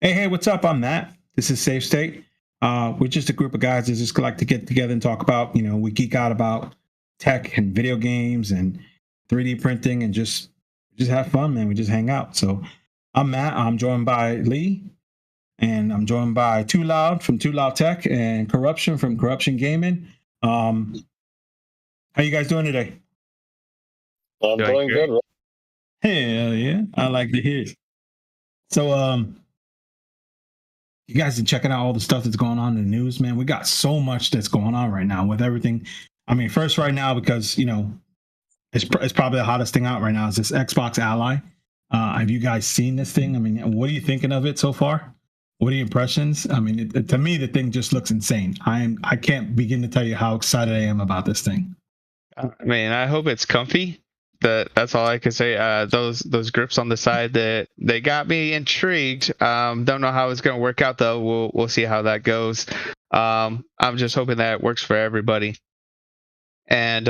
Hey, what's up? I'm Matt. This is SaveState. We're just a group of guys that just like to get together and talk about, we geek out about tech and video games and 3D printing and just have fun, man. We just hang out. So I'm Matt. I'm joined by Lee, and I'm joined by Too Loud from Too Loud Tech and Corruption from Corruption Gaming. Um, how you guys doing today? I'm Doing doing great. good. Bro. Hell yeah, I like to hear it. So you guys are checking out all the stuff that's going on in the news, man. We got so much that's going on right now with everything. I mean, first right now because it's probably the hottest thing out right now is this Xbox Ally. Have you guys seen this thing? I mean, what are you thinking of it so far? What are your impressions? I mean, to me, the thing just looks insane. I can't begin to tell you how excited I am about this thing. I hope it's comfy. That's all I can say. Those grips on the side that they got me intrigued. Don't know how it's gonna work out though. We'll see how that goes. I'm just hoping that it works for everybody. And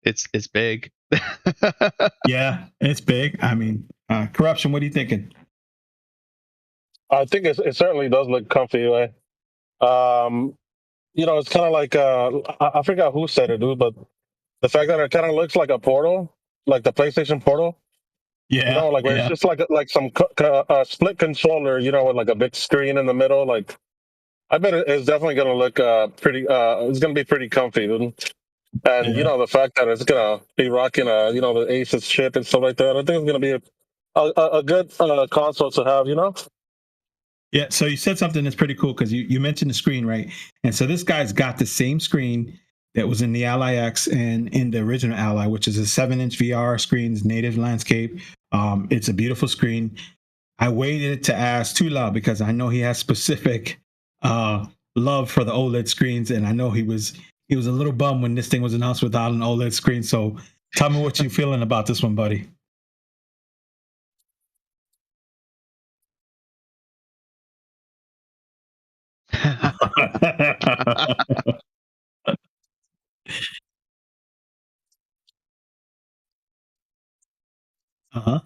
it's big. Yeah, it's big. I mean, corruption. What are you thinking? I think it certainly does look comfy. Way. Um, it's kind of like I forgot who said it, dude, but the fact that it kind of looks like a portal, like the PlayStation Portal. Yeah, Like where it's yeah, just like some split controller. With like a big screen in the middle. Like I bet it's definitely gonna look pretty. It's gonna be pretty comfy, dude. And yeah. the fact that it's gonna be rocking the Asus chip and stuff like that. I think it's gonna be a good console to have. Yeah, so you said something that's pretty cool because you mentioned the screen, right? And so this guy's got the same screen that was in the Ally X and in the original Ally, which is a 7-inch VR screen, native landscape. It's a beautiful screen. I waited to ask Too Loud because I know he has specific uh, love for the OLED screens, and I know he was a little bummed when this thing was announced without an OLED screen. So tell me what you're feeling about this one, buddy. Uh-huh.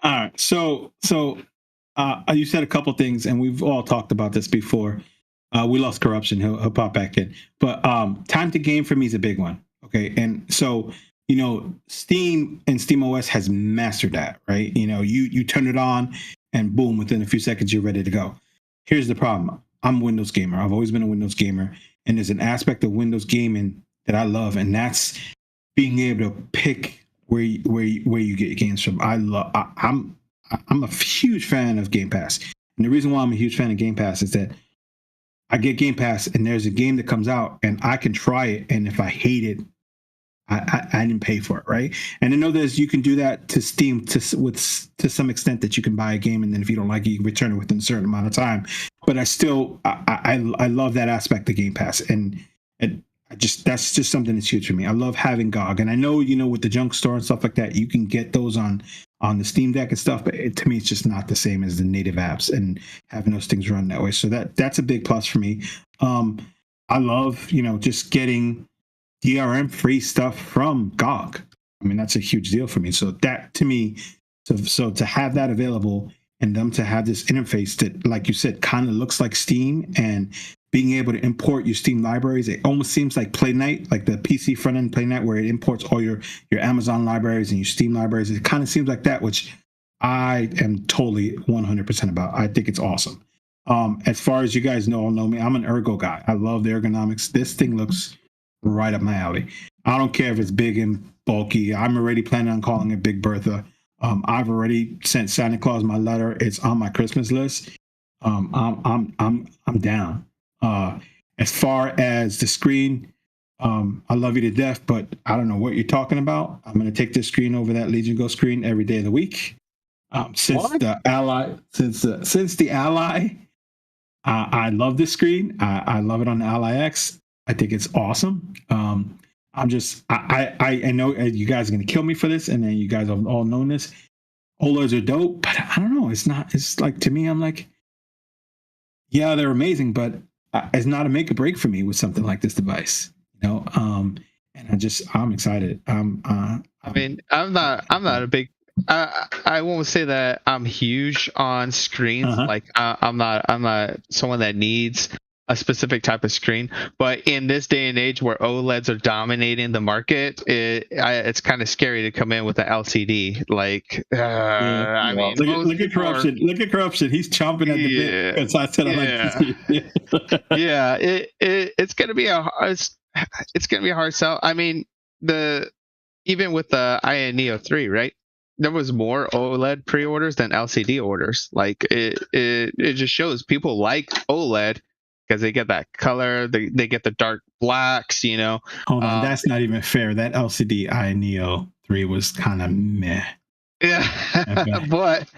All right. You said a couple things, and we've all talked about this before. We lost corruption. He'll pop back in, but time to game for me is a big one. Okay, and so Steam and Steam OS has mastered that, right? You turn it on, and boom, within a few seconds you're ready to go. Here's the problem: I'm a Windows gamer. I've always been a Windows gamer, and there's an aspect of Windows gaming that I love, and that's being able to pick where you get games from. I'm a huge fan of Game Pass, and the reason why I'm a huge fan of Game Pass is that I get Game Pass, and there's a game that comes out, and I can try it, and if I hate it, I didn't pay for it, right? And I know you can do that to Steam to some extent, that you can buy a game, and then if you don't like it, you can return it within a certain amount of time. But I love that aspect of Game Pass, and that's just something that's huge for me. I love having GOG, and I know with the junk store and stuff like that, you can get those on the Steam Deck and stuff, but to me, it's just not the same as the native apps and having those things run that way. So that's a big plus for me. I love just getting DRM free stuff from GOG. I mean, that's a huge deal for me. So that to me, so to have that available and them to have this interface that, like you said, kind of looks like Steam, and being able to import your Steam libraries, it almost seems like Play Night, like the PC front end Play Night, where it imports all your Amazon libraries and your Steam libraries. It kind of seems like that, which I am totally 100% about. I think it's awesome. As far as you guys all know me, I'm an ergo guy. I love the ergonomics. This thing looks right up my alley. I don't care if it's big and bulky. I'm already planning on calling it Big Bertha. I've already sent Santa Claus my letter. It's on my Christmas list. I'm down. As far as the screen, I love you to death, but I don't know what you're talking about. I'm going to take this screen over that Legion Go screen every day of the week. Since the Ally, I love this screen. I love it on the Ally X. I think it's awesome. I know you guys are going to kill me for this, and then you guys have all known this. OLEDs are dope, but I don't know. It's like, to me, I'm like, yeah, they're amazing, but it's not a make or break for me with something like this device, and I'm excited. I mean, I'm not a big. I won't say that I'm huge on screens. Uh-huh. Like I'm not someone that needs a specific type of screen. But in this day and age where OLEDs are dominating the market, it's kind of scary to come in with an LCD. Like, I mean, look at corruption. Look at corruption. He's chomping at the bit because I said I like PC. Yeah, it's gonna be it's gonna be a hard sell. I mean, even with the IA Neo 3, right? There was more OLED pre-orders than LCD orders. Like it just shows people like OLED because they get that color, they get the dark blacks, Hold on, that's not even fair. That LCD IA Neo 3 was kind of meh. Yeah, but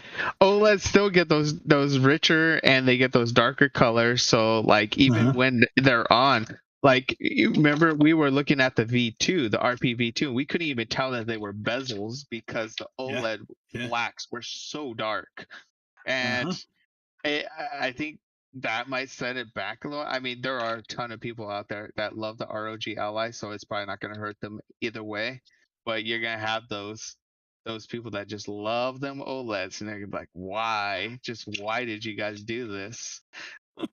OLED still get those richer, and they get those darker colors. So like even when they're on, like you remember we were looking at the V2, the RP V2, we couldn't even tell that they were bezels because the OLED blacks were so dark, and I think that might set it back a little. I mean, there are a ton of people out there that love the ROG Ally, so it's probably not going to hurt them either way. But you're gonna have those people that just love them OLEDs, and they're gonna be like, why? Just why did you guys do this? What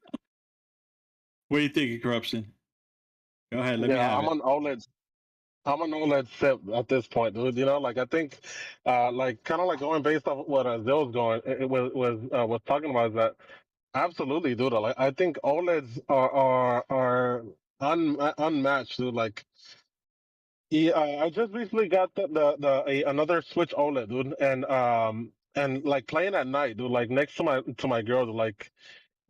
do you think of corruption? Go ahead, let me have I'm it. on OLED. I'm an OLED sip at this point, dude. Like I think, like kind of like going based off what Zill's going it was talking about is that absolutely, dude. Like I think OLEDs are unmatched, dude. Like yeah, I just recently got another Switch OLED, dude, and like playing at night, dude. Like next to my girl, dude, like.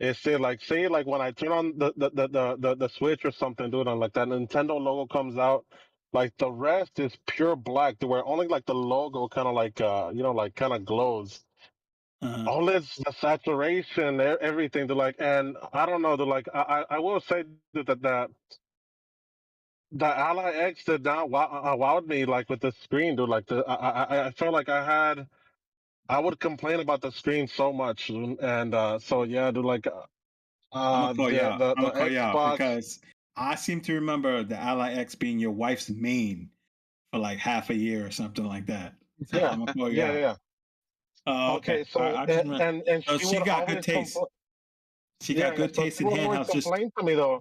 It's say like when I turn on the Switch or something, dude, and like that Nintendo logo comes out, like the rest is pure black, to where only like the logo kind of like like kind of glows. All this the saturation, everything, to like, and I don't know, to like I will say that the Ally X did not wowed me like with the screen, dude. Like I felt like I would complain about the screen so much, and so yeah, dude, like. I'm gonna call you out. The I'm gonna call you out Xbox. because I seem to remember the Ally X being your wife's main for like half a year or something like that. So Yeah, I'm gonna call you yeah, out. yeah. Oh, Okay, okay. so I just remember. and So she she would got good always taste. She got yeah, good so taste she in would always handhelds. Just complain to me though. uh,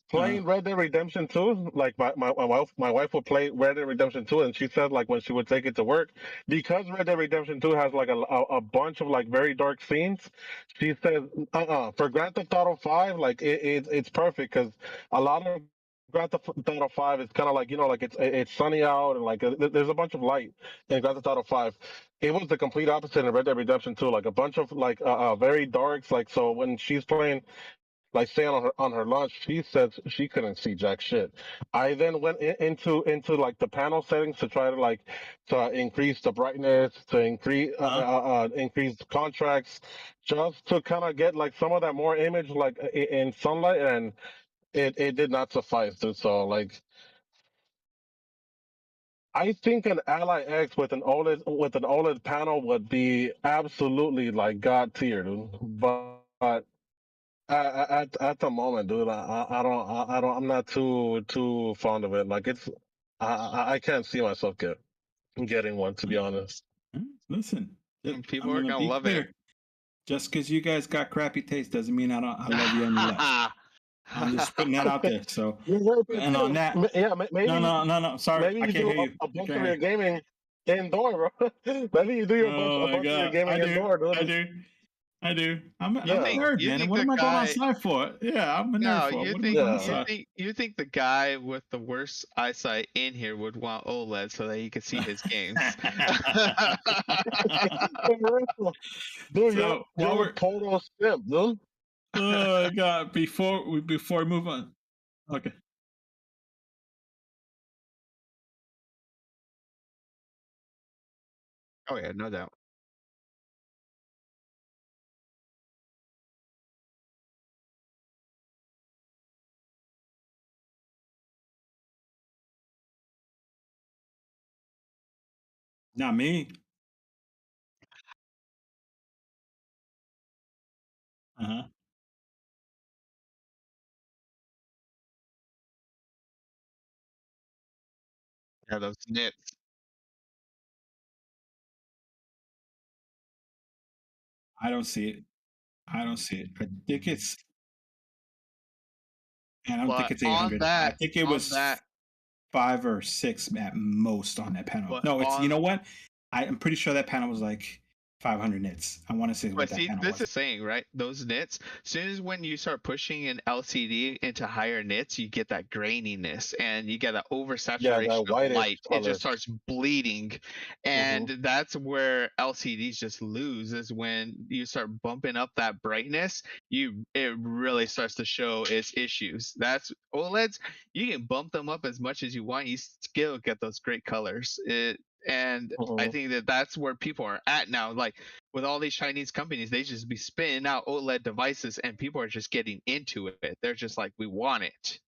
Playing Red Dead Redemption 2, like my wife would play Red Dead Redemption 2, and she said like when she would take it to work, because Red Dead Redemption 2 has like a bunch of like very dark scenes. She said, for Grand Theft Auto 5, like it's perfect because a lot of Grand Theft Auto 5 is kind of like like it's sunny out and like there's a bunch of light in Grand Theft Auto 5. It was the complete opposite in Red Dead Redemption 2, like a bunch of like very darks. Like so when she's playing like say on her lunch, she said she couldn't see jack shit. I then went into like the panel settings to try to like to increase the brightness, to uh, increase the contracts, just to kind of get like some of that more image like in sunlight, and it did not suffice, dude. So like I think an Ally X with an OLED panel would be absolutely like god tier, dude. But at the moment, dude, I'm not too fond of it. Like I can't see myself getting one, to be honest. listen, People I'm are gonna gonna be love it. clear. Just because you guys got crappy taste doesn't mean I love you any less. I'm just putting that out there. So, You're very and on that, Yeah, no. Sorry, maybe I you can't do hear you. a bunch of Okay. your gaming indoor, bro. Maybe you do Oh a my bunch of your god, I gaming do, indoor, I dude. do, I do. I'm a Yeah, nerd, you man. And think what the am I going guy outside for? Yeah, I'm a nerd No, for. you What am I think going yeah. you outside? think you think the guy with the worst eyesight in here would want OLED so that he could see his games. Dude, So while you're a we're total simp, dude. oh my god, before we move on. Okay. Oh yeah, no doubt. Not me. Uh-huh. Yeah, those nits. I don't see it. I don't see it. I think it's and I don't think But it's 800. I think it on was that, 5 or 6 at most on that panel. but No, it's you on know what? I'm pretty sure that panel was like 500 nits. I want to say what But that see, panel this was. is saying, right? Those nits, as soon as when you start pushing an LCD into higher nits, you get that graininess and you get that Yeah, that oversaturation of whitish light. It just color. starts bleeding. And Hmm. that's where LCDs just lose, is when you start bumping up that brightness, it really starts to show its issues. That's OLEDs, you can bump them up as much as you want, you still get those great colors. And I Hmm. think that that's where people are at now. Like with all these Chinese companies, they just be spinning out OLED devices, and people are just getting into it. They're just like, we want it.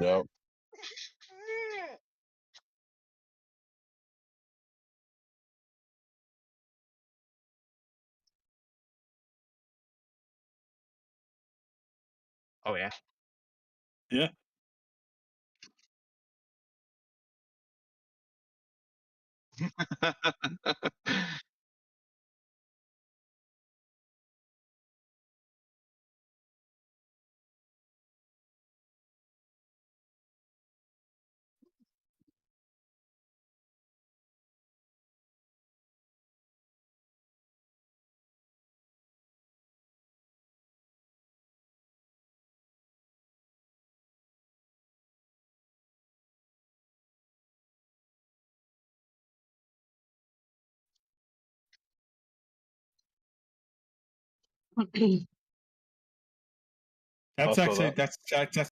Yep. Oh yeah. Yeah. That's Also actually that. that's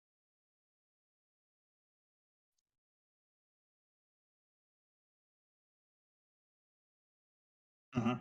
uh-huh.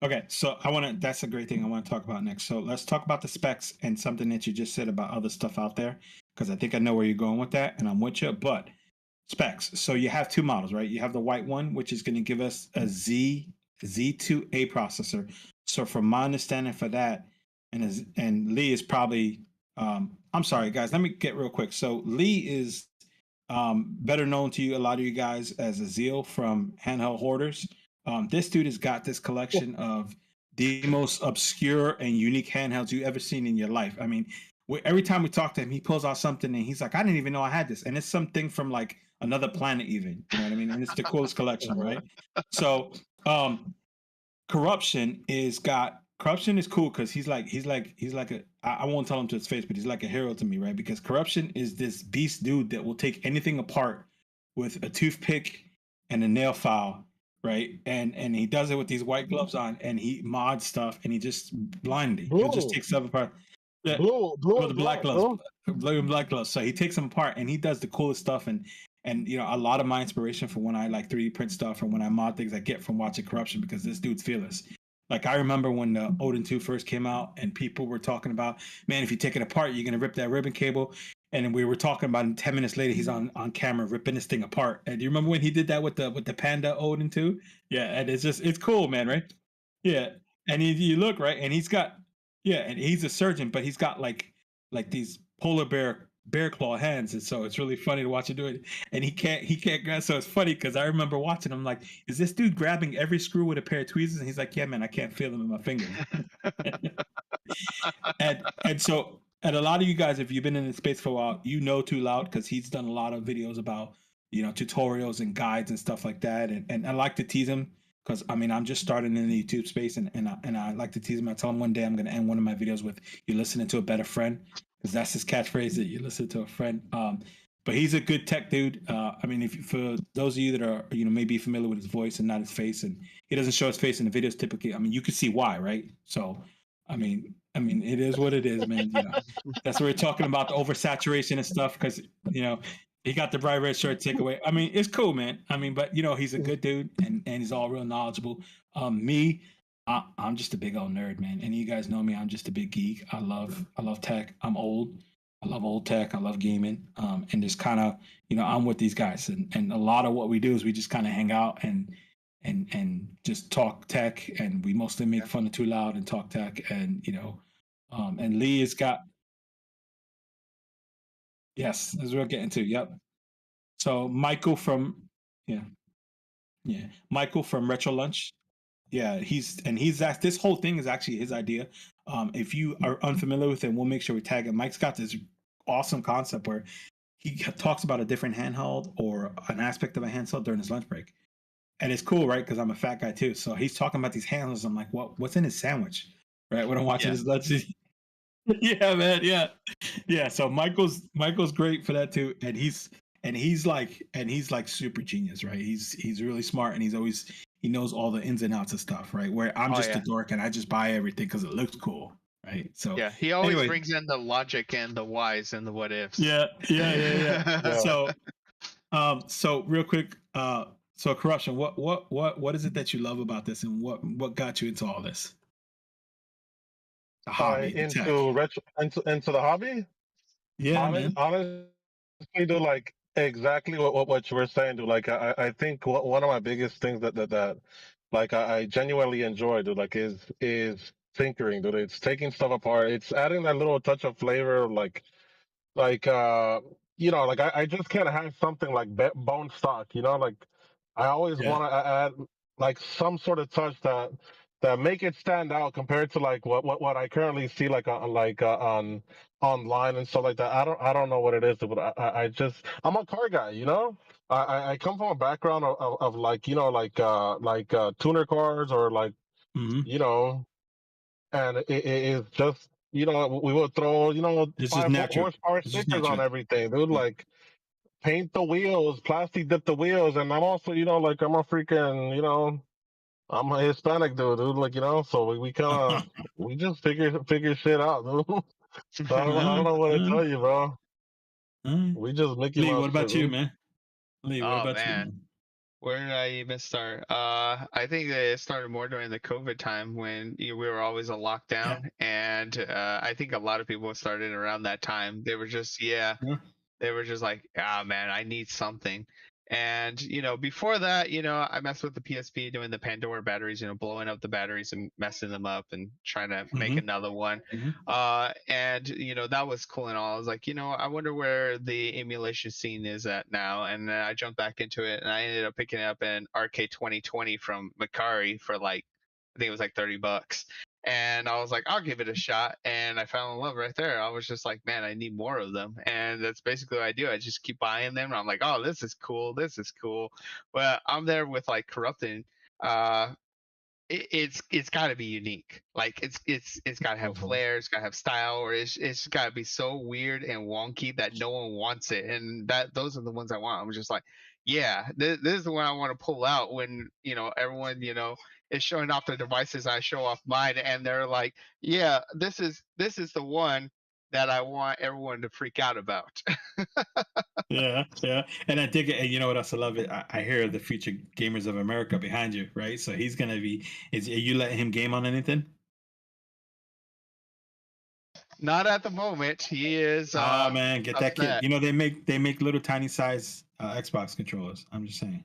Okay, so I want to. That's a great thing I want to talk about next. So let's talk about the specs and something that you just said about other stuff out there, because I think I know where you're going with that, and I'm with you. But specs. So you have two models, right? You have the white one, which is going to give us a Z2A processor. So from my understanding for that, and Lee is probably. I'm sorry, guys. Let me get real quick. So Lee is better known to you, a lot of you guys, as Azil from Handheld Hoarders. This dude has got this collection of the most obscure and unique handhelds you ever seen in your life. I mean, every time we talk to him, he pulls out something and he's like, I didn't even know I had this. And it's something from like another planet, even. You know what I mean? And it's the coolest collection, right? So, corruption is cool because he's like I won't tell him to his face, but he's like a hero to me, right? Because corruption is this beast dude that will take anything apart with a toothpick and a nail file, right? And he does it with these white gloves on, and he mods stuff, and he just blindly he'll just take stuff apart. Yeah, with the black gloves, blue and black gloves. So he takes them apart, and he does the coolest stuff, and a lot of my inspiration for when I like 3D print stuff or when I mod things I get from watching Corruption, because this dude's fearless. Like I remember when the Odin 2 first came out and people were talking about, man, if you take it apart, you're gonna rip that ribbon cable. And then we were talking about, and 10 minutes later, he's on camera ripping this thing apart. And do you remember when he did that with the Panda Odin 2? Yeah, and it's cool, man, right? Yeah. And you look right, and and he's a surgeon, but he's got like these polar bear claw hands, and so it's really funny to watch him do it. And he can't grab. So it's funny because I remember watching him like, is this dude grabbing every screw with a pair of tweezers? And he's like, yeah, man, I can't feel them in my fingers. and a lot of you guys, if you've been in the space for a while, you know Too Loud because he's done a lot of videos about tutorials and guides and stuff like that. And I like to tease him because I mean I'm just starting in the YouTube space, and I like to tease him. I tell him one day I'm going to end one of my videos with "You're listening to a better friend," because that's his catchphrase, that you listen to a friend. But he's a good tech dude. I mean, if for those of you that are maybe familiar with his voice and not his face, and he doesn't show his face in the videos typically. I mean, you can see why, right? So, I mean, it is what it is, man. That's what we're talking about, the oversaturation and stuff, because he got the bright red shirt takeaway. I mean, it's cool, man. I mean, but he's a good dude, and he's all real knowledgeable. I'm just a big old nerd, man. And you guys know me. I'm just a big geek. I love tech. I'm old. I love old tech. I love gaming. And just kind of, I'm with these guys, and a lot of what we do is we just kind of hang out and just talk tech, and we mostly make fun of Too Loud and talk tech, and and Lee has got, yes, as we're getting to, yep. So Michael from, yeah, Michael from Retro Lunch. Yeah, he's that. This whole thing is actually his idea. If you are unfamiliar with it, we'll make sure we tag it. Mike's got this awesome concept where he talks about a different handheld or an aspect of a handheld during his lunch break, and it's cool, right? Because I'm a fat guy too, so he's talking about these handhelds. I'm like, what's in his sandwich, right? When I'm watching his lunch. Yeah, man, yeah. So Michael's great for that too, and he's like super genius, right? He's really smart, and he knows all the ins and outs of stuff, right? Where I'm just a dork and I just buy everything because it looks cool, right? So yeah, he always brings in the logic and the whys and the what ifs. Yeah. So real quick, so Corruption, what is it that you love about this, and what got you into all this? The hobby, into the hobby. Yeah, man. Honestly, do like exactly what you were saying. Do like I think one of my biggest things that like I genuinely enjoy, dude, like is tinkering, dude. It's taking stuff apart. It's adding that little touch of flavor, like like I just can't have something like bone stock, like I always want to add like some sort of touch that make it stand out compared to like what I currently see like on online and stuff like that. I don't know what it is, but I just I'm a car guy, I come from a background of like like tuner cars or like and it is just we would throw This is 5 natural. horsepower This is stickers on natural. everything, dude. Like paint the wheels, plastic dip the wheels, and I'm also like I'm a freaking I'm a Hispanic dude. Like so we kind of we just figure shit out, dude. So I don't know what to tell you, bro. We just Mickey Lee, Mouse what about shit, you, dude. man? Lee, what Oh about you, man, man? Where did I even start? I think that it started more during the COVID time when we were always on Yeah. lockdown, and I think a lot of people started around that time. They were just, yeah, Yeah. they were just like, ah, man, I need something. And before that, I messed with the PSP doing the Pandora batteries, blowing up the batteries and messing them up and trying to make Hmm. another one. Hmm. And that was cool and all. I was like, I wonder where the emulation scene is at now. And then I jumped back into it, and I ended up picking up an Arcade 2020 from Macari for like, I think it was like $30. And I was like, I'll give it a shot. And I fell in love right there. I was just like, man, I need more of them. And that's basically what I do. I just keep buying them. And I'm like, oh, this is cool. This is cool. But I'm there with like corrupting. Uh, it's got to be unique. Like it's got to have Mhm. flair. It's got to have style, or it's got to be so weird and wonky that no one wants it. And those are the ones I want. I'm just like, yeah, this is the one I want to pull out when everyone is showing off their devices. I show off mine, and they're like, yeah, this is the one that I want everyone to freak out about. Yeah, yeah, and I dig it. And you know what else I love it? I hear the future gamers of America behind you, right? So he's gonna be. Is are you letting him game on anything? Not at the moment. He is Ah, man, get that kid. upset. You know they make little tiny size Xbox controllers. I'm just saying.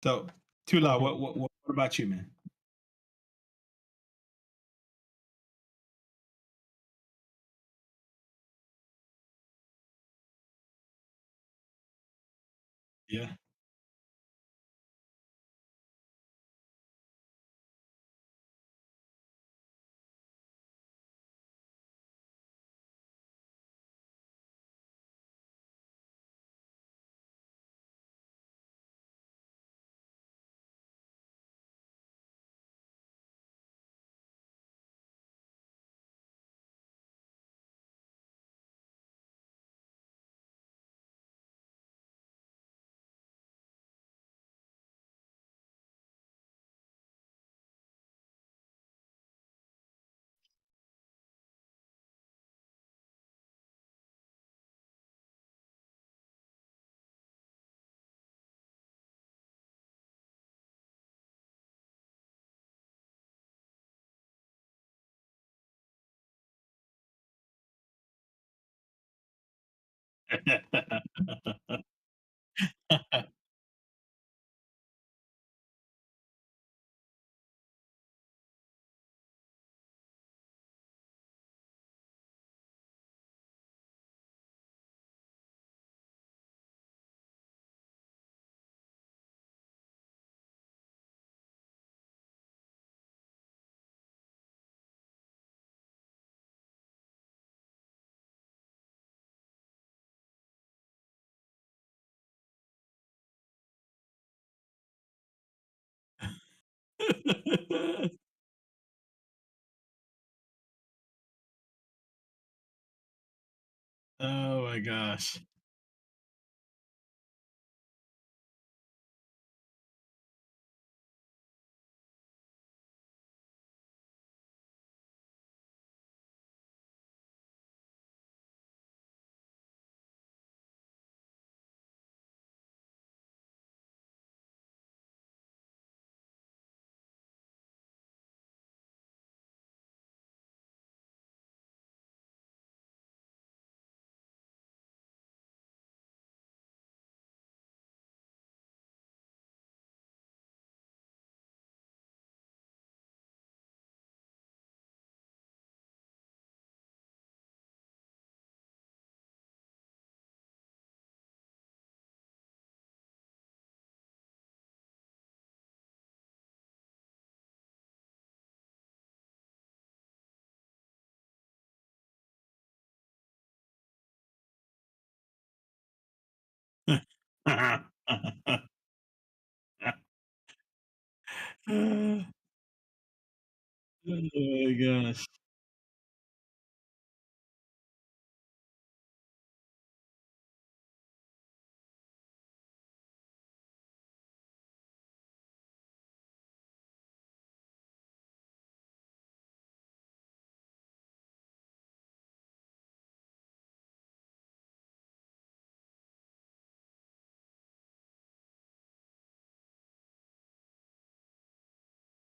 So, Tula, Mhm. what about you, man? Yeah. Oh my gosh. Oh my gosh.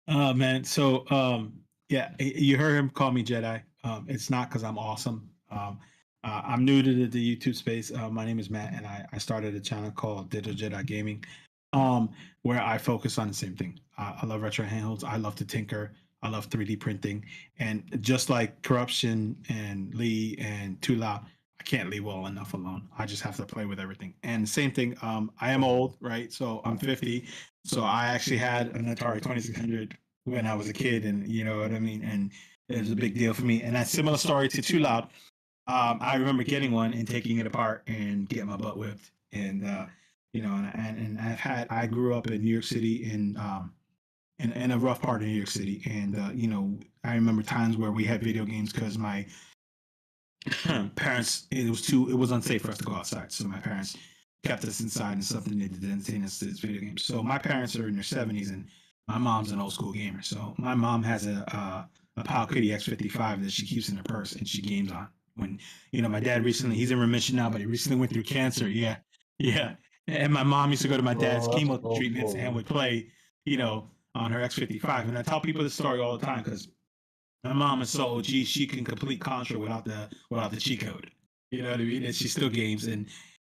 Oh man, so yeah, you heard him call me Jedi. It's not because I'm awesome. I'm new to the YouTube space. My name is Matt, and I started a channel called Digital Jedi Gaming, where I focus on the same thing. I love retro handhelds. I love to tinker. I love 3D printing, and just like Corruption and Lee and Tula, I can't leave well enough alone. I just have to play with everything. And same thing. I am old, right? So I'm 50. So I actually had an Atari 2600 when I was a kid, and you know what I mean. And it was a big deal for me. And that similar story to Too Loud. I remember getting one and taking it apart and getting my butt whipped. And you know, and I grew up in New York City in a rough part of New York City, and you know, I remember times where we had video games because my parents, it was unsafe for us to go outside, so my parents kept us inside and something they did to entertain us to this video games. So my parents are in their 70s, and my mom's an old school gamer. So my mom has a Pal Kitty X55 that she keeps in her purse and she games on. When you know, my dad recently, he's in remission now, but he recently went through cancer. Yeah, yeah. And my mom used to go to my dad's Oh, that's chemo treatments and awful. would play, you know, on her X55. And I tell people this story all the time because my mom is so OG, she can complete Contra without the cheat code. You know what I mean? And she still games. And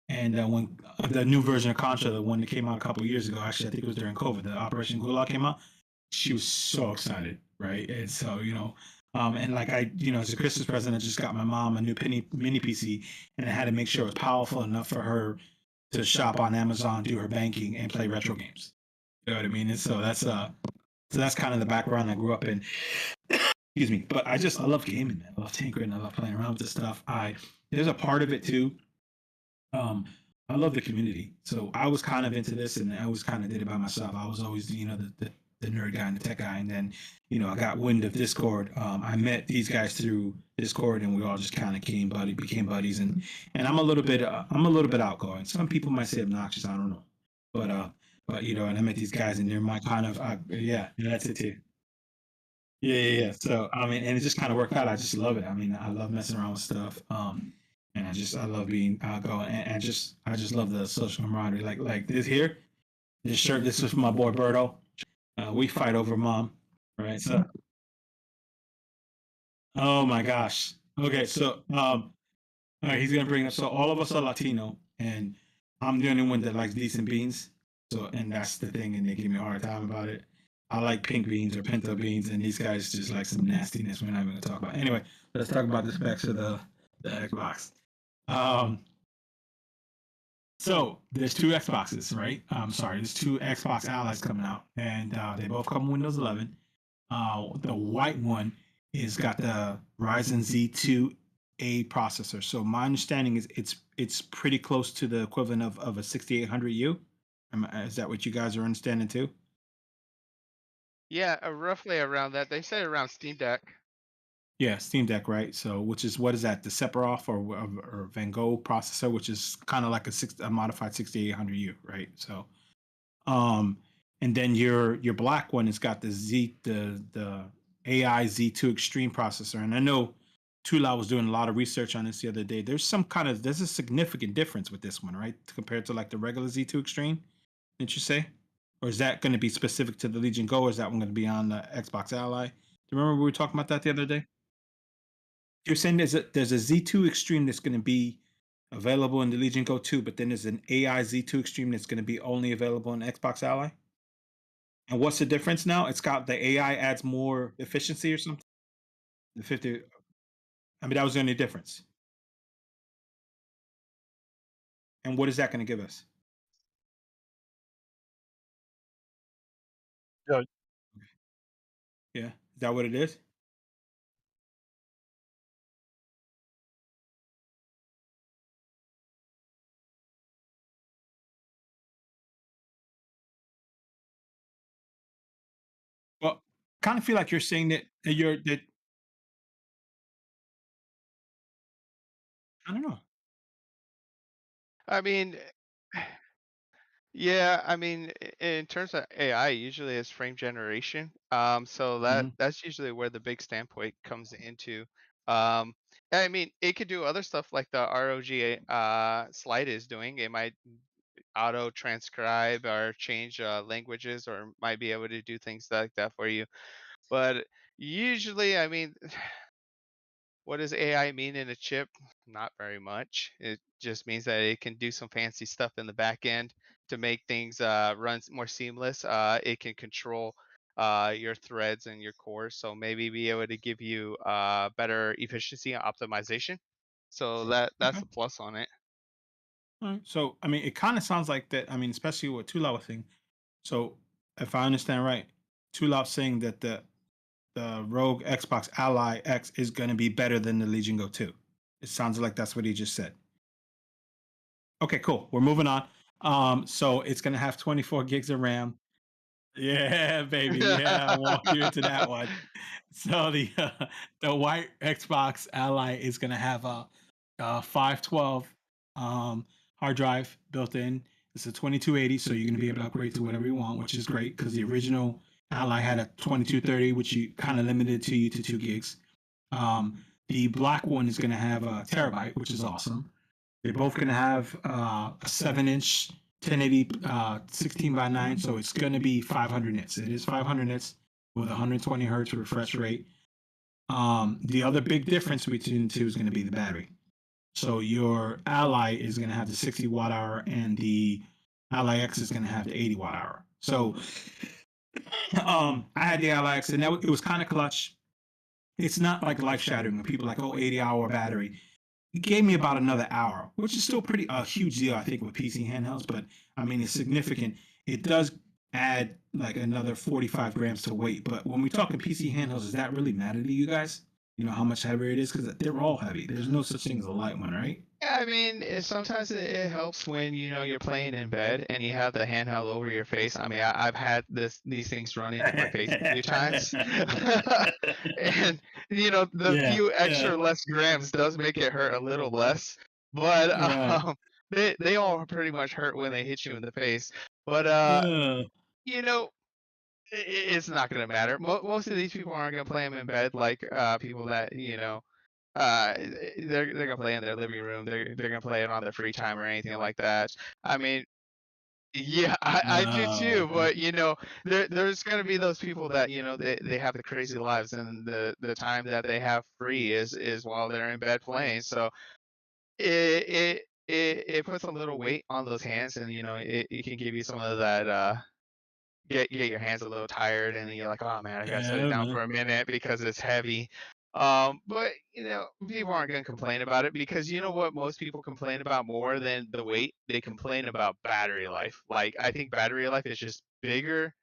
when the new version of Contra, the one that came out a couple of years ago, actually I think it was during COVID, the Operation Gulag came out. She was so excited, right? And so you know, and like you know, as a Christmas present, I just got my mom a new mini PC, and I had to make sure it was powerful enough for her to shop on Amazon, do her banking, and play retro games. You know what I mean? And so that's kind of the background I grew up in. Excuse me, but I love gaming, man. I love tinkering. I love playing around with this stuff. There's a part of it too. Um, I love the community. So I was kind of into this, and I was kind of did it by myself. I was always, you know, the nerd guy and the tech guy, and then, you know, I got wind of Discord. I met these guys through Discord, and we all just kind of became buddies, and I'm a little bit outgoing. Some people might say obnoxious. I don't know, but you know, and I met these guys, and they're my kind of, yeah, that's it too. Yeah. So I mean, and it just kind of worked out. I just love it. I mean, I love messing around with stuff. And I love being outgoing, and I just love the social camaraderie. Like this here, this shirt. This is from my boy Berto. We fight over mom, right? So, oh my gosh. Okay, so all right, he's gonna bring up. So all of us are Latino, and I'm the only one that likes decent beans. So, and that's the thing, and they give me a hard time about it. I like pink beans or pinto beans, and these guys just like some nastiness. We're not even gonna talk about. Anyway, let's talk about the specs of the Xbox. Um, so there's two Xboxes, right? Sorry, there's two Xbox Allies coming out, and they both come with Windows 11. The white one is got the Ryzen Z2A processor. So my understanding is it's pretty close to the equivalent of a 6800U. Is that what you guys are understanding too? Yeah, roughly around that. They say around Steam Deck. Yeah, Steam Deck, right? So, which is what is that? The Sephiroth or Van Gogh processor, which is kind of like a modified 6800U, right? So, um, and then your black one has got the AI Z2 Extreme processor, and I know Tula was doing a lot of research on this the other day. There's a significant difference with this one, right, compared to like the regular Z2 Extreme. Didn't you say? Or is that going to be specific to the Legion Go, or is that one going to be on the Xbox Ally? Do you remember we were talking about that the other day? You're saying there's a Z2 Extreme that's going to be available in the Legion Go 2, but then there's an AI Z2 Extreme that's going to be only available in Xbox Ally. And what's the difference now? It's got the AI adds more efficiency or something. The 50. I mean, that was the only difference. And what is that going to give us? Yeah, Yeah, is that what it is? Well, kind of feel like you're saying that you're that. I don't know. I mean, yeah, I mean, in terms of AI, usually it's frame generation. So Hmm. that's usually where the big standpoint comes into. Um, I mean, it could do other stuff like the ROG slide is doing. It might auto transcribe or change languages, or might be able to do things like that for you. But usually, I mean, what does AI mean in a chip? Not very much. It just means that it can do some fancy stuff in the back end to make things run more seamless. It can control your threads and your cores, so maybe be able to give you better efficiency and optimization. So that's Okay. a plus on it. All right. So, I mean, it kind of sounds like that. I mean, especially what Tula was saying. So, if I understand right, Tula saying that the Rogue Xbox Ally X is going to be better than the Legion Go 2. It sounds like that's what he just said. Okay, cool. We're moving on. So it's going to have 24 gigs of RAM. Yeah, baby. Yeah, I'll walk you into that one. So the white Xbox Ally is going to have a 512 hard drive built in. It's a 2280, so you're going to be able to upgrade to whatever you want, which is great because the original Ally had a 2230, which you kind of limited to you to 2 gigs. The black one is going to have a terabyte, which is awesome. They're both going to have a 7-inch 1080 16 by 9, so it's going to be 500 nits. It is 500 nits with 120 hertz refresh rate. The other big difference between the two is going to be the battery. So your Ally is going to have the 60 watt hour, and the Ally X is going to have the 80 watt hour. So I had the Ally X, and it was kind of clutch. It's not like life shattering when people are like, oh, 80-hour battery. It gave me about another hour, which is still pretty a huge deal, I think, with PC handhelds. But I mean, it's significant. It does add like another 45 grams to weight. But when we talking PC handhelds, does that really matter to you guys? You know how much heavier it is, because they're all heavy. There's no such thing as a light one, right? Yeah, I mean, sometimes it helps when you're playing in bed and you have the handheld over your face. I mean, I've had these things run into my face a few times, and the Yeah, few extra yeah, less grams does make it hurt a little less. But right. they all pretty much hurt when they hit you in the face. But Uh, you know, it's not gonna matter. Most of these people aren't gonna play them in bed, like people that they're gonna play in their living room. They're gonna play it on their free time or anything like that. I mean, yeah, I do too. okay. But there's gonna be those people that they have the crazy lives, and the time that they have free is while they're in bed playing. So it puts a little weight on those hands, and it can give you some of that get your hands a little tired, and then you're like, oh man, I gotta set it Yeah, down man. for a minute because it's heavy. But people aren't gonna complain about it, because you know what most people complain about more than the weight? They complain about battery life. Like, I think battery life is just bigger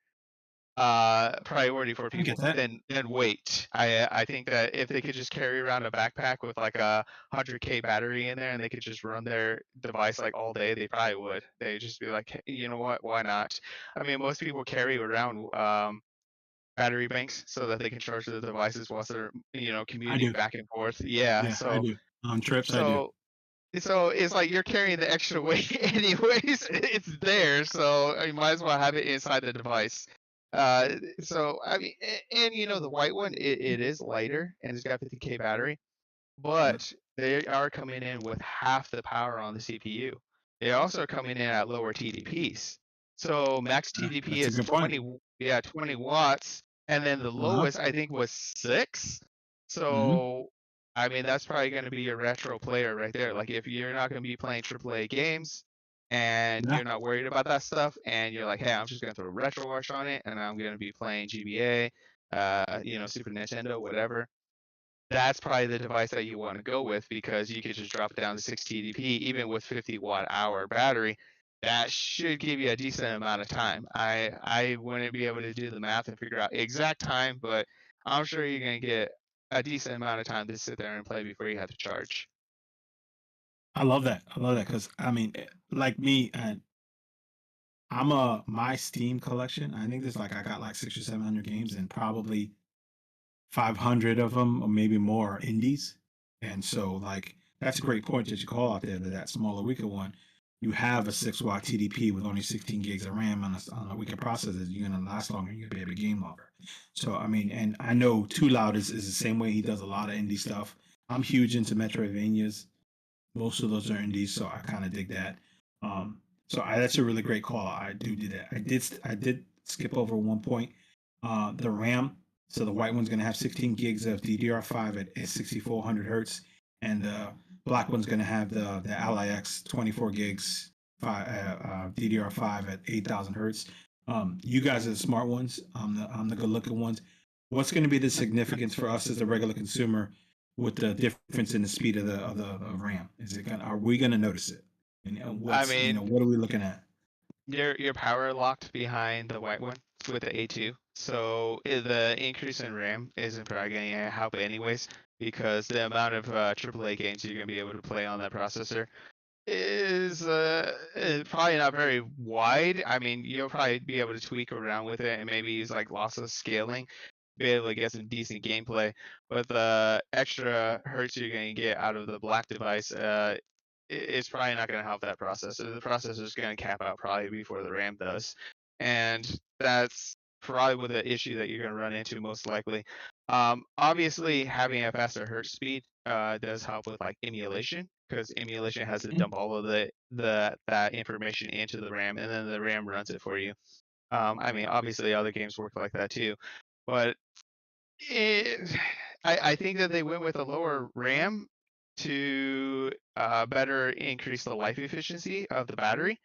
priority for I get people that. than weight. I think that if they could just carry around a backpack with like a 100K battery in there, and they could just run their device like all day, they probably would. They'd just be like, hey, you know what, why not? I mean, most people carry around battery banks so that they can charge their devices whilst they're I commuting do. back and forth. Yeah, Yeah, I so do. On trips, I do. so so it's like you're carrying the extra weight anyways. It's there, so you might as well have it inside the device. So I mean, and the white one, it is lighter and it's got 50K battery, Uh, but they are coming in with half the power on the CPU. They also are coming in at lower TDPs. So max TDP that's a is good point. 20 watts, and then the Uh-huh. lowest I think was 6. Hmm. So I mean, that's probably going to be your retro player right there. Like, if you're not going to be playing AAA games and Yeah, you're not worried about that stuff, and you're like, hey, I'm just going to throw RetroArch on it, and I'm going to be playing GBA, Super Nintendo, whatever, that's probably the device that you want to go with, because you could just drop it down to 6 TDP, even with 50 watt hour battery. That should give you a decent amount of time. I wouldn't be able to do the math and figure out exact time, but I'm sure you're going to get a decent amount of time to sit there and play before you have to charge. I love that. I love that because I mean, like me, and my Steam collection. I think there's like I got like 600 or 700 games, and probably 500 of them, or maybe more, are indies. And so, like, that's a great point that you call out there. That smaller, weaker one, you have a 6 watt TDP with only 16 gigs of RAM on a weaker processor. You're gonna last longer. You're gonna be able to game longer. So, I mean, and I know Too Loud is the same way. He does a lot of indie stuff. I'm huge into Metroidvanias. Most of those are indies, so I kind of dig that. So that's a really great call. I do that. I did skip over one point. The RAM. So the white one's going to have 16 gigs of DDR5 at 6400 hertz, and the black one's going to have the Ally X 24 gigs DDR5 at 8000 hertz. You guys are the smart ones. I'm the good looking ones. What's going to be the significance for us as a regular consumer with the difference in the speed of the RAM? Are we going to notice it? And I mean, what are we looking at? you're power locked behind the white one with the A2, so the increase in RAM isn't probably going to help anyways, because the amount of AAA games you're going to be able to play on that processor is probably not very wide. I mean, you'll probably be able to tweak around with it and maybe use like lossless scaling, be able to get some decent gameplay. But the extra hertz you're going to get out of the black device, it's probably not going to help that processor. The processor is going to cap out probably before the RAM does, and that's probably with the issue that you're going to run into most likely. Obviously, having a faster hertz speed does help with like emulation, because emulation has to dump all of that information into the RAM, and then the RAM runs it for you. I mean, obviously, other games work like that too, but I think that they went with a lower RAM to better increase the life efficiency of the battery.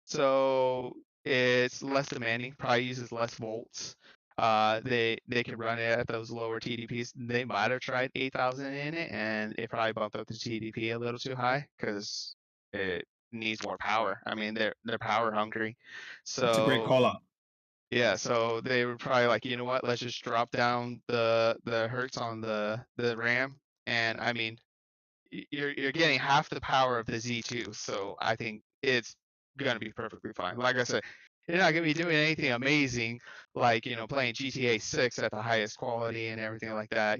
So it's less demanding, probably uses less volts. They can run it at those lower TDPs. They might have tried 8000 in it, and it probably bumped up the TDP a little too high because it needs more power. I mean, they're power hungry. That's a great So call out. yeah, so they were probably like, you know what, let's just drop down the hertz on the RAM, and I mean, you're getting half the power of the Z2, so I think it's gonna be perfectly fine. Like I said, you're not gonna be doing anything amazing, like playing GTA 6 at the highest quality and everything like that.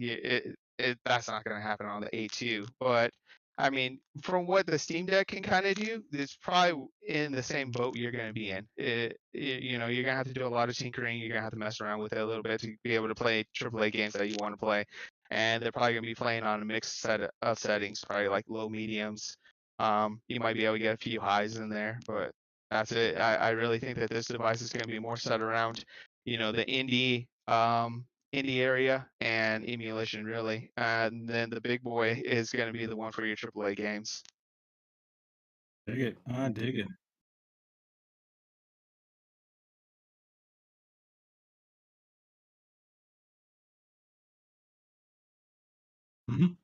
That's not gonna happen on the A2. But I mean, from what the Steam Deck can kind of do, it's probably in the same boat you're gonna be in. You're gonna have to do a lot of tinkering. You're gonna have to mess around with it a little bit to be able to play AAA games that you want to play, and they're probably going to be playing on a mixed set of settings, probably like low mediums. You might be able to get a few highs in there, but that's it. I really think that this device is going to be more set around, the indie area and emulation really, and then the big boy is going to be the one for your AAA games. Dig it. I dig it. Mhm.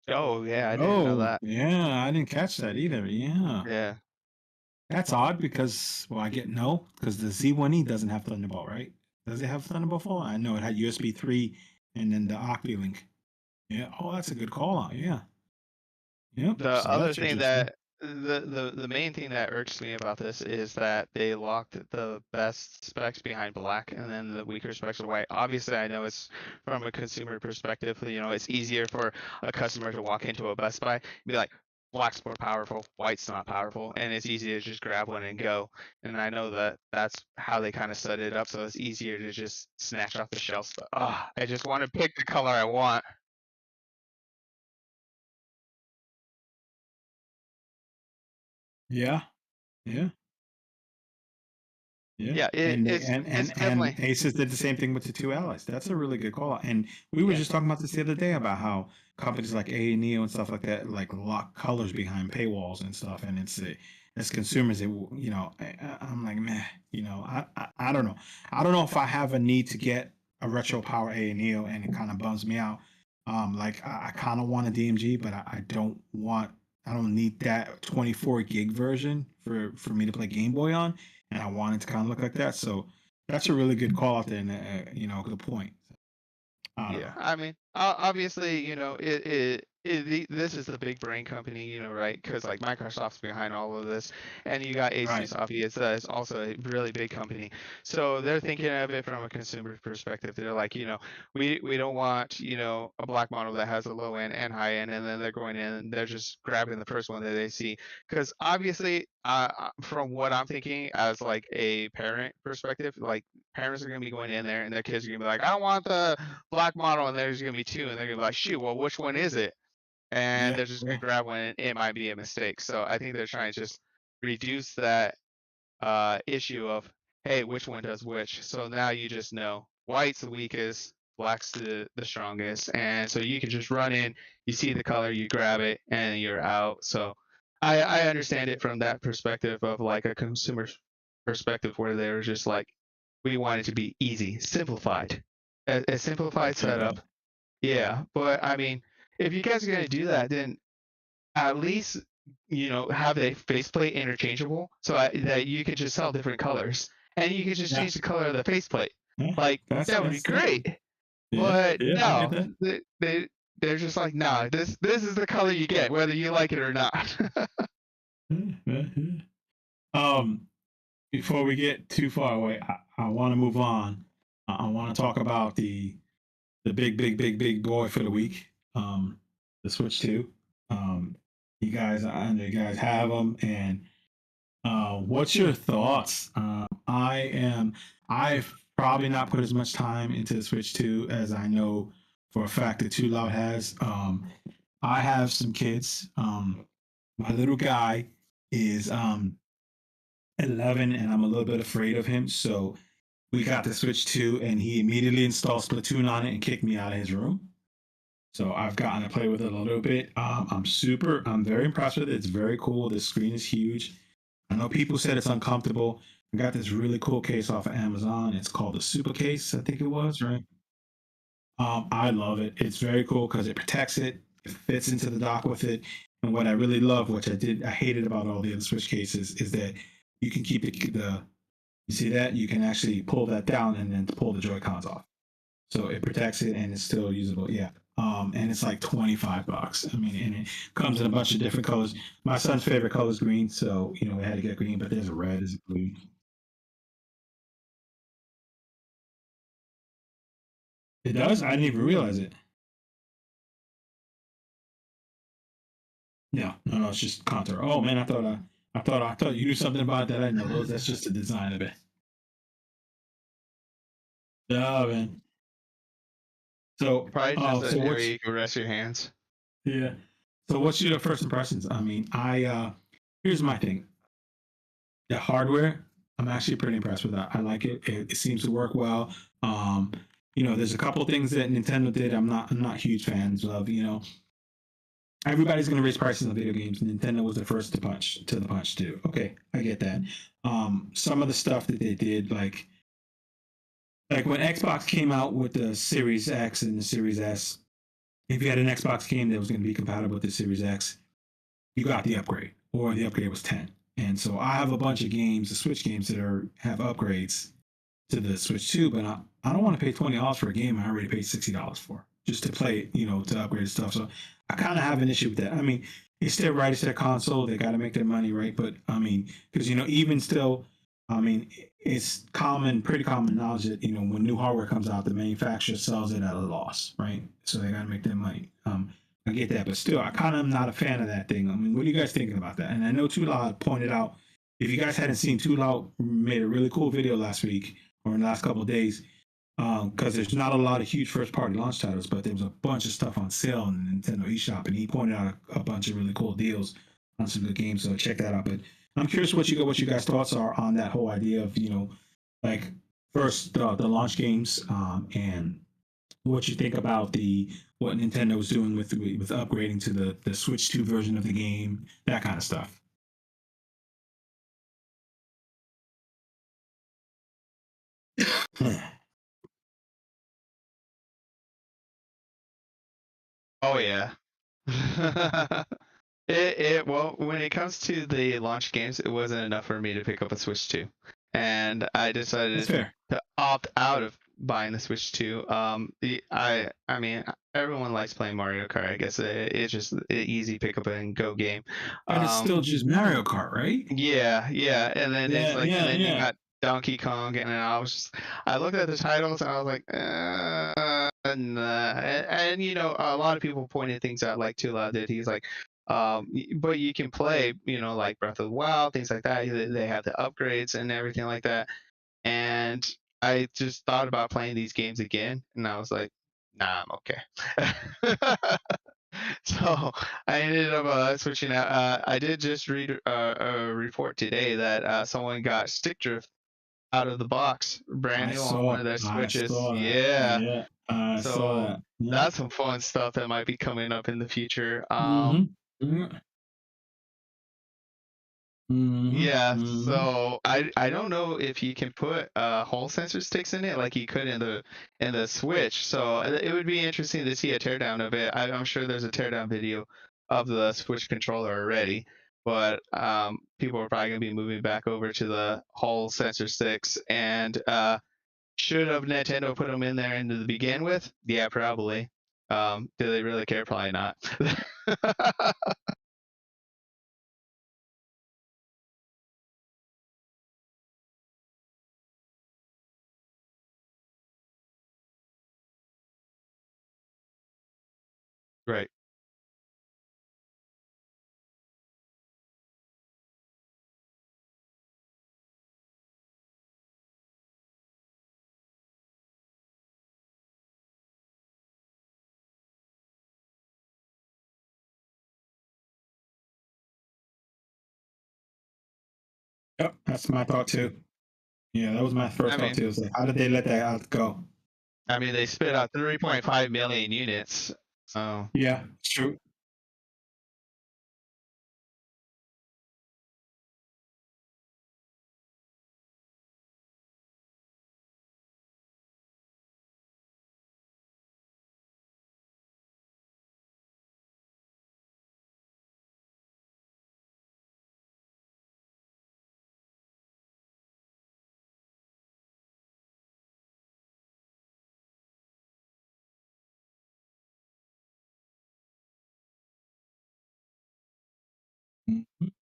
Oh yeah, I didn't know Oh, that. yeah, I didn't catch that either. Yeah. Yeah. That's odd because, well, I get no, because the Z1E doesn't have Thunderbolt, right? Does it have Thunderbolt 4? I know it had USB 3 and then the OcuLink. Yeah. Oh, that's a good call out. Yeah. Yep. The So other that's thing interesting. that the main thing that irks me about this is that they locked the best specs behind black and then the weaker specs are white. Obviously, I know it's from a consumer perspective. It's easier for a customer to walk into a Best Buy and be like, black's more powerful, white's not powerful, and it's easy to just grab one and go. And I know that that's how they kind of set it up, so it's easier to just snatch off the shelves. But I just want to pick the color I want. Yeah. Yeah. Yeah. Yeah, And they, it's and definitely. Asus did the same thing with the two allies. That's a really good call out. And we were Yeah. just talking about this the other day about how companies like A and Neo and stuff like that like lock colors behind paywalls and stuff. And it's as consumers, I'm like, meh. I don't know. I don't know if I have a need to get a retro power A and Neo, and it kind of bums me out. Like I kind of want a DMG, but I don't need that 24 gig version for me to play Game Boy on, and I want it to kind of look like that. So that's a really good call out there, and good point. Yeah, I mean, obviously, this is the big brain company, right? Because like Microsoft's behind all of this, and you got Asus obviously it's also a really big company. So they're thinking of it from a consumer perspective. They're like, we don't want, a black model that has a low end and high end, and then they're going in and they're just grabbing the first one that they see. Because obviously, from what I'm thinking as like a parent perspective, like parents are going to be going in there and their kids are going to be like, I want the black model, and there's going to be two, and they're going to be like, shoot, well, which one is it? And they're just going to grab one, and it might be a mistake. So I think they're trying to just reduce that issue of, hey, which one does which? So now you just know white's the weakest, black's the strongest, and so you can just run in, you see the color, you grab it, and you're out. So I understand it from that perspective of like a consumer perspective where they're just like, we want it to be easy, simplified, a simplified setup. Yeah, but I mean, if you guys are gonna do that, then at least have a faceplate interchangeable, so that you could just sell different colors, and you could just change the color of the faceplate. Like that would be great. But no, they're just like, no, this is the color you get, whether you like it or not. Before we get too far away, I want to move on. I want to talk about the big boy for the week, the Switch 2. You guys, I know you guys have them, and what's your thoughts? I've probably not put as much time into the Switch 2 as I know for a fact that Too Loud has. I have some kids. My little guy is 11, and I'm a little bit afraid of him. So we got the Switch 2, and he immediately installed Splatoon on it and kicked me out of his room. So I've gotten to play with it a little bit. I'm very impressed with it. It's very cool. The screen is huge. I know people said it's uncomfortable. I got this really cool case off of Amazon. It's called the Super Case, I think it was, right? I love it. It's very cool because it protects it. It fits into the dock with it. And what I really love, which I hated about all the other Switch cases, is that you can keep you see that? You can actually pull that down and then pull the Joy-Cons off. So it protects it and it's still usable. Yeah. And it's like $25. I mean, and it comes in a bunch of different colors. My son's favorite color is green, so we had to get green, but there's a red, there's a blue. It does? I didn't even realize it. No, it's just contour. Oh man, I thought you knew something about that. I didn't know. That's just the design of it. Oh man. So probably just where you can rest your hands. Yeah. So what's your first impressions? I mean, here's my thing. The hardware, I'm actually pretty impressed with that. I like it. It seems to work well. There's a couple things that Nintendo did I'm not huge fans of. Everybody's going to raise prices on video games. Nintendo was the first to the punch too. Okay, I get that. Some of the stuff that they did, like when Xbox came out with the Series X and the Series S, if you had an Xbox game that was going to be compatible with the Series X, you got the upgrade, or the upgrade was 10. And so I have a bunch of games, the Switch games that have upgrades to the Switch 2, but I don't want to pay $20 for a game I already paid $60 for just to play, to upgrade stuff. So I kind of have an issue with that. I mean, it's their right, it's their console. They got to make their money, right? But I mean, because, even still, I mean, it's pretty common knowledge that, when new hardware comes out, the manufacturer sells it at a loss, right? So they got to make their money. I get that, but still, I kind of am not a fan of that thing. I mean, what are you guys thinking about that? And I know Too Loud pointed out, if you guys hadn't seen, Too Loud made a really cool video last week or in the last couple of days, because there's not a lot of huge first-party launch titles, but there was a bunch of stuff on sale in the Nintendo eShop, and he pointed out a bunch of really cool deals on some good games. So check that out. But I'm curious what you guys' thoughts are on that whole idea of like first the launch games, and what you think about what Nintendo was doing with upgrading to the Switch 2 version of the game, that kind of stuff. Oh yeah. Well, when it comes to the launch games, it wasn't enough for me to pick up a Switch 2, and I decided to opt out of buying the Switch 2. I mean, everyone likes playing Mario Kart. I guess it's just an easy pick up and go game. But it's still just Mario Kart, right? Yeah, and then it's like, and then you Yeah. got Donkey Kong, and then I looked at the titles and I was like, nah. And you know, a lot of people pointed things out, like Tula did. He's like, but you can play, you know, like Breath of the Wild, things like that. They have the upgrades and everything like that. And I just thought about playing these games again, and I was like, nah, I'm okay. So I ended up switching out. I did just read a report today that someone got stick drift out of the box, brand new on one of their Switches. Yeah. Yeah, I So saw that. Yeah. that's some fun stuff that might be coming up in the future. Yeah, so I don't know if you can put Hall sensor sticks in it like you could in the Switch. So it would be interesting to see a teardown of it. I'm sure there's a teardown video of the Switch controller already, but people are probably gonna be moving back over to the Hall sensor sticks. And should have Nintendo put them in there to begin with? Yeah, probably. Do they really care? Probably not. Right. Yep, that's my thought too. Yeah, that was my first thought too. It's like, how did they let that out go? I mean, they spit out 3.5 million units. So yeah, it's true. Mhm.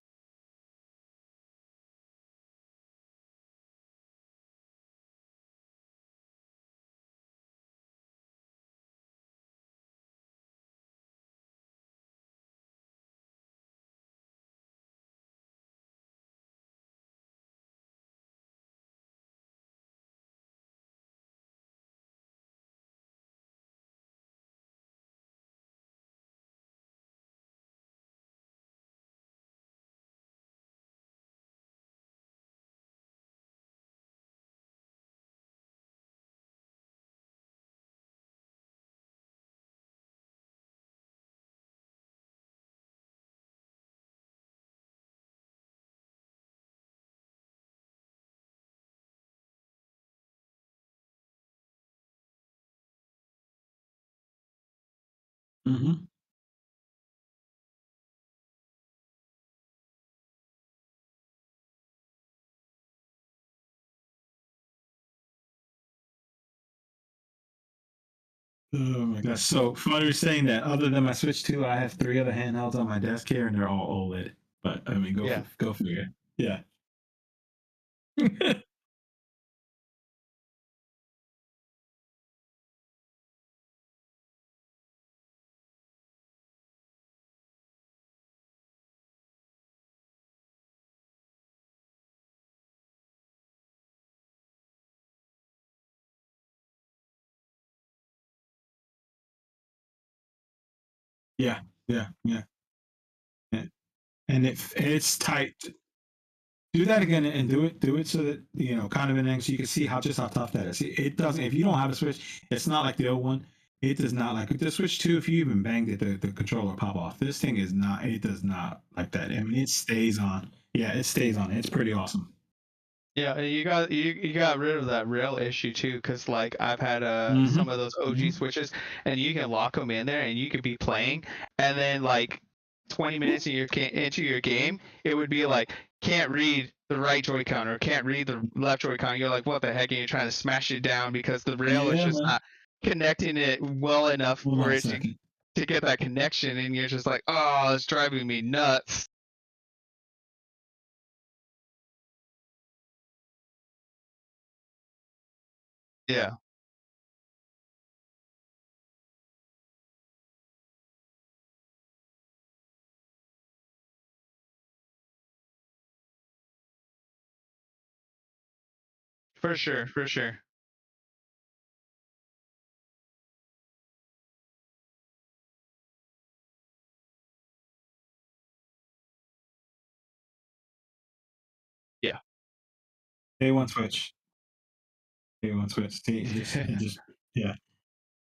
Mhm. Oh my gosh! So funny you're saying that. Other than my Switch 2, I have 3 other handhelds on my desk here, and they're all OLED. But I mean, yeah, go figure. Yeah. Yeah. Yeah. Yeah. Yeah. And if it's tight, do that again and do it so that kind of an so you can see how tough that is. It doesn't. If you don't have a Switch, it's not like the old one. It does not like the Switch 2. If you even banged it, the controller will pop off. This thing is not. It does not like that. I mean, it stays on. Yeah, it stays on. It's pretty awesome. yeah. You got rid of that rail issue too, because like I've had some of those OG Switches, and you can lock them in there, and you could be playing, and then like 20 minutes into your game, it would be like can't read the right Joy-Con or can't read the left Joy-Con, you're like, what the heck? And you're trying to smash it down because the rail is just not connecting it well enough Hold on for a it second. to get that connection, and you're just like, oh, it's driving me nuts. Yeah, for sure, for sure. Yeah. Day 1 switch. Day 1 switch. It just yeah.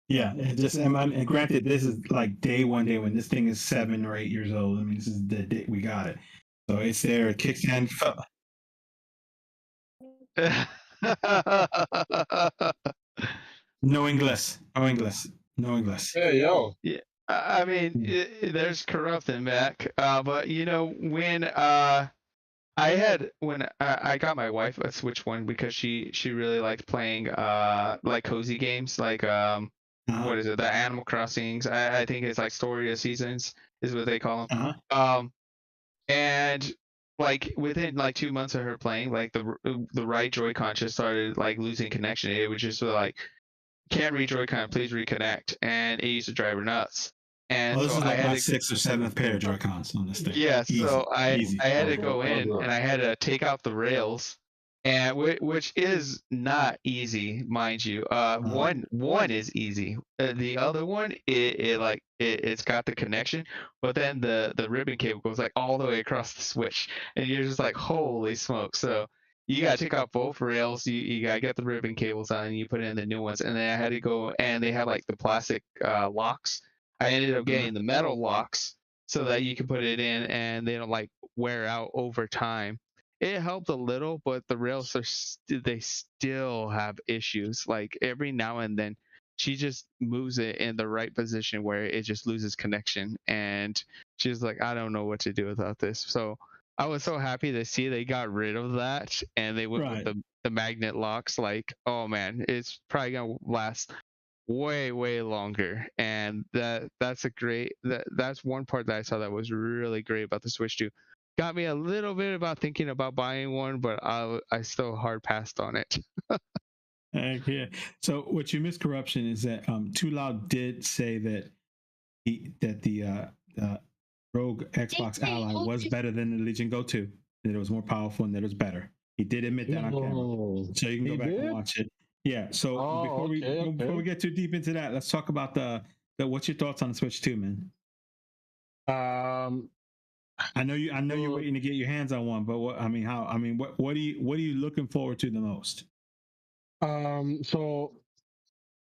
Yeah, it just and granted, this is like day one. This thing is 7 or 8 years old. I mean, this is the day we got it, so it's there. It kicks in. No English. No English. No English. Hey, yo. Yeah, I mean, there's corrupting Mac, but you know when I got my wife a Switch One because she really liked playing like cozy games like what is it, the Animal Crossings, I think it's like Story of Seasons is what they call them. And like within like 2 months of her playing, like the right Joy-Con just started like losing connection. It was just like, can't read Joy-Con, please reconnect, and it used to drive her nuts. And Well, this so is I like had my to, 6th or 7th pair of Joy-Cons on this thing. yeah, Easy. so I Easy. had to go Oh, in dear. and I had to take out the rails, and which is not easy, mind you. One is easy. The other one, it's got the connection, but then the ribbon cable goes like all the way across the switch, and you're just like, holy smoke! So you gotta take out both rails. You gotta get the ribbon cables on, and you put in the new ones. And then I had to go, and they have like the plastic locks. I ended up getting the metal locks so that you can put it in and they don't like wear out over time. It helped a little, but the rails are they still have issues. Like every now and then, she just moves it in the right position where it just loses connection, and she's like, I don't know what to do without this. So I was so happy to see they got rid of that and they went with the magnet locks. Like, oh man, it's probably gonna last way longer, and that's one part that I saw that was really great about the Switch 2. Got me a little bit about thinking about buying one, but I still hard passed on it. Yeah. So what you missed, corruption, is that Too Loud did say that the Rogue Xbox Ally was better than the Legion Go 2. That it was more powerful and that it was better. He did admit that on camera. So you can go back and watch it. Yeah. So before we get too deep into that, let's talk about the what's your thoughts on the Switch 2, man? I know you're waiting to get your hands on one, but what are you looking forward to the most? So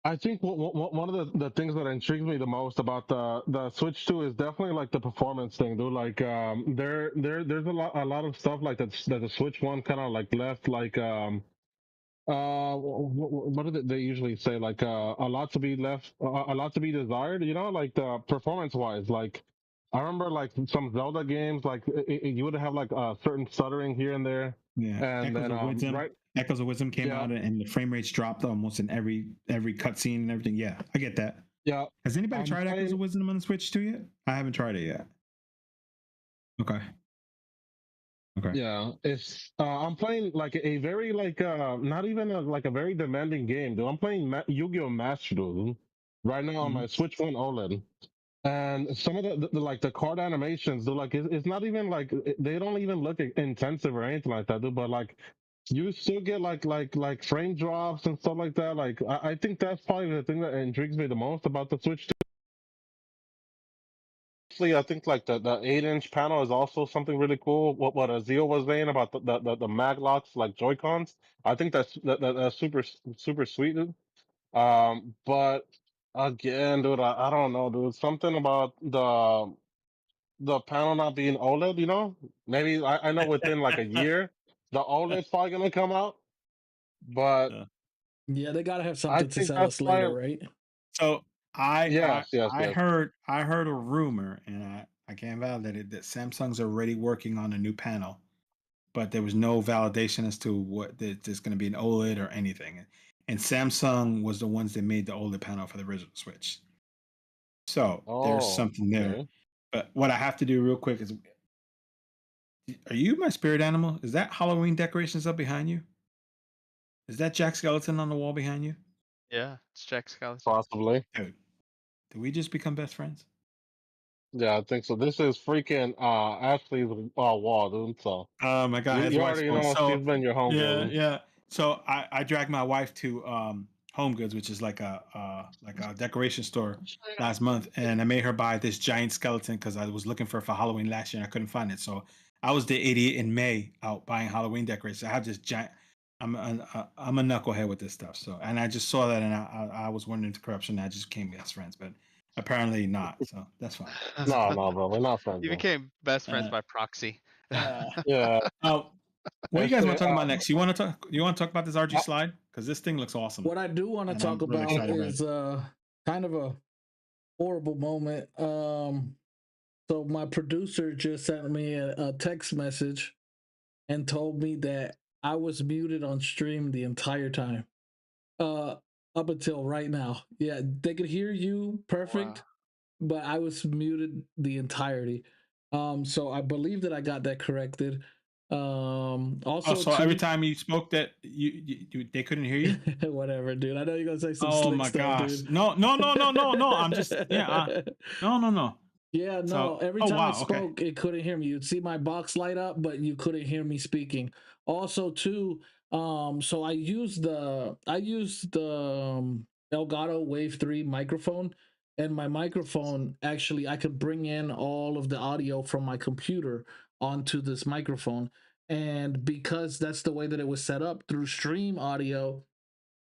I think one of the things that intrigues me the most about the Switch 2 is definitely like the performance thing, dude. Like there's a lot of stuff like that the Switch 1 kind of like left like what do they usually say, like a lot to be left, a lot to be desired, you know, like the performance wise. Like I remember like some Zelda games, like you would have like certain stuttering here and there. Yeah, And Echoes of Wisdom came out and the frame rates dropped almost in every cutscene and everything. Yeah, I get that. Yeah. Has anybody tried Echoes of Wisdom on the Switch 2 yet? I haven't tried it yet. Okay. Yeah, it's I'm playing like a very like not even like a very demanding game, dude. I'm playing Yu-Gi-Oh! Master Duel right now on my Switch 1 OLED. And some of the like the card animations, they're like it's not even like they don't even look intensive or anything like that, dude. But like you still get like frame drops and stuff like that. Like I think that's probably the thing that intrigues me the most about the Switch 2. I think like the 8-inch panel is also something really cool. What Azil was saying about the mag locks like Joy-Cons, I think that's super sweet, dude. But again, dude, I don't know, dude. Something about the panel not being OLED, you know? Maybe I know within like a year, the OLED's probably gonna come out, but yeah, they gotta have something to sell us later, right? So I yes. heard a rumor, and I can't validate it, that Samsung's already working on a new panel, but there was no validation as to what there's going to be an OLED or anything. And Samsung was the ones that made the OLED panel for the original Switch. So there's something there. Okay. But what I have to do real quick is, are you my spirit animal? Is that Halloween decorations up behind you? Is that Jack Skeleton on the wall behind you? Yeah, it's Jack Skeleton. Possibly. Dude, did we just become best friends? Yeah, I think so. This is freaking Ashley's wall, dude. So Oh my God, his you wife's already phone. know So she's been your homegirl. yeah, yeah. So I dragged my wife to Home Goods, which is like a decoration store, last month, and I made her buy this giant skeleton because I was looking for it for Halloween last year and I couldn't find it. So I was the idiot in May out buying Halloween decorations. I have this giant. I'm a knucklehead with this stuff. So, and I just saw that, and I was wondering into corruption. And I just became best friends, but apparently not. So that's fine. No, bro, we're not friends. You Bro. became best friends by proxy. Yeah. Oh, what do you guys want to talk about Actually, next? You want to talk about this RG slide, because this thing looks awesome. What I do want to And talk I'm really about excited about is kind of a horrible moment. So my producer just sent me a text message and told me that I was muted on stream the entire time. Up until right now. Yeah, they could hear you perfect, but I was muted the entirety. So I believe that I got that corrected. Also, so every time you spoke, that you they couldn't hear you. Whatever, dude. I know you're gonna say some Oh slick my stuff, gosh! dude. No. I'm just no. Yeah, no. So, Every time I wow, spoke, it couldn't hear me. You'd see my box light up, but you couldn't hear me speaking. Also, too, so I used the Elgato Wave 3 microphone, and my microphone actually I could bring in all of the audio from my computer onto this microphone. And because that's the way that it was set up through stream audio,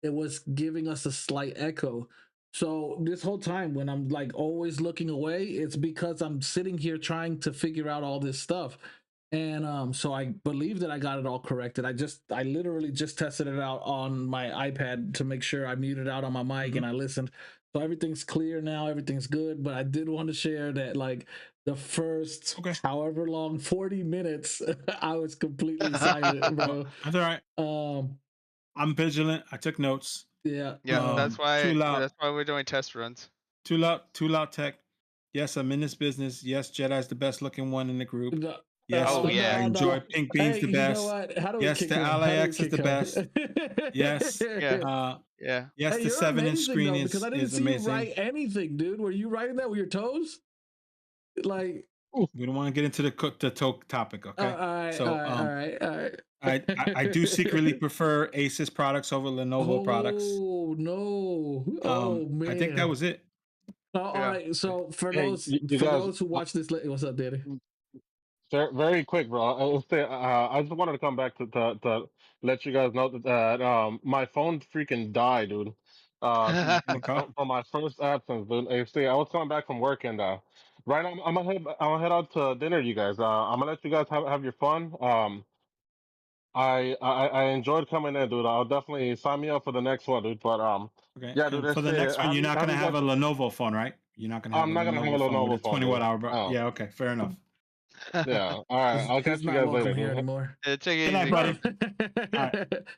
it was giving us a slight echo. So this whole time when I'm like always looking away, it's because I'm sitting here trying to figure out all this stuff. And so I believe that I got it all corrected. I literally just tested it out on my iPad to make sure I muted out on my mic and I listened. So everything's clear now, everything's good. But I did want to share that like the first however long 40 minutes I was completely silent, bro. That's all right. I'm vigilant. I took notes. Yeah. That's why we're doing test runs. Too loud tech. Yes, I'm in this business. Yes, Jedi's the best looking one in the group. Yes, I enjoy Pink Bean's the best. You know what? How do we yes, kick the Ally X is the best. Yes. Yeah. Yes, the 7-inch screen is because I didn't see amazing. you write anything, dude. Were you writing that with your toes? Like, we don't want to get into the topic, okay? All right. I do secretly prefer Asus products over Lenovo products. Oh no! Oh man! I think that was it. All right. So for those who watch this, what's up, Daddy? Very quick, bro. I just wanted to come back to let you guys know that my phone freaking died, dude. From my first absence, dude. I was coming back from work, and right now I'm gonna head out to dinner, you guys. I'm gonna let you guys have your fun. I enjoyed coming in, dude. I'll definitely sign me up for the next one, dude. But yeah, dude. For the next one, you're not gonna have a Lenovo phone, right? You're not gonna have. I'm not gonna have a Lenovo phone. 20 watt hour. Yeah. Okay. Fair enough. Yeah. All right. I'll catch you guys later. Here anymore. Take it easy, buddy.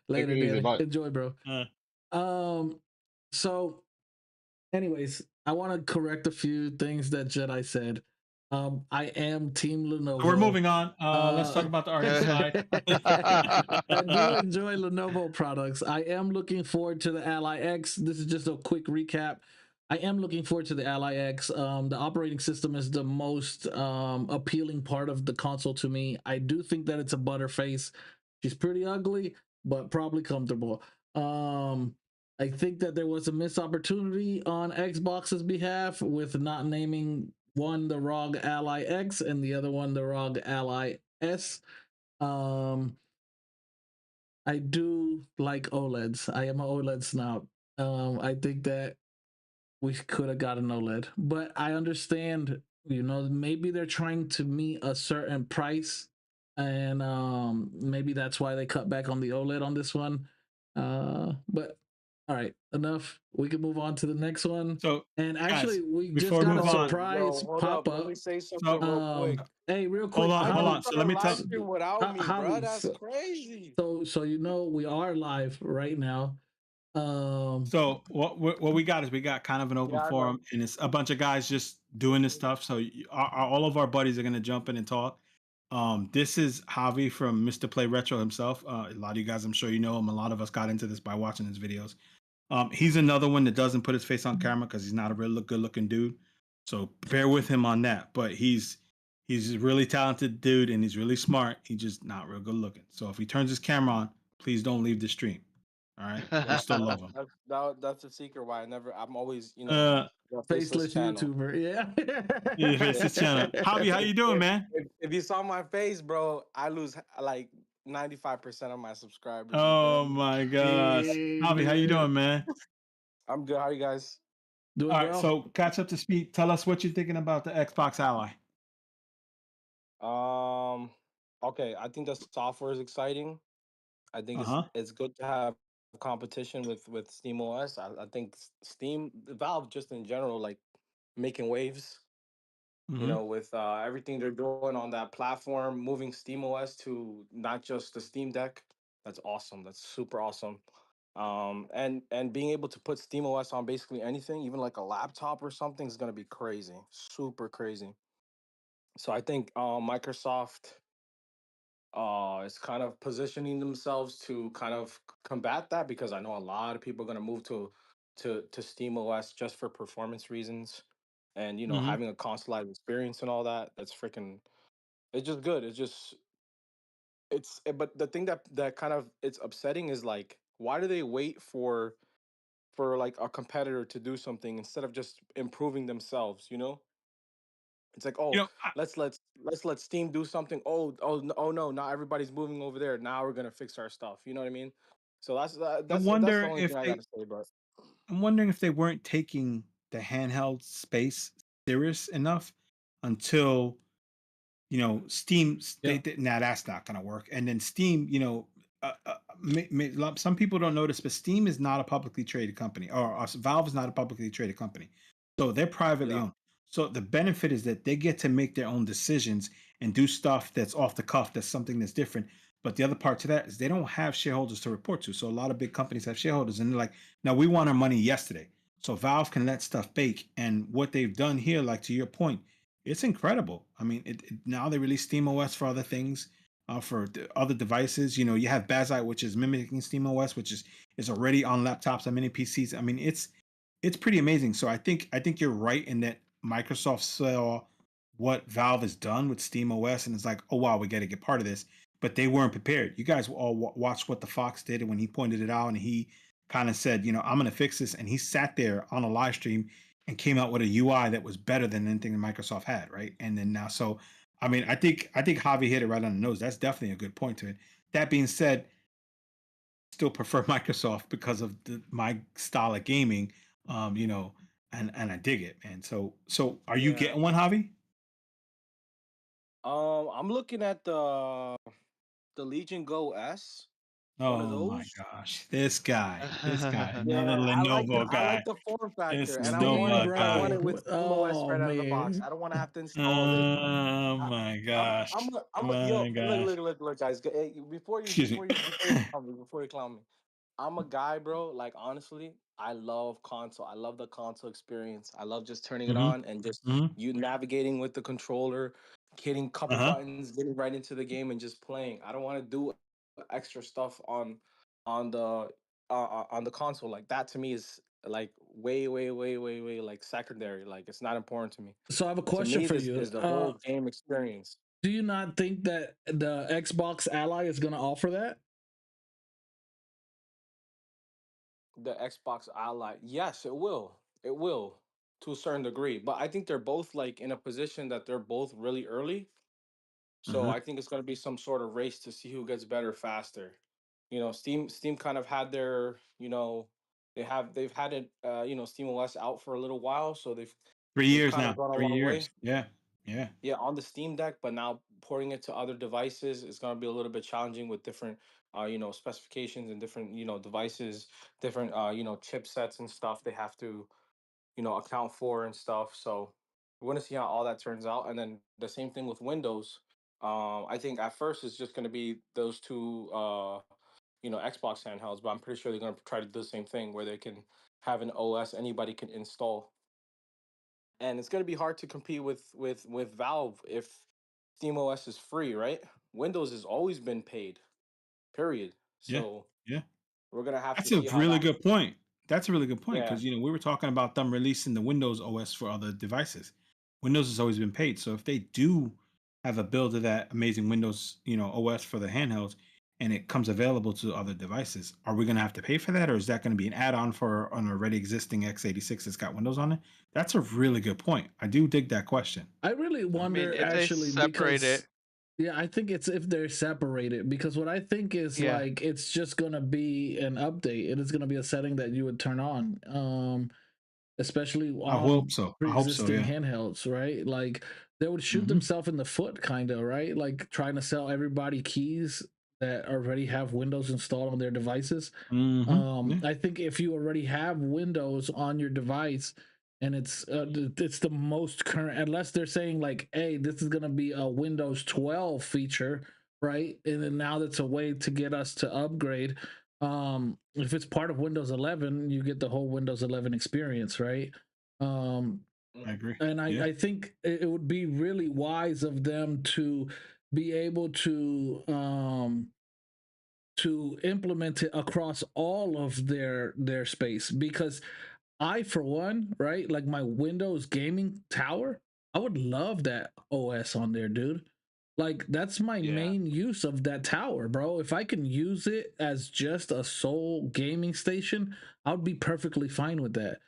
Later, easy, Daddy. Enjoy, bro. So, anyways, I want to correct a few things that Jedi said. I am Team Lenovo. We're moving on. Let's talk about the RG slide. I do enjoy Lenovo products. I am looking forward to the Ally X. This is just a quick recap. I am looking forward to the Ally X. The operating system is the most appealing part of the console to me. I do think that it's a butterface. She's pretty ugly, but probably comfortable. I think that there was a missed opportunity on Xbox's behalf with not naming one the ROG Ally X and the other one the ROG Ally S. I do like OLEDs. I am an OLED snob. I think that we could have got an OLED, but I understand, maybe they're trying to meet a certain price, and maybe that's why they cut back on the OLED on this one. But All right, enough. We can move on to the next one. So, And guys, actually, we just before we got a move on, surprise hold pop up. Let me up. say something so real quick. Hey, real hold quick, on, How hold you on. start So a let me live tell. stream without me, bro? Javi, That's crazy. so you know we are live right now. So what we got is we got kind of an open Yeah, I know. forum, and it's a bunch of guys just doing this stuff. So all of our buddies are gonna jump in and talk. This is Javi from Mr. Play Retro himself. A lot of you guys, I'm sure you know him. A lot of us got into this by watching his videos. He's another one that doesn't put his face on camera because he's not a real good looking dude. So bear with him on that. But he's a really talented dude and he's really smart. He's just not real good looking. So if he turns his camera on, please don't leave the stream. All right, we still love him. That's a secret why I'm always, a faceless faceless channel. YouTuber, yeah. Yeah, it's his channel. Javi, how you doing, man? If you saw my face, bro, I lose like 95% of my subscribers. You feel Oh me? my gosh, Hey, Javi, how you man. doing, man? I'm good. How are you guys? Doing All right, well. so catch up to speed. Tell us what you're thinking about the Xbox Ally. Okay, I think the software is exciting. I think Uh it's huh. it's good to have competition with Steam OS. I think Steam, Valve, just in general, like making waves. Mm-hmm. With everything they're doing on that platform, moving Steam OS to not just the Steam Deck. That's awesome. That's super awesome. And being able to put Steam OS on basically anything, even like a laptop or something, is gonna be crazy, super crazy. So I think Microsoft is kind of positioning themselves to kind of combat that, because I know a lot of people are going to move to Steam OS just for performance reasons, and Mm-hmm. having a console experience and all that. That's freaking. It's just good. But the thing that kind of it's upsetting is, like, why do they wait for like a competitor to do something instead of just improving themselves? It's like, You oh, know, let's let Steam do something. Oh no, now everybody's moving over there. Now we're gonna fix our stuff. You know what I mean? So I that's the wonder only if thing I they gotta say. But I'm wondering if they weren't taking the handheld space serious enough until Steam. Yeah. Nah, that's not going to work. And then Steam, some people don't notice, but Steam is not a publicly traded company, or Valve is not a publicly traded company, so they're privately yeah, owned. So the benefit is that they get to make their own decisions and do stuff that's off the cuff, that's something that's different. But the other part to that is they don't have shareholders to report to. So a lot of big companies have shareholders, and they're like, "Now we want our money yesterday." So Valve can let stuff bake, and what they've done here, like to your point, it's incredible. I mean, now they release SteamOS for other things, for other devices. You have Bazite, which is mimicking SteamOS, which is already on laptops and many PCs. I mean, it's pretty amazing. So I think you're right in that Microsoft saw what Valve has done with SteamOS, and it's like, oh wow, we got to get part of this. But they weren't prepared. You guys all watched what the Fox did when he pointed it out, and he kind of said, I'm going to fix this, and he sat there on a live stream and came out with a UI that was better than anything that Microsoft had, right? And then now, so I mean, I think Javi hit it right on the nose. That's definitely a good point to it. That being said, still prefer Microsoft because of my style of gaming, and I dig it, man. So are you yeah. getting one, Javi? I'm looking at the Legion Go S, one of Oh my those. gosh, this guy, another Yeah, I like the Lenovo I guy. like the form factor, This and Steam, Lenovo I want guy. it with bro. SteamOS Oh right out of the box. man. I don't want to have to install it. Oh I, my I'm gosh, a, I'm a, yo, my look, gosh. look, look, look, guys. Hey, before you, Excuse me. before you, before you clown me, I'm a guy, bro. Like, honestly, I love console. I love the console experience. I love just turning it Hmm. on and just Hmm. you navigating with the controller, hitting a Uh couple huh. buttons, getting right into the game, and just playing. I don't want to do extra stuff on the on the console. Like, that to me is like way, way, way, way, way like secondary. Like, it's not important to me. So I have a To question me, for this you. is the whole game experience. Do you not think that the Xbox Ally is going to offer that? The Xbox Ally, yes, it will. It will, to a certain degree. But I think they're both like in a position that they're both really early. So Uh-huh. I think it's going to be some sort of race to see who gets better faster. Steam kind of had their, they've had it, Steam OS out for a little while, so Three they've years kind now. of gone a 3 long years. way. Yeah. Yeah. Yeah, on the Steam Deck, but now porting it to other devices is going to be a little bit challenging with different specifications and different devices, different chipsets and stuff they have to account for and stuff. So we're going to see how all that turns out. And then the same thing with Windows. I think at first it's just going to be those two Xbox handhelds, but I'm pretty sure they're going to try to do the same thing where they can have an OS anybody can install. And it's going to be hard to compete with Valve if SteamOS is free, right? Windows has always been paid, period. Yeah, So yeah. we're going to have to That's a see how really that. good point. That's a really good point Yeah. because we were talking about them releasing the Windows OS for other devices. Windows has always been paid, so if they do have a build of that amazing Windows, OS for the handhelds, and it comes available to other devices, are we going to have to pay for that, or is that going to be an add-on for an already existing x86 that's got Windows on it? That's a really good point. I do dig that question. I really I mean, wonder if they actually separate it, because yeah, I think it's if they're separated because what I think is yeah, like it's just gonna be an update. It is gonna be a setting that you would turn on. Especially I hope on so. I hope so. pre-existing Yeah. handhelds, right? Like they would shoot Hmm. themselves in the foot, kind of, right? Like trying to sell everybody keys that already have Windows installed on their devices. Hmm. Yeah. I think if you already have Windows on your device and it's the most current, unless they're saying like, hey, this is gonna be a Windows 12 feature, right? And then now that's a way to get us to upgrade. If it's part of Windows 11, you get the whole Windows 11 experience, right? Um, I agree. and Yeah. I think it would be really wise of them to be able to implement it across all of their space because I for one, right, like my Windows gaming tower, I would love that OS on there, dude. Like that's my yeah. main use of that tower, bro. If I can use it as just a sole gaming station, I would be perfectly fine with that.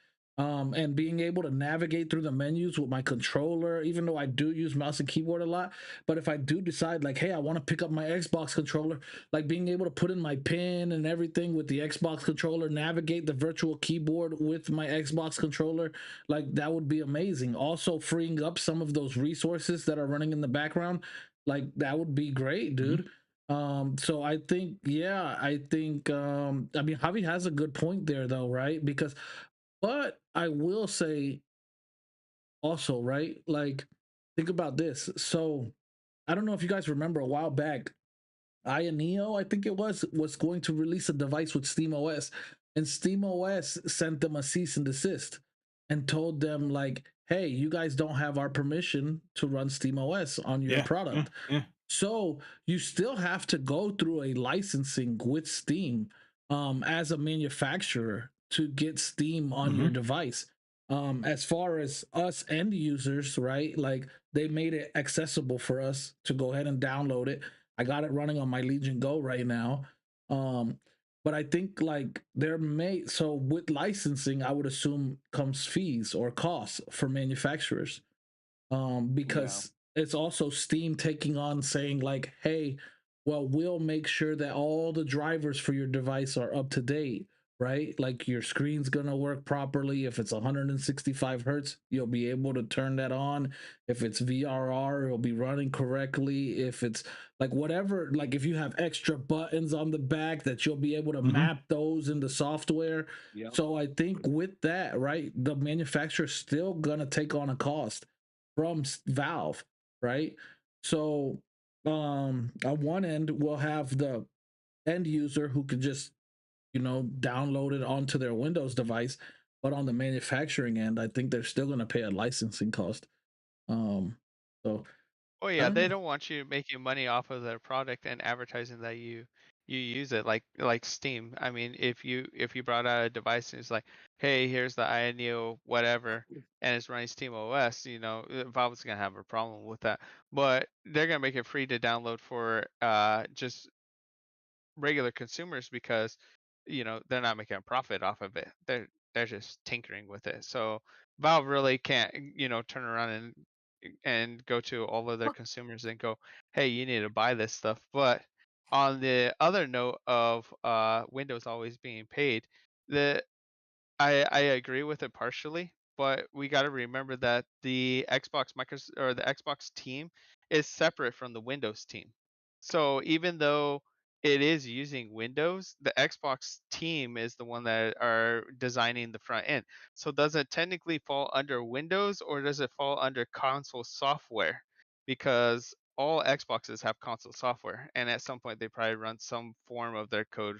And being able to navigate through the menus with my controller, even though I do use mouse and keyboard a lot, but if I do decide like, hey, I want to pick up my Xbox controller, like being able to put in my pin and everything with the Xbox controller, navigate the virtual keyboard with my Xbox controller, like that would be amazing. Also, freeing up some of those resources that are running in the background, like that would be great, Mhm. dude. So I think, yeah, I think, I mean, Javi has a good point there, though, right? Because, but I will say also, right? Like, think about this. So I don't know if you guys remember a while back, Ioneo, I think it was going to release a device with SteamOS, and SteamOS sent them a cease and desist and told them like, "Hey, you guys don't have our permission to run SteamOS on your Yeah. Yeah. product." Yeah. So you still have to go through a licensing with Steam as a manufacturer to get Steam on your Hmm. device. As far as us end users, right? Like they made it accessible for us to go ahead and download it. I got it running on my Legion Go right now. Um, but I think like there may so with licensing, I would assume comes fees or costs for manufacturers Yeah. because it's also Steam taking on saying like, hey, well, we'll make sure that all the drivers for your device are up to date, right? Like your screen's gonna work properly. If it's 165 hertz, you'll be able to turn that on. If it's VRR, it'll be running correctly. If it's like whatever, like if you have extra buttons on the back, that you'll be able to Hmm. map those in the software. Yep. So I think with that, right, the manufacturer's still gonna take on a cost from Valve, right? So on one end we'll have the end user who could just download it onto their Windows device, but on the manufacturing end, I think they're still going to pay a licensing cost. Um, so Oh I yeah, don't they know. don't want you making money off of their product and advertising that you use it like Steam. I mean, if you brought out a device and it's like, hey, here's the Ioneo whatever, and it's running Steam OS, Valve's gonna have a problem with that. But they're gonna make it free to download for just regular consumers because they're not making a profit off of it. They're just tinkering with it. So Valve really can't turn around and go to all of their consumers and go, hey, you need to buy this stuff. But on the other note of Windows always being paid, the I agree with it partially, but we got to remember that the the Xbox team is separate from the Windows team. So even though it is using Windows, the Xbox team is the one that are designing the front end. So does it technically fall under Windows or does it fall under console software? Because all Xboxes have console software, and at some point they probably run some form of their code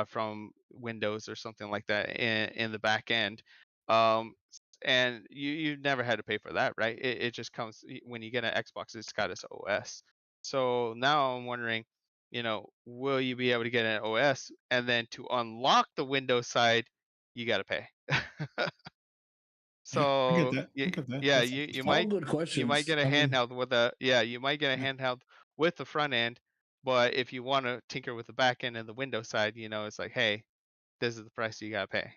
from Windows or something like that in the back end. And you never had to pay for that, right? It just comes when you get an Xbox, it's got its OS. So now I'm wondering, will you be able to get an OS and then to unlock the Windows side, you got to pay. Yeah, I get So that. I get that. yeah, That's you All might good you might questions. get a I mean, handheld with a yeah, you might get a yeah. handheld with the front end, but if you want to tinker with the back end and the Windows side, it's like, hey, this is the price you gotta pay.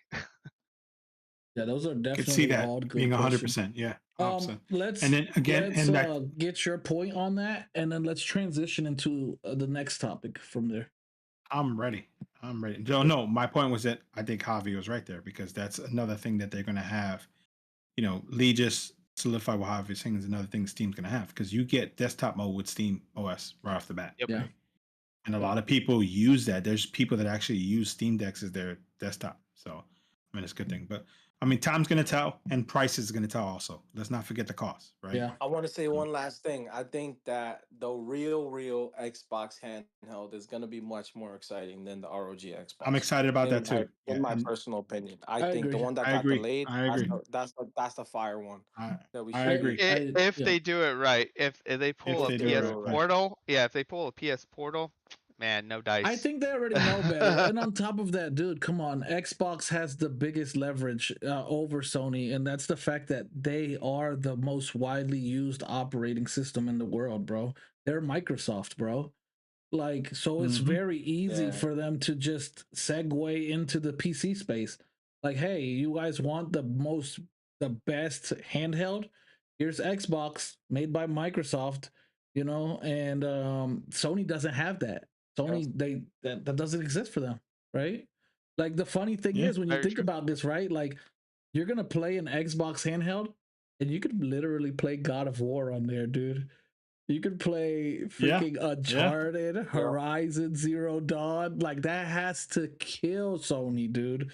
yeah, those are Could see definitely that all good being questions. 100%. Yeah, 100%. And Let's then again, let's and that get your point on that, and then let's transition into the next topic from there. I'm ready. I'm ready. No, my point was that I think Javi was right there because that's another thing that they're going to have. Lee just solidified what Javi's saying is another thing Steam's going to have because you get desktop mode with Steam OS right off the bat, Yep. Yeah. right? And a lot of people use that. There's people that actually use Steam Decks as their desktop. So, I mean, it's a good thing. But, I mean, time's going to tell and price is going to tell also. Let's not forget the cost, right? Yeah. I want to say one last thing. I think that the real Xbox handheld is going to be much more exciting than the ROG Xbox. I'm excited about that too. In my And personal opinion, I I think the agree. one that I got agree. delayed, I agree. that's the fire one that we I should agree. see. If Yeah. they do it right, if they pull If a they If they do it do PS right, it right. Portal, yeah, if they pull a PS Portal, man, no dice. I think they already know better. And on top of that, dude, come on. Xbox has the biggest leverage over Sony, and that's the fact that they are the most widely used operating system in the world, bro. They're Microsoft, bro. Like, so it's very easy Yeah. for them to just segue into the PC space. Like, hey, you guys want the best handheld? Here's Xbox made by Microsoft, and Sony doesn't have that. Sony, that doesn't exist for them, right? Like, the funny thing yeah, is when you Very think true. about this, right? Like, you're gonna play an Xbox handheld, and you could literally play God of War on there, dude. You could play yeah, freaking Uncharted, Horizon Zero Dawn. Like, that has to kill Sony, dude.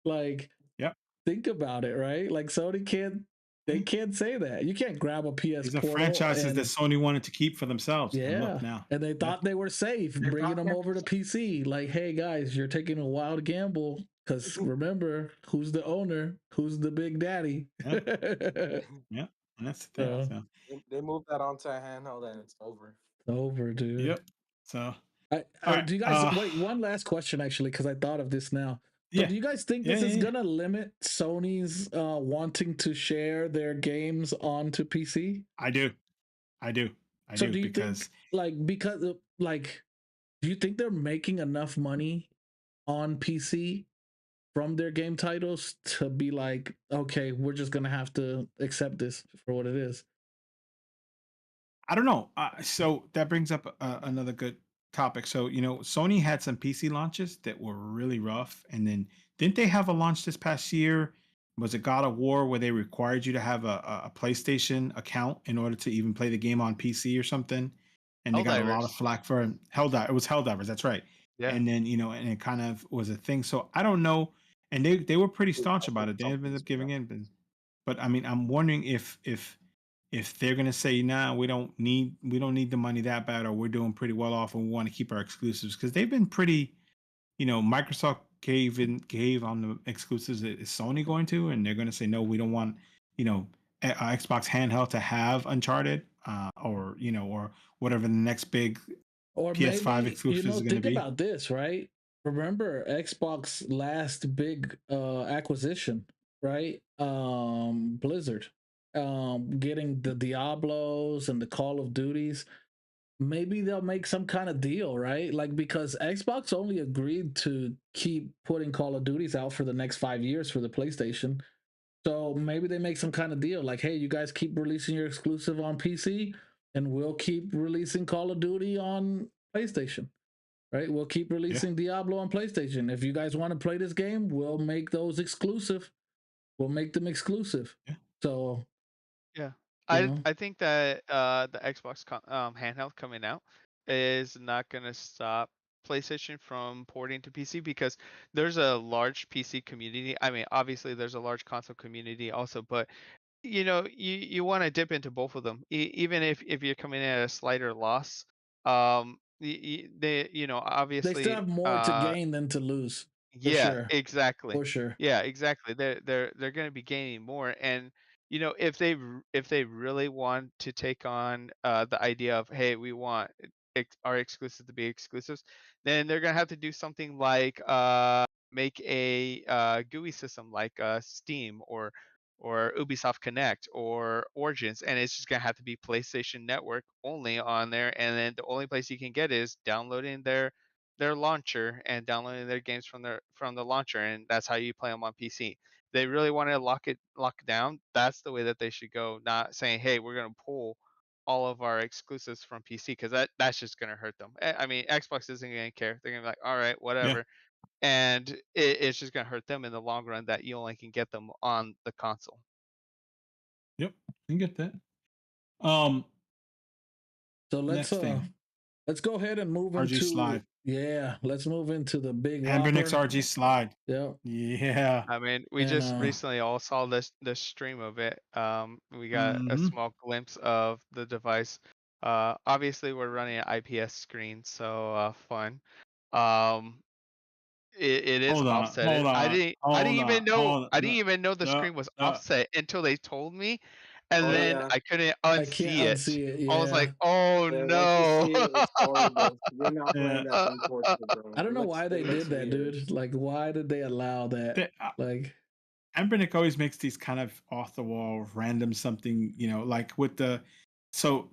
Like, yep. think about it, right? Like, Sony can't, they can't say that. You can't grab a PS These are Portal franchises that and Sony wanted to keep for themselves. And yeah, look now. and they Yeah. thought they were safe They bringing thought them they- over to PC. Like, hey guys, you're taking a wild gamble because remember, who's the owner? Who's the big daddy? Yeah. Yeah. And that's the thing. So, They moved that onto a handheld and it's over. Over, dude. yep. So, I, all right. do you guys wait? One last question, actually, because I thought of this now. So, yeah. do you guys think Yeah, this is yeah. gonna limit Sony's wanting to share their games onto PC? I do. So, do you because think, do you think they're making enough money on PC from their game titles to be like, okay, we're just gonna have to accept this for what it is? I don't know. So that brings up another good topic. So, Sony had some PC launches that were really rough. And then didn't they have a launch this past year? Was it God of War where they required you to have a PlayStation account in order to even play the game on PC or something? And they got a lot of Helldivers. flack for it. It was Helldivers, that's right. Yeah. And then, and it kind of was a thing. So I don't know. And they were pretty staunch about it. They ended up giving in. But I mean, I'm wondering if they're gonna say, nah, we don't need the money that bad, or we're doing pretty well off and we want to keep our exclusives, because they've been pretty, Microsoft gave on the exclusives. Is Sony going to? And they're gonna say, no, we don't want, Xbox handheld to have Uncharted, or whatever the next big Or PS5 maybe, exclusive is going to think be. about this, right? Remember Xbox last big acquisition, right? Blizzard. Getting the Diablos and the Call of Duties. Maybe they'll make some kind of deal, right? Like, because Xbox only agreed to keep putting Call of Duties out for the next 5 years for the PlayStation. So maybe they make some kind of deal like, hey, you guys keep releasing your exclusive on PC and we'll keep releasing Call of Duty on PlayStation, right? We'll keep releasing Diablo on PlayStation. If you guys want to play this game, we'll make those exclusive. We'll make them exclusive. Yeah. So, yeah, I think that the Xbox handheld coming out is not gonna stop PlayStation from porting to PC because there's a large PC community. I mean, obviously there's a large console community also, but you want to dip into both of them, even if you're coming in at a slighter loss. They They still obviously have more to gain than to lose, for yeah, sure. exactly. For sure. Yeah, exactly. They're going to be gaining more, and if they really want to take on the idea of, hey, we want our exclusives to be exclusives, then they're going to have to do something like make a GUI system like Steam or Ubisoft Connect or Origins, and it's just going to have to be PlayStation Network only on there, and then the only place you can get is downloading their launcher and downloading their games from the launcher, and that's how you play them on PC. They really want to lock down. That's the way that they should go. Not saying, "Hey, we're going to pull all of our exclusives from PC," because that's just going to hurt them. I mean, Xbox isn't going to care. They're going to be like, "All right, Yeah. whatever," and it's just going to hurt them in the long run that you only can get them on the console. Yep. I can get that. So Next thing, let's go ahead and move RG into slide. let's move into the big Ambernix whopper. RG slide. Yep. Yeah. I mean, we And just recently all saw this stream of it. We got a Mhm. small glimpse of the device. Obviously we're running an IPS screen, so fun. Um, it is Hold on. offset. Hold on. I didn't Hold even on. know Hold on. I didn't even know the No. screen was No. offset until they told me, and Oh then yeah. I couldn't I can't unsee it. unsee it. I was like, Yeah. oh Yeah, once you no. see it, it's horrible. You're not Yeah. playing that thing portrait, bro. I don't know why It they looks did that, weird. dude. Like, why did they allow that? The, Like, Embernick always makes these kind of off the wall, random something, like with the. So,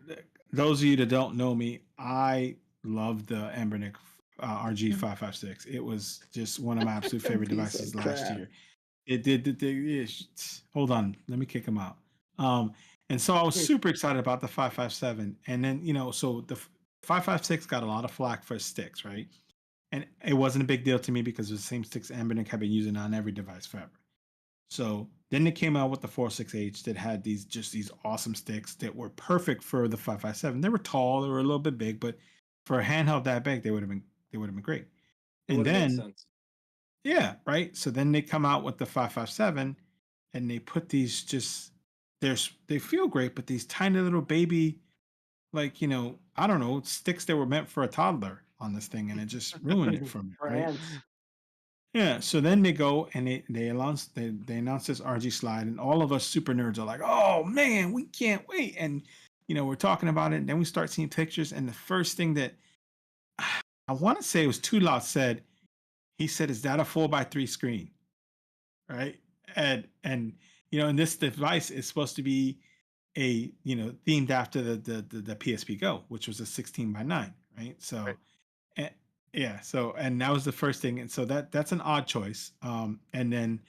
those of you that don't know me, I love the Embernick RG556. It was just one of my absolute favorite piece devices of last crap. year. It did hold on, let me kick him out. And so I was super excited about the 557, and then so the 556 got a lot of flack for sticks, right? And it wasn't a big deal to me because the same sticks Embernick had been using on every device forever. So then they came out with the 46H that had these awesome sticks that were perfect for the 557. They were tall, they were a little bit big, but for a handheld that big, they would have been great. It And would have made then sense. yeah, right. So then they come out with the 557 and they put these they feel great, but these tiny little baby, like, I don't know, sticks that were meant for a toddler on this thing, and it just ruined it for me, For right? ants. Yeah. So then they go and they announce this RG slide, and all of us super nerds are like, oh man, we can't wait. And we're talking about it, and then we start seeing pictures, and the first thing that I want to say it was Too Loud said, he said, is that a 4x3 screen? Right. And this device is supposed to be themed after the PSP Go, which was a 16x9, right? So Right. and, yeah, so and that was the first thing, and so that's an odd choice. And then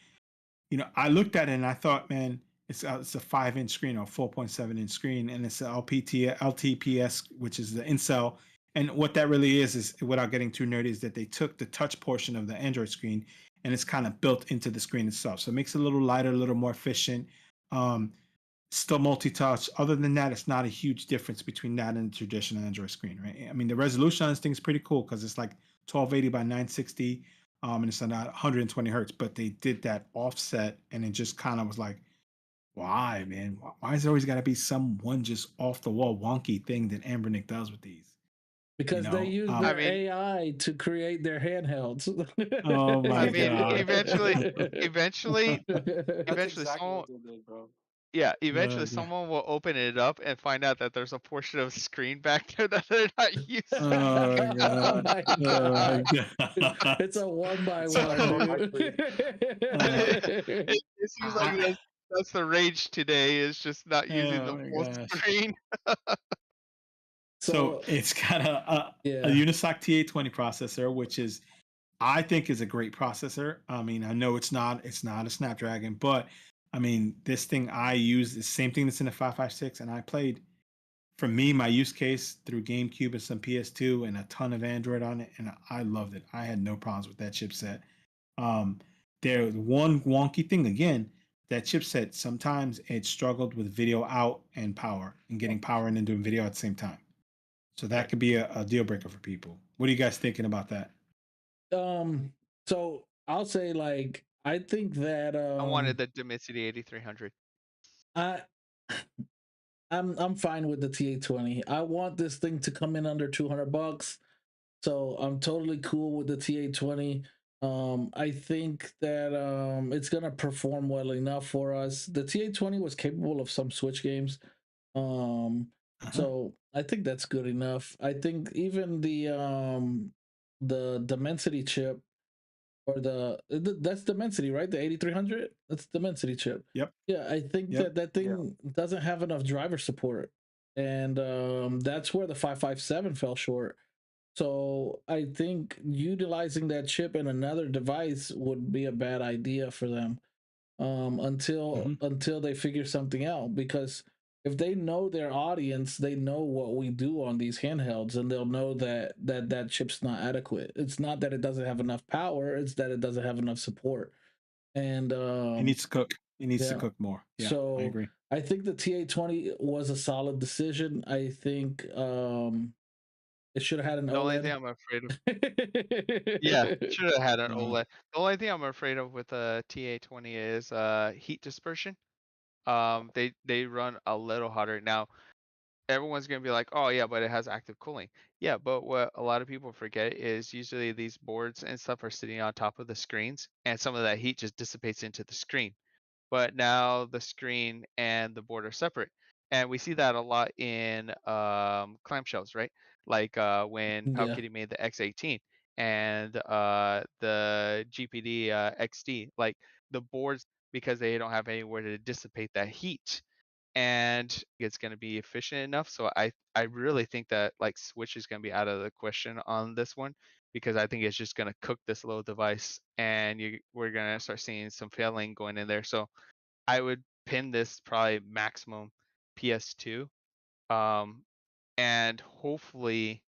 I looked at it and I thought, man, it's a 5-inch screen or 4.7-inch screen, and it's a LTPS, which is the incel. And what that really is without getting too nerdy, is that they took the touch portion of the Android screen and it's kind of built into the screen itself. So it makes it a little lighter, a little more efficient. Um, Still multi-touch. Other than that, it's not a huge difference between that and the traditional Android screen, right? I mean, the resolution on this thing is pretty cool because it's like 1280 by 960, and it's not 120 hertz. But they did that offset, and it just kind of was like, why, man? Why is there always got to be some one just off the wall wonky thing that Ambernick does with these? Because they use I their mean, AI to create their handhelds. Oh I my mean, god! eventually, That's eventually, exactly someone, what they did, bro. yeah, Oh eventually god! someone will open it up and find out that there's a portion of the screen back there that they're not using. Oh Oh god! my Oh my god. god! It's a one by It's one, one by dude. three. Uh, It seems like I, that's the rage today, is just not using oh the my full gosh! screen. So So it's got a yeah. Unisoc TA20 processor, which I think is a great processor. I mean, I know it's not a Snapdragon, but I mean, this thing I use the same thing that's in the 556, and I played, for me, my use case through GameCube and some PS2 and a ton of Android on it, and I loved it. I had no problems with that chipset. Um, There's one wonky thing again. That chipset, sometimes it struggled with video out and power, and getting power in and doing video at the same time. So that could be a deal breaker for people. What are you guys thinking about that? So I'll say like I think that I wanted the Dimensity 8300. I I'm fine with the TA20. I want this thing to come in under $200. So I'm totally cool with the TA20. I think that it's gonna perform well enough for us. The TA20 was capable of some Switch games. Um Uh-huh. so I think that's good enough. I think even the Dimensity chip or that's Dimensity, right? The 8300? That's Dimensity chip. Yep. Yeah, I think Yep. that thing doesn't have enough driver support. And that's where the 557 fell short. So I think utilizing that chip in another device would be a bad idea for them Mhm. until they figure something out. Because if they know their audience, they know what we do on these handhelds, and they'll know that chip's not adequate. It's not that it doesn't have enough power; it's that it doesn't have enough support. And It needs to cook. It needs to yeah, cook more. Yeah, I so agree. I think the TA20 was a solid decision. I think it should have had an The only thing OLED. I'm afraid of, yeah, should have had an Uh, OLED. The only thing I'm afraid of with the TA20 is heat dispersion. They run a little hotter now. Everyone's gonna be like, oh yeah, but it has active cooling. Yeah, but what a lot of people forget is usually these boards and stuff are sitting on top of the screens, and some of that heat just dissipates into the screen. But now the screen and the board are separate, and we see that a lot in clamshells, right? Like when Yeah. Palkitty made the X18 and the GPD XD, like the boards, because they don't have anywhere to dissipate that heat, and it's going to be efficient enough. So I really think that like Switch is going to be out of the question on this one, because I think it's just going to cook this little device, and we're going to start seeing some failing going in there. So I would pin this probably maximum PS2, um, and hopefully,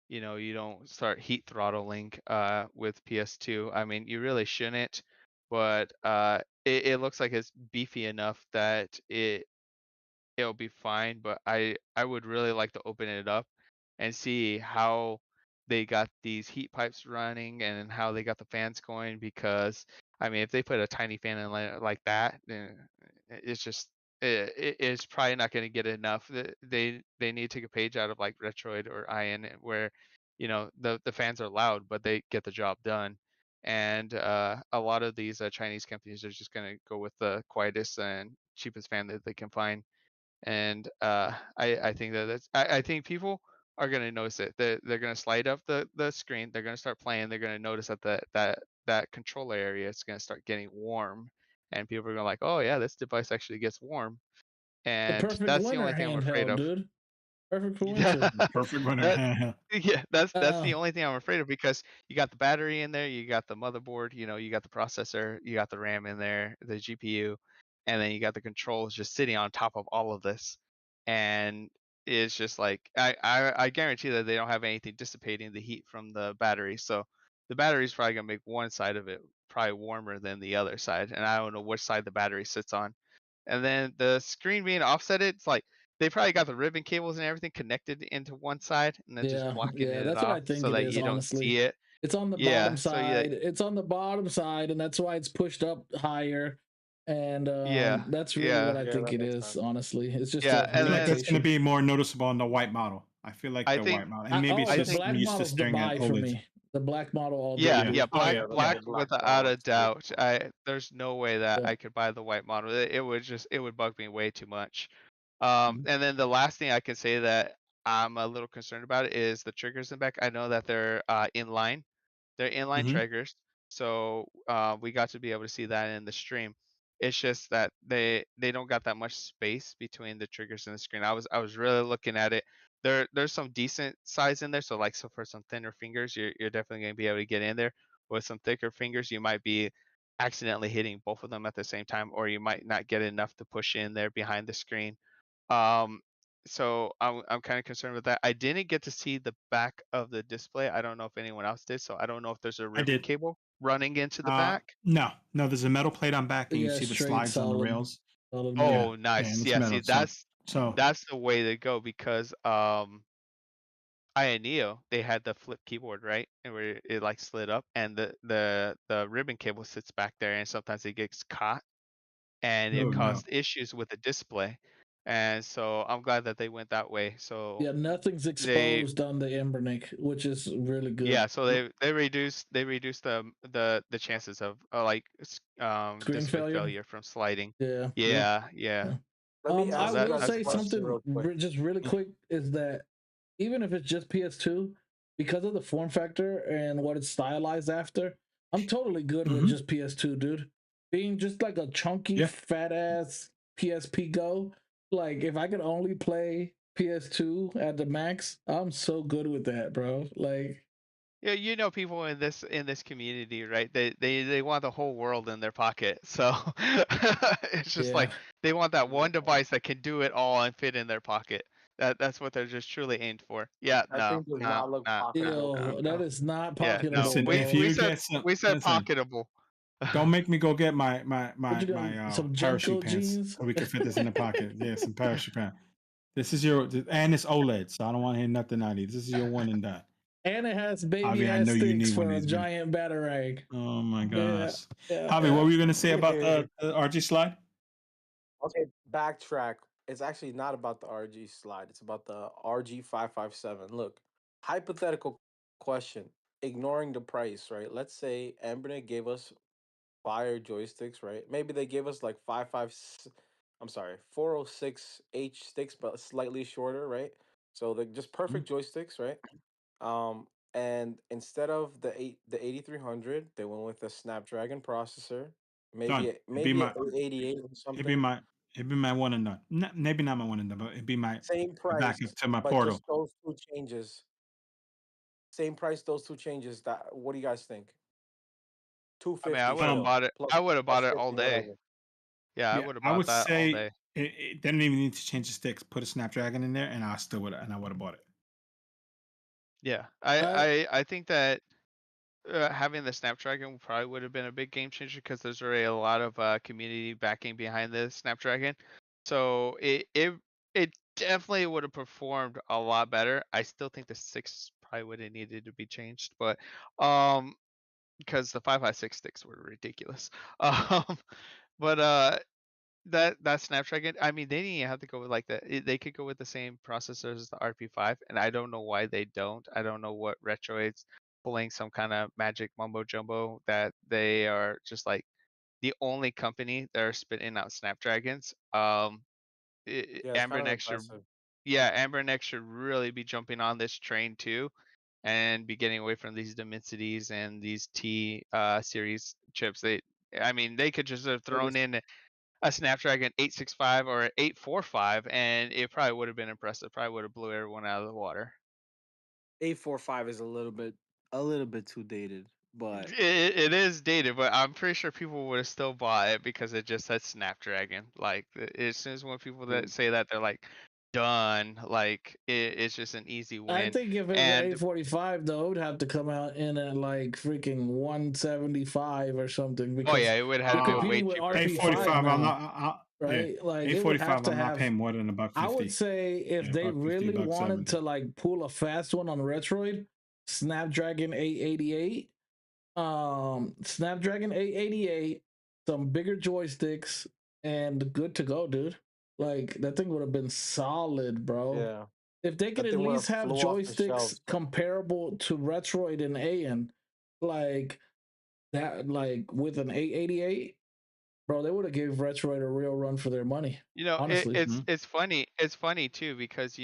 you don't start heat throttling with PS2. I mean, you really shouldn't, but it looks like it's beefy enough that it'll be fine. But I would really like to open it up and see how they got these heat pipes running and how they got the fans going, because I mean, if they put a tiny fan in like that, then it's just it's probably not going to get enough. They need to take a page out of like Retroid or Iron, where the fans are loud but they get the job done. And a lot of these Chinese companies are just going to go with the quietest and cheapest fan that they can find. And I think I think people are going to notice it. They're going to slide up the screen. They're going to start playing. They're going to notice that that controller area is going to start getting warm, and people are going to like, oh yeah, this device actually gets warm. The And perfect that's the winner only thing I'm afraid handheld, of. dude. Perfect for Yeah, winter. Perfect winner. that yeah, that's Uh, the only thing I'm afraid of, because you got the battery in there, you got the motherboard, you got the processor, you got the RAM in there, the GPU, and then you got the controls just sitting on top of all of this. And it's just like I guarantee that they don't have anything dissipating the heat from the battery. So the battery's probably gonna make one side of it probably warmer than the other side, and I don't know which side the battery sits on. And then the screen being offset, it's like they probably got the ribbon cables and everything connected into one side and then just yeah, blocking yeah. it That's what I off think so it that is, you don't see honestly. it. It's on the bottom Yeah. So yeah, side. It's on the bottom side, and that's why it's pushed up higher. And yeah, that's really what yeah, I Yeah, think that it makes is, sense. honestly. It's just yeah. a I And feel like then that's going to presentation. be more noticeable on the white model. I feel like I the think white model, and maybe it's I The just think I'm black used to model's the staring at buy for OLEDs. me. The black model all day, yeah, Yeah. yeah, dude. Oh black yeah. Yeah, black the black without model a is good. doubt. There's no way that Yeah. I could buy the white model. It would bug me way too much. Mhm. And then the last thing I can say that I'm a little concerned about is the triggers in back. I know that they're inline. They're inline Hmm. triggers, so we got to be able to see that in the stream. It's just that they don't got that much space between the triggers and the screen. I was really looking at it. There's some decent size in there, so for some thinner fingers, you're definitely gonna be able to get in there. With some thicker fingers, you might be accidentally hitting both of them at the same time, or you might not get enough to push in there behind the screen. Um, so I'm kind of concerned with that. I didn't get to see the back of the display. I don't know if anyone else did, so I don't know if there's a I ribbon did. cable running into the back. No, no. There's a metal plate on back, and you Yeah, see the straight, slides on the solid, rails. solid metal. Yeah, Oh, yeah, and nice. it's Yeah, see, metal. So that's the way to go, because Aya Neo, they had the flip keyboard, right? And where it like slid up, and the ribbon cable sits back there, and sometimes it gets caught, and it Oh no. caused issues with the display. And so I'm glad that they went that way. So Yeah, nothing's they, exposed on the Embernick, which is really yeah, good. so they reduced the chances of Screen display failure. failure from sliding. Yeah. Yeah, yeah. Yeah. Let me I So ask you that will guys a that's say a plus. question something real quick. just really Yeah. quick is that even if it's just PS2, because of the form factor and what it's stylized after, I'm totally good with Mhm. just PS2, dude. Being just like a chunky, Yeah. fat ass PSP Go. Like if I could only play PS2 at the max, I'm so good with that, bro. Like Yeah, you know people in this community, right? They want the whole world in their pocket. So it's just like yeah. they want that one device that can do it all and fit in their pocket. That's what they're just truly aimed for. Yeah, That thing does not look pocketable. Yo, that is not Yeah, no. pocketable, Listen, if bro. you get some, We said listen, pocketable. don't make me go get What you got? Some parachute Jenko pants jeans? so we can fit this in the pocket. Yeah, some parachute pants. This is your, and it's OLED, so I don't want to hear nothing out of you. This is your one and done. And it has baby Javi, I ass know you sticks need one for of a these, man. giant batarang. Oh my Yeah, gosh. yeah, Javi, yeah. what were you gonna say about the RG slide? Okay, backtrack. It's actually not about the RG slide. It's about the RG557. Look, hypothetical question. Ignoring the price, right? Let's say Ambernet gave us fire joysticks, right? Maybe they gave us like 406H sticks, but slightly shorter, right? So they're just perfect joysticks, right? And instead of the 8300, they went with the Snapdragon processor. Done. Maybe a 88 or It'd be something. my it'd be my one and done. Maybe not my one and done, but it'd be my Same backup price, to my but portal. just those two changes. Same price, those two changes. That what do you guys think? I mean, I 250 would have Um, still bought it. plus I would have bought plus it all 50 day. whatever. Yeah, I yeah, would have I bought would that all say day. they don't even need to change the sticks. Put a Snapdragon in there, and I would have bought it. Yeah, Uh, I think that having the Snapdragon probably would have been a big game changer because there's already a lot of community backing behind the Snapdragon. So it definitely would have performed a lot better. I still think the six probably would have needed to be changed, but because the 556 sticks were ridiculous. Um, but that Snapdragon, I mean, they didn't even have to go with like they could go with the same processors as the RP5, and I don't know why they don't. I don't know what Retroid's pulling some kind of magic mumbo jumbo that they are just like the only company that are spitting out Snapdragons. Yeah, it's kind of Amberneck should, impressive. yeah, Amberneck should really be jumping on this train too, and be getting away from these Dimensities and these T series chips. I mean, they could just have It thrown is in a Snapdragon 865 or 845, and it probably would have been impressive. Probably would have blew everyone out of the water. 845 is a little bit too dated, but It is dated, but I'm pretty sure people would have still bought it because it just said Snapdragon. Like as soon as when people that say that, they're like done. Like it's just an easy I win. think if it was an And 845, though, it would have to come out in at like freaking 175 or something oh because yeah, it would have you're had to be way competing with cheaper. RP5 845. I'm now, not. Yeah, right? Like it would have 845. to I'm not have. paying more than a buck I would 50. say if Yeah, they buck 50, really buck wanted 70. to like pull a fast one on Retroid, Snapdragon 888, Snapdragon 888, some bigger joysticks, and good to go, dude. Like that thing would have been solid, bro. yeah, If they could that at thing would have least have flew off the joysticks shelves. comparable to Retroid and AN, like that, like with an 888, bro, they would have gave Retroid a real run for their money. You know, Honestly, it's funny. It's funny too because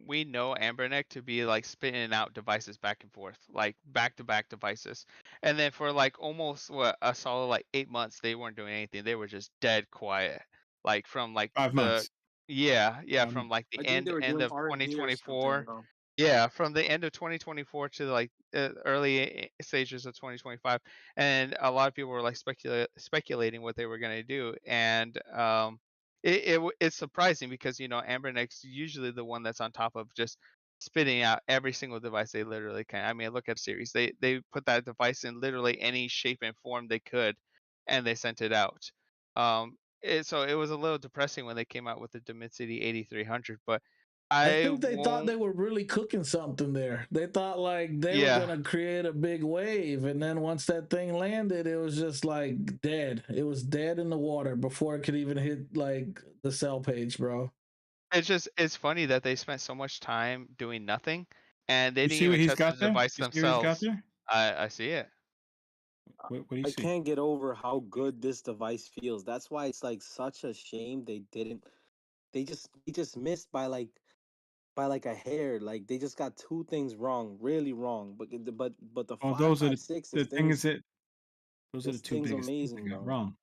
we know Amberneck to be like spitting out devices back and forth, like back to back devices, and then for like almost what a solid like 8 months they weren't doing anything. They were just dead quiet, like from like 5 months. from like the I think they were end doing of R&D or something, 2024. bro. Yeah, from the end of 2024 to like early stages of 2025, and a lot of people were like speculating what they were going to do, and it's surprising because Amberneck's usually the one that's on top of just spitting out every single device they literally can. I mean, look at Series. They put that device in literally any shape and form they could, and they sent it out. So it was a little depressing when they came out with the Dimensity 8300, but I I think they thought won't. they were really cooking something there. They thought like they were Yeah, gonna create a big wave, and then once that thing landed, it was just like dead. It was dead in the water before it could even hit like the sell page, bro. it's funny that they spent so much time doing nothing, and they You didn't see what even he's test the got there? device You see what he's got themselves. there? I see it. What do you I see? can't get over how good this device feels. That's why it's like such a shame they didn't. They just missed by like a hair. Like they just got two things wrong, really wrong. But the Oh, five those are five six, the thing is it. Those are the this two thing's biggest things they amazing, got bro. wrong.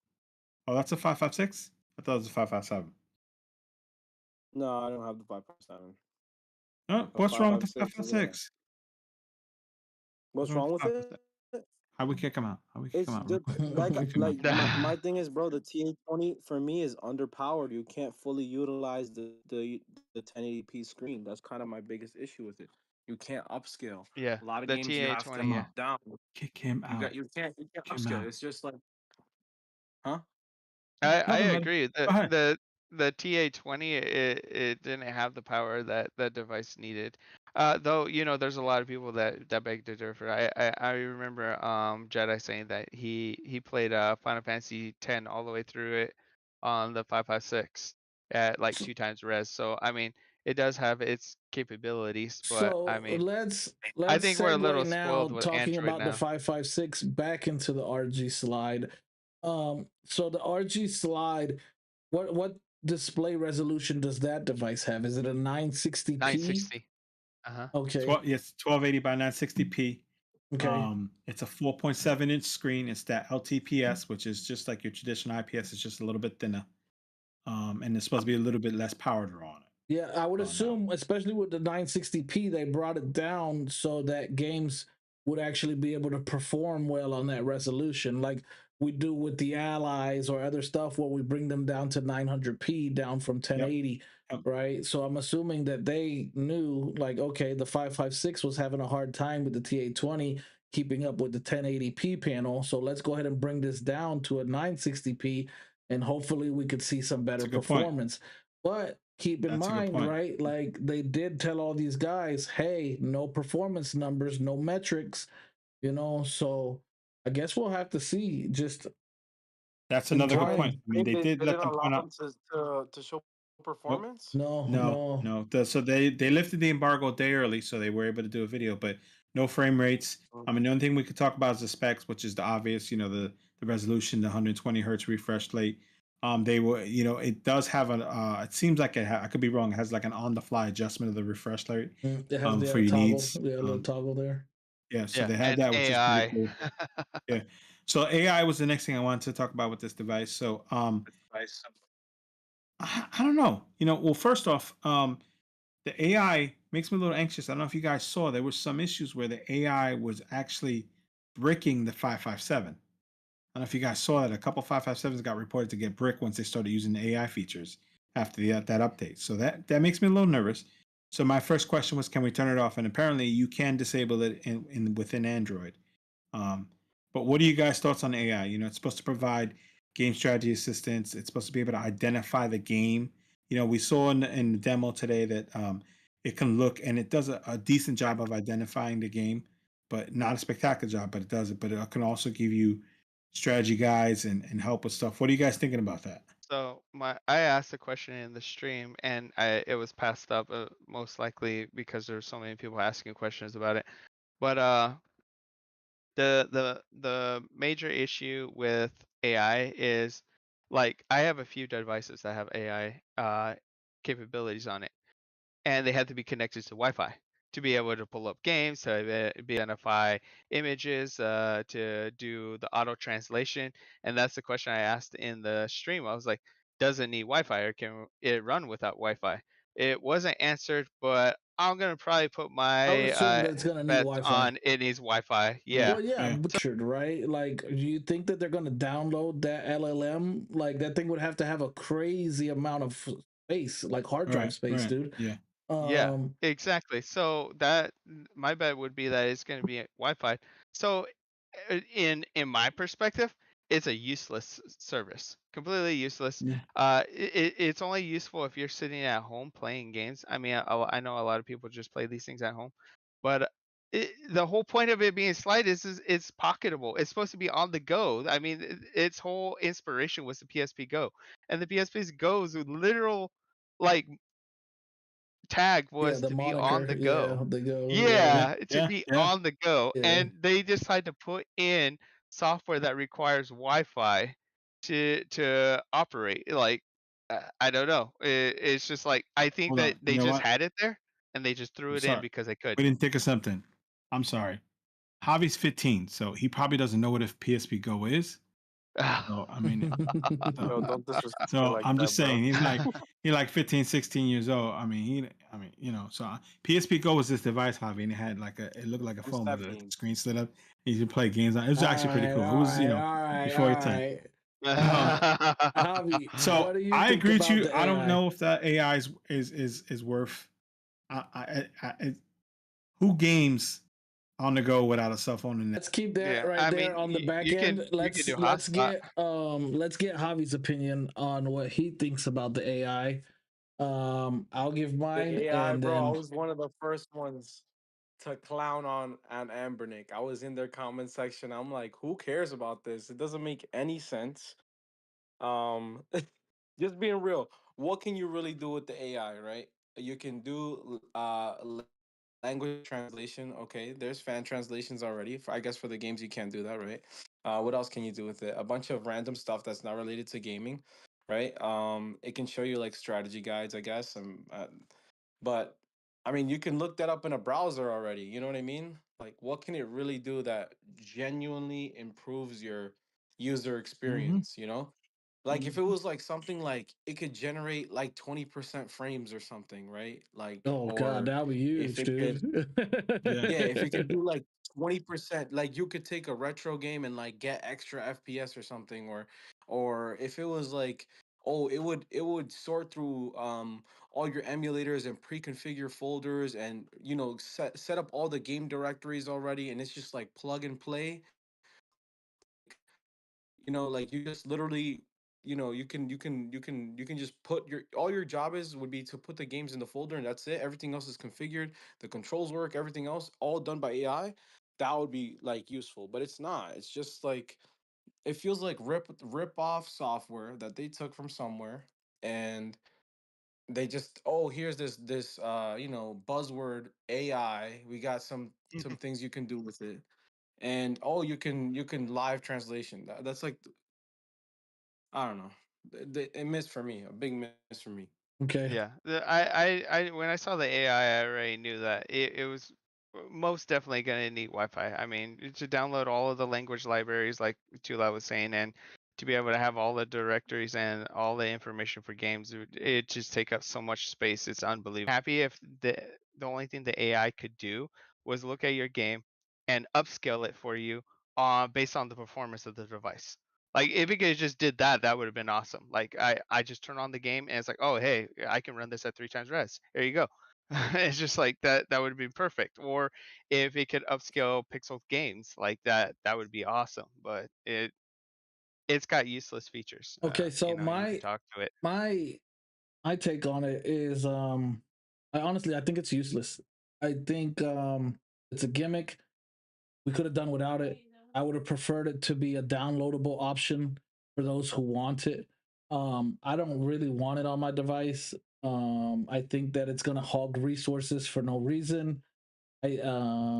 Oh, that's a 556. I thought it was a 557. No, I don't have the 557. Oh, The what's five wrong with five the six is there. 556? What's What's wrong with wrong the with 556? it? How we kick him out? How we kick him It's out real the quick? How we like kick him out? like my thing is, bro. The TA20 for me is underpowered. You can't fully utilize the 1080p screen. That's kind of my biggest issue with it. You can't upscale. Yeah, A lot of the games you have to TA20. Come Yeah. on, up down. kick him You got out. you can't Kick him upscale. out. It's just like, huh? I Let him. agree. Go ahead. The TA20 it didn't have the power that that device needed. Though there's a lot of people that beg to differ. I remember Jedi saying that he played Final Fantasy 10 all the way through it on the 556 at like 2 times res. So I mean, it does have its capabilities, but I So mean, I let's think we're a little segue spoiled now with talking Android about the now. 556 back into the RG slide. So the RG slide, what display resolution does that device have? Is it a 960p? 960. Uh-huh. Okay. 12, yes, 1280 by 960p. Okay. It's a 4.7-inch screen. It's that LTPS, which is just like your traditional IPS. It's just a little bit thinner. And it's supposed to be a little bit less power draw on it. Yeah, I would On that assume, one. especially with the 960p, they brought it down so that games would actually be able to perform well on that resolution, like we do with the allies or other stuff where we bring them down to 900p, down from Yep. 1080, Yep. right? So I'm assuming that they knew, like, okay, the 556 was having a hard time with the TA20 keeping up with the 1080p panel, so let's go ahead and bring this down to a 960p, and hopefully we could see some That's better a good point. performance. But keep in That's a good mind, point. right? Like they did tell all these guys, hey, no performance numbers, no metrics, So I guess we'll have to see just That's in another Oh, good wait, point. time. I mean, they they did let didn't them allow point out. them to show Oh, performance. No, no, no. no. So they lifted the embargo a day early, so they were able to do a video, but no frame rates. I mean, the only thing we could talk about is the specs, which is the obvious. The resolution, the 120 hertz refresh rate. They were, it does have an. It seems like I could be wrong. It has like an on-the-fly adjustment of the refresh rate. It has For the your toggle, needs. the little toggle there. Yeah. So Yeah, they have and that, which is pretty AI. cool. Yeah. So AI was the next thing I wanted to talk about with this device. So I don't know. Well, first off, the AI makes me a little anxious. I don't know if you guys saw there were some issues where the AI was actually bricking the 557. I don't know if you guys saw that. A couple 557s got reported to get bricked once they started using the AI features after that update. So that makes me a little nervous. So my first question was, can we turn it off? And apparently you can disable it within Android. Um, but what are you guys' thoughts on AI? It's supposed to provide game strategy assistance. It's supposed to be able to identify the game. We saw in the demo today that it can look and it does a decent job of identifying the game, but not a spectacular job, but it does it. But it can also give you strategy guides and help with stuff. What are you guys thinking about that? So I asked a question in the stream and it was passed up most likely because there were so many people asking questions about it. But the major issue with AI is like I have a few devices that have AI capabilities on it, and they had to be connected to Wi-Fi to be able to pull up games, to identify images, to do the auto translation. And that's the question I asked in the stream. I was like, does it need Wi-Fi or can it run without Wi-Fi? It wasn't answered, but I'm gonna probably put I would my assume that it's gonna need bets Wi-Fi. on it needs Wi-Fi. Yeah, Yeah. Well, yeah, yeah, butchered, right? Like, do you think that they're gonna download that LLM? Like, that thing would have to have a crazy amount of space, like hard drive right, space, right, dude. yeah. Yeah, Um, exactly. So my bet would be that it's going to be Wi-Fi. So in my perspective, it's a useless service, completely useless. Yeah. It's only useful if you're sitting at home playing games. I mean, I know a lot of people just play these things at home, but the whole point of it being slide is it's pocketable. It's supposed to be on the go. I mean, its whole inspiration was the PSP Go, and the PSP Go's literal like tag Yeah, was the to be on moniker. the Yeah, go. the go. Yeah, Yeah, Yeah, to yeah, be yeah. on the go, yeah. and they decide to put in software that requires Wi-Fi to operate. Like, I don't know. It's just like I think Hold that on. You they know just what? had it there and they just threw I'm it in sorry. because they could. We didn't think of something. I'm sorry. Javi's 15, so he probably doesn't know what a PSP Go is. So I mean, so, Yo, don't disrespect me so like I'm that, just bro. saying he's like 15, 16 years old. I mean, so PSP Go was this device, Javi, and it looked like a I'm phone with a 17. screen slid up. You could play games on. It was All actually pretty right, cool. It all was right, all right, before all your time. right. Javi, what So do you I think agree with about you. the I don't AI? know if that AI is worth. Who games on the go without a cell phone in Let's keep that Yeah, right I there mean, on the back you can end. you can do Let's hotspot. get Javi's opinion on what he thinks about the AI. I'll give mine, The AI, and bro, I then was one of the first ones to clown on Ambernick. I was in their comment section. I'm like, who cares about this? It doesn't make any sense. Um, just being real, what can you really do with the AI, right? You can do language translation. Okay, there's fan translations already. I guess for the games you can't do that, right? What else can you do with it? A bunch of random stuff that's not related to gaming, right? It can show you like strategy guides, I guess. But I mean, you can look that up in a browser already. You know what I mean? Like, what can it really do that genuinely improves your user hmm experience? You know, like if it was like something like it could generate like 20% frames or something, right? Like, oh god, or that'll be if huge, it could, Yeah. yeah, if it could do like 20%, like you could take a retro game and like get extra FPS or something, or if it was like, oh, it would sort through all your emulators and pre-configure folders and set up all the game directories already, and it's just like plug and play. Like you just literally, you can just put your all your job is would be to put the games in the folder, and that's it. Everything else is configured, the controls work, everything else all done by AI. That would be like useful, but it's not. It's just like it feels like rip off software that they took from somewhere, and they just, oh, here's this buzzword AI. We got some things you can do with it, and oh, you can live translation. That's like, I don't know. It missed for me. A big miss for me. okay. Yeah, I when I saw the AI, I already knew that it was most definitely going to need Wi-Fi. I mean, to download all of the language libraries, like Tula was saying, and to be able to have all the directories and all the information for games, it just take up so much space. It's unbelievable. Happy if the only thing the AI could do was look at your game and upscale it for you based on the performance of the device. Like if it could just did that, that would have been awesome. Like I just turn on the game and it's like, oh hey, I can run this at 3 times res. There you go. It's just like that. That would be perfect. Or if it could upscale pixel games like that, that would be awesome. But it's got useless features. Okay, so You can talk to it. my my take on it is I think it's useless. I think it's a gimmick. We could have done without it. I would have preferred it to be a downloadable option for those who want it. I don't really want it on my device. I think that it's gonna hog resources for no reason. I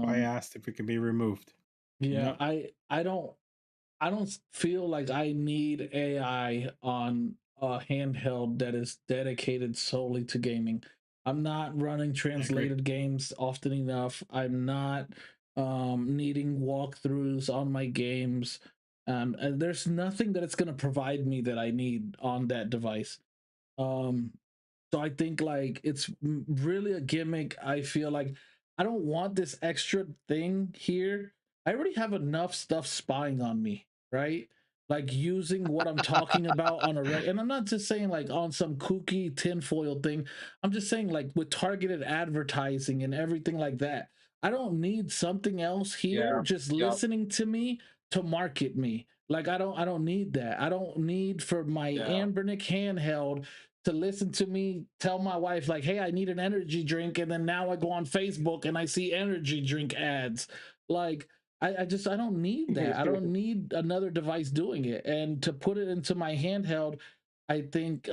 I asked if it could be removed. yeah, Yep. I don't feel like I need AI on a handheld that is dedicated solely to gaming. I'm not running I agree. translated games often enough. I'm not needing walkthroughs on my games. And there's nothing that it's going to provide me that I need on that device. Um, so I think like it's really a gimmick. I feel like I don't want this extra thing here. I already have enough stuff spying on me, right? Like using what I'm talking about on a and I'm not just saying like on some kooky tinfoil thing. I'm just saying like with targeted advertising and everything like that. I don't need something else here Yeah. just Yep. listening to me to market me. Like I don't need that. I don't need for my Yeah. Anbernic handheld to listen to me tell my wife like, "Hey, I need an energy drink," and then now I go on Facebook and I see energy drink ads. Like I just I don't need that. I don't need another device doing it. And to put it into my handheld, I think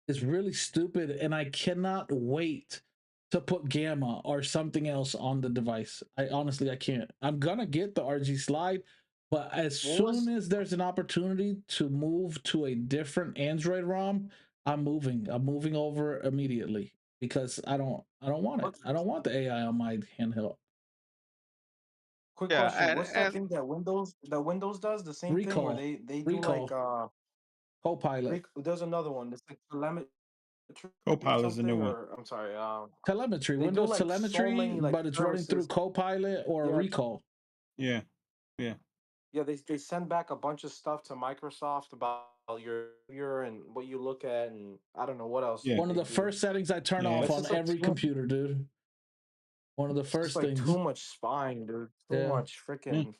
is really stupid, and I cannot wait to put Gamma or something else on the device. I honestly I can't. I'm gonna get the RG Slide, but as What soon was as there's an opportunity to move to a different Android ROM, I'm moving. I'm moving over immediately because I don't want it. what I don't want the AI on my handheld. quick Yeah, question? What's that and thing that Windows does? The same thing where Recall, they do like recall, Copilot, there's another one. It's like telemetry or Copilot is the new something, one. or I'm sorry. telemetry, They do Windows like so telemetry, many like but it's running through services. Copilot or Yeah, Recall. Yeah, yeah, yeah. They send back a bunch of stuff to Microsoft about your and what you look at, and I don't know what else yeah, One of they the do. first settings I turn yeah. But off it's on just like every computer, dude. One of the it's just first like too things. much spying, dude. Too Yeah. much Yeah. freaking.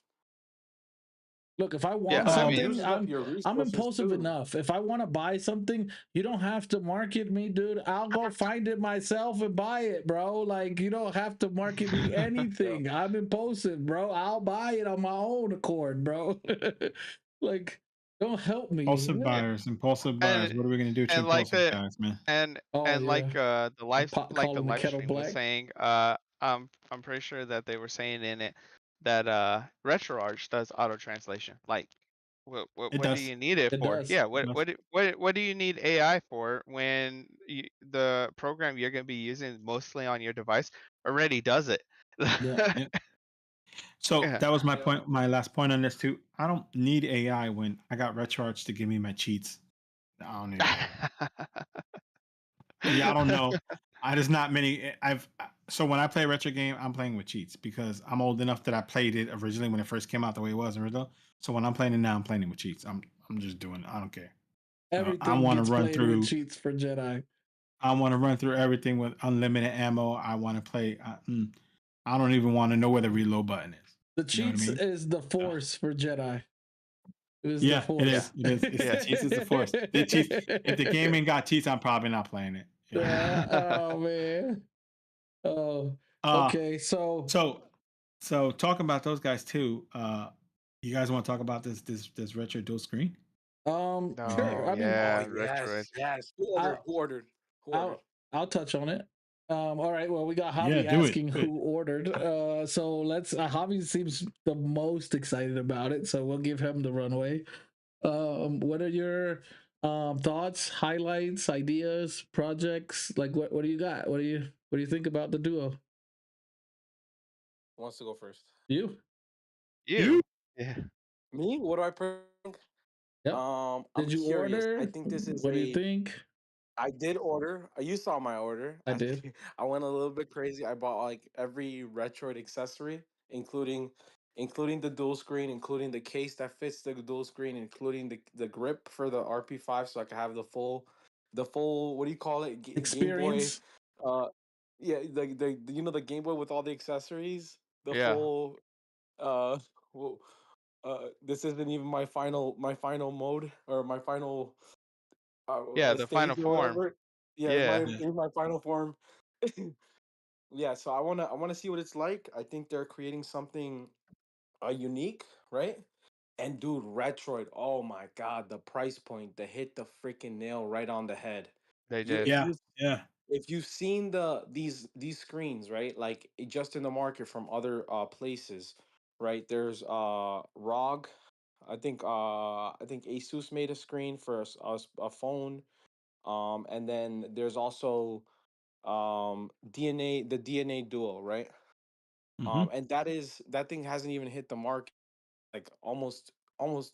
Look, if I yeah, want I Um, mean, something, Uses up your I'm resources impulsive too. enough. If I want to buy something, you don't have to market me, dude. I'll go find it myself and buy it, bro. Like you don't have to market me Yeah. anything. I'm impulsive, bro. I'll buy it on my own accord, bro. Like, don't help me. impulsive yeah, buyers, impulsive buyers. and What are we gonna do to and like impulsive the guys, man? and Oh and like yeah, the live like the calling the live kettle stream was black. saying, I'm pretty sure that they were saying in it that RetroArch does auto translation. Like, It what do does. you need it It for? does. Yeah, It does. what do you need AI for when the program you're going to be using mostly on your device already does it? Yeah. Yeah. So Yeah. that was my Yeah. point. My last point on this too. I don't need AI when I got RetroArch to give me my cheats. I don't need AI. Yeah, I don't know. I There's not many. I've So when I play retro game, I'm playing with cheats because I'm old enough that I played it originally when it first came out the way it was original. So when I'm playing it now, I'm playing it with cheats. I'm just doing. I don't care. I Everything want to gets run played with through. cheats for Jedi. I want to run through everything with unlimited ammo. I want to play. I don't even want to know where the reload button is. The You know what I cheats mean? is the Uh, force for Jedi. It is the yeah, it yeah. force. is. It is. It's Yeah. cheats is the force. The cheats. If the game ain't got cheats, I'm probably not playing it. Yeah. Yeah. Oh man. Oh. uh Okay. So So, talking about those guys too. You guys want to talk about this retro dual screen? sure. No, I mean, Oh yeah, yes, Retroid. yes. Who ordered? I'll Who ordered? Who ordered? I'll I'll touch on it. All right. Well, we got Yeah, Javi do it. asking Do it. who ordered. So let's. Javi seems the most excited about it, so we'll give him the runway. What are your thoughts, highlights, ideas, projects? Like, what do you got? What do you think about the duo? Who wants to go first? You? You. You? Yeah. Me? What do I think? Yep. I'm Did you curious. I order? think this is What do you a. think? I did order. You saw my order. I did. I went a little bit crazy. I bought like every Retroid accessory, including the dual screen, including the case that fits the dual screen, including the grip for the RP5, so I can have the full what do you call it? Game Boy. Experience. Uh, yeah, the the Game Boy with all the accessories, the Yeah. full. Uh, well, this isn't even my final mode or my final Yeah, the stage final or form. whatever. Yeah, it's my Yeah. Yeah. in my final form. Yeah, so I wanna see what it's like. I think they're creating something unique, right? And dude, Retroid, oh my god, the price point, they hit the freaking nail right on the head. They You did. if Yeah. you Yeah. if you've seen these screens, right? Like just in the market from other places, right? There's ROG. I think Asus made a screen for a phone. And then there's also the DNA Duo, right? Hmm. And that thing hasn't even hit the market, like almost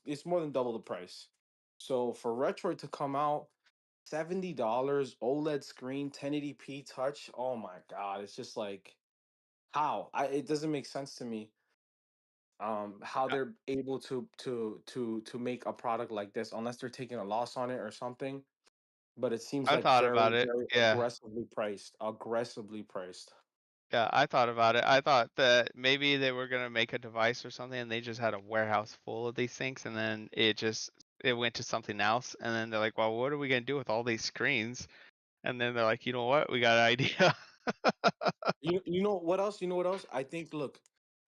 it's more than double the price. So for Retroid to come out, $70, OLED screen, 1080p touch. Oh my god, it's just like how? It doesn't make sense to me. How I, they're able to make a product like this unless they're taking a loss on it or something. But it seems I like thought very, about it. very Yeah. aggressively priced. Aggressively priced. Yeah, I thought about it. I thought that maybe they were gonna make a device or something, and they just had a warehouse full of these things, and then it went to something else, and then they're like, "Well, what are we gonna do with all these screens?" And then they're like, "You know what? We got an idea." You know what else? You know what else? I think look,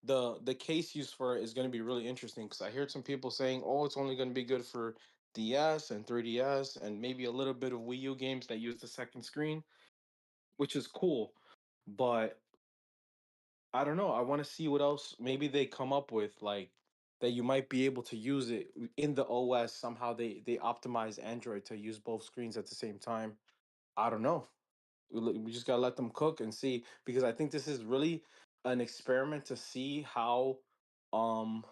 the case use for it is going to be really interesting because I heard some people saying, "Oh, it's only going to be good for DS and 3DS and maybe a little bit of Wii U games that use the second screen," which is cool. But I don't know. I want to see what else maybe they come up with, like that you might be able to use it in the OS somehow. They optimize Android to use both screens at the same time. I don't know. We just gotta let them cook and see, because I think this is really an experiment to see um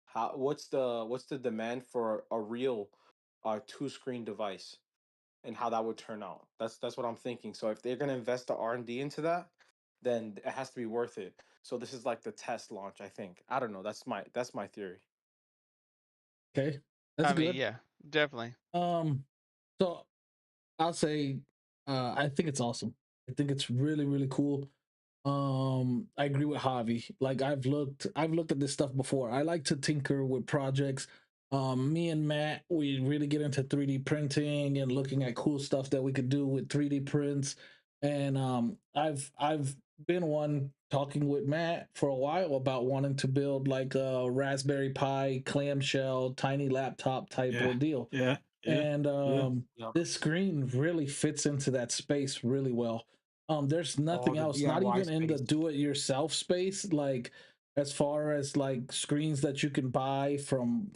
how what's the demand for a real two screen device and how that would turn out. That's what I'm thinking. So if they're gonna invest the R&D into that, then it has to be worth it. So this is like the test launch, I think. I don't know. That's my theory. Okay, that's I mean, good. yeah, definitely. So I'll say, I think it's awesome. I think it's really, really cool. I agree with Javi. Like I've looked at this stuff before. I like to tinker with projects. Me and Matt, we really get into 3D printing and looking at cool stuff that we could do with 3D prints. And I've been one talking with Matt for a while about wanting to build like a Raspberry Pi clamshell tiny laptop type Yeah, ordeal. yeah, yeah, And yeah. Yeah. this screen really fits into that space really well. There's Oh, nothing the else, not DIY even in the space. do-it-yourself space, like as far as like screens that you can buy from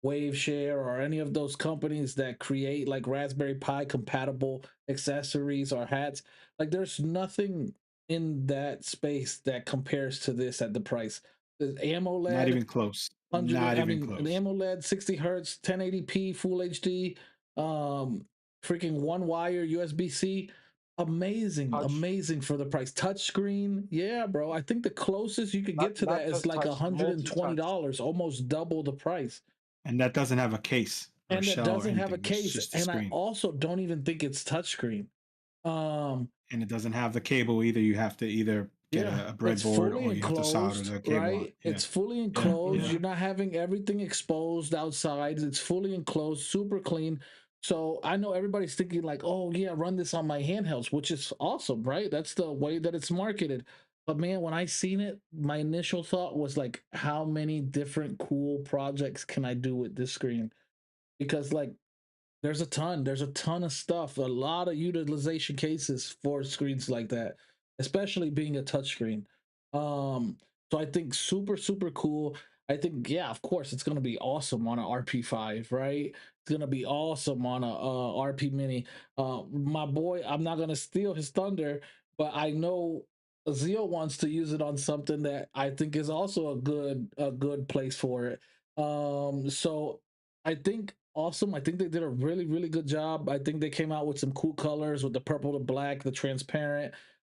Waveshare or any of those companies that create like Raspberry Pi compatible accessories or hats. Like there's nothing in that space that compares to this at the price. The Not AMOLED even close. 100, Not I even mean, an close. AMOLED 60 hertz 1080p full HD, um freaking one wire USB-C. Amazing, Touch, amazing for the price. Touchscreen, yeah, bro. I think the closest you could get to not that is just like touch, multi-touch. $120, almost double the price. And that doesn't have a case or And that shell or doesn't have a anything. It's case. just the And I screen. also don't even think it's touchscreen. Um, And it doesn't have the cable either. You have to either get Yeah, a it's breadboard fully or you have to solder enclosed, the cable on. right? Yeah, It's fully yeah, enclosed. yeah. You're not having everything exposed outside. It's fully enclosed, super clean. So I know everybody's thinking like, "Oh yeah, run this on my handhelds," which is awesome, right? That's the way that it's marketed. But man, when I seen it, my initial thought was like, "How many different cool projects can I do with this screen?" Because like there's a ton of stuff, a lot of utilization cases for screens like that, especially being a touchscreen. Um, so I think super cool. I think yeah, of course it's gonna be awesome on a RP5, right? It's gonna be awesome on a RP Mini. My boy, I'm not gonna steal his thunder, but I know Zio wants to use it on something that I think is also a good place for it. So I think awesome. I think they did a really good job. I think they came out with some cool colors with the purple to black, the transparent.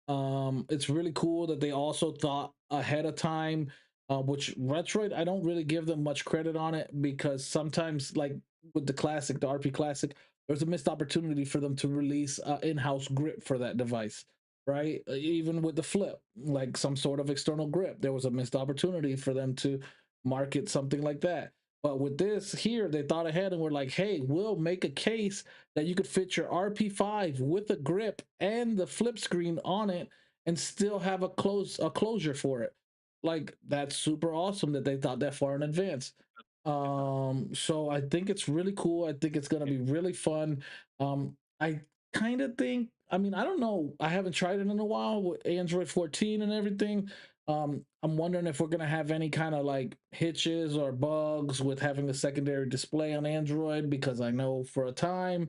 It's really cool that they also thought ahead of time. Which Retroid, I don't really give them much credit on it because sometimes, like with the classic, the RP classic, there's a missed opportunity for them to release in-house grip for that device, right? Even with the flip, like some sort of external grip, there was a missed opportunity for them to market something like that. But with this here, they thought ahead and were like, hey, we'll make a case that you could fit your RP5 with a grip and the flip screen on it and still have a closure for it. Like that's super awesome that they thought that far in advance. So I think it's really cool. I think it's gonna be really fun. I kind of think, I mean, I don't know. I haven't tried it in a while with Android 14 and everything. I'm wondering if we're gonna have any kind of like hitches or bugs with having a secondary display on Android because I know for a time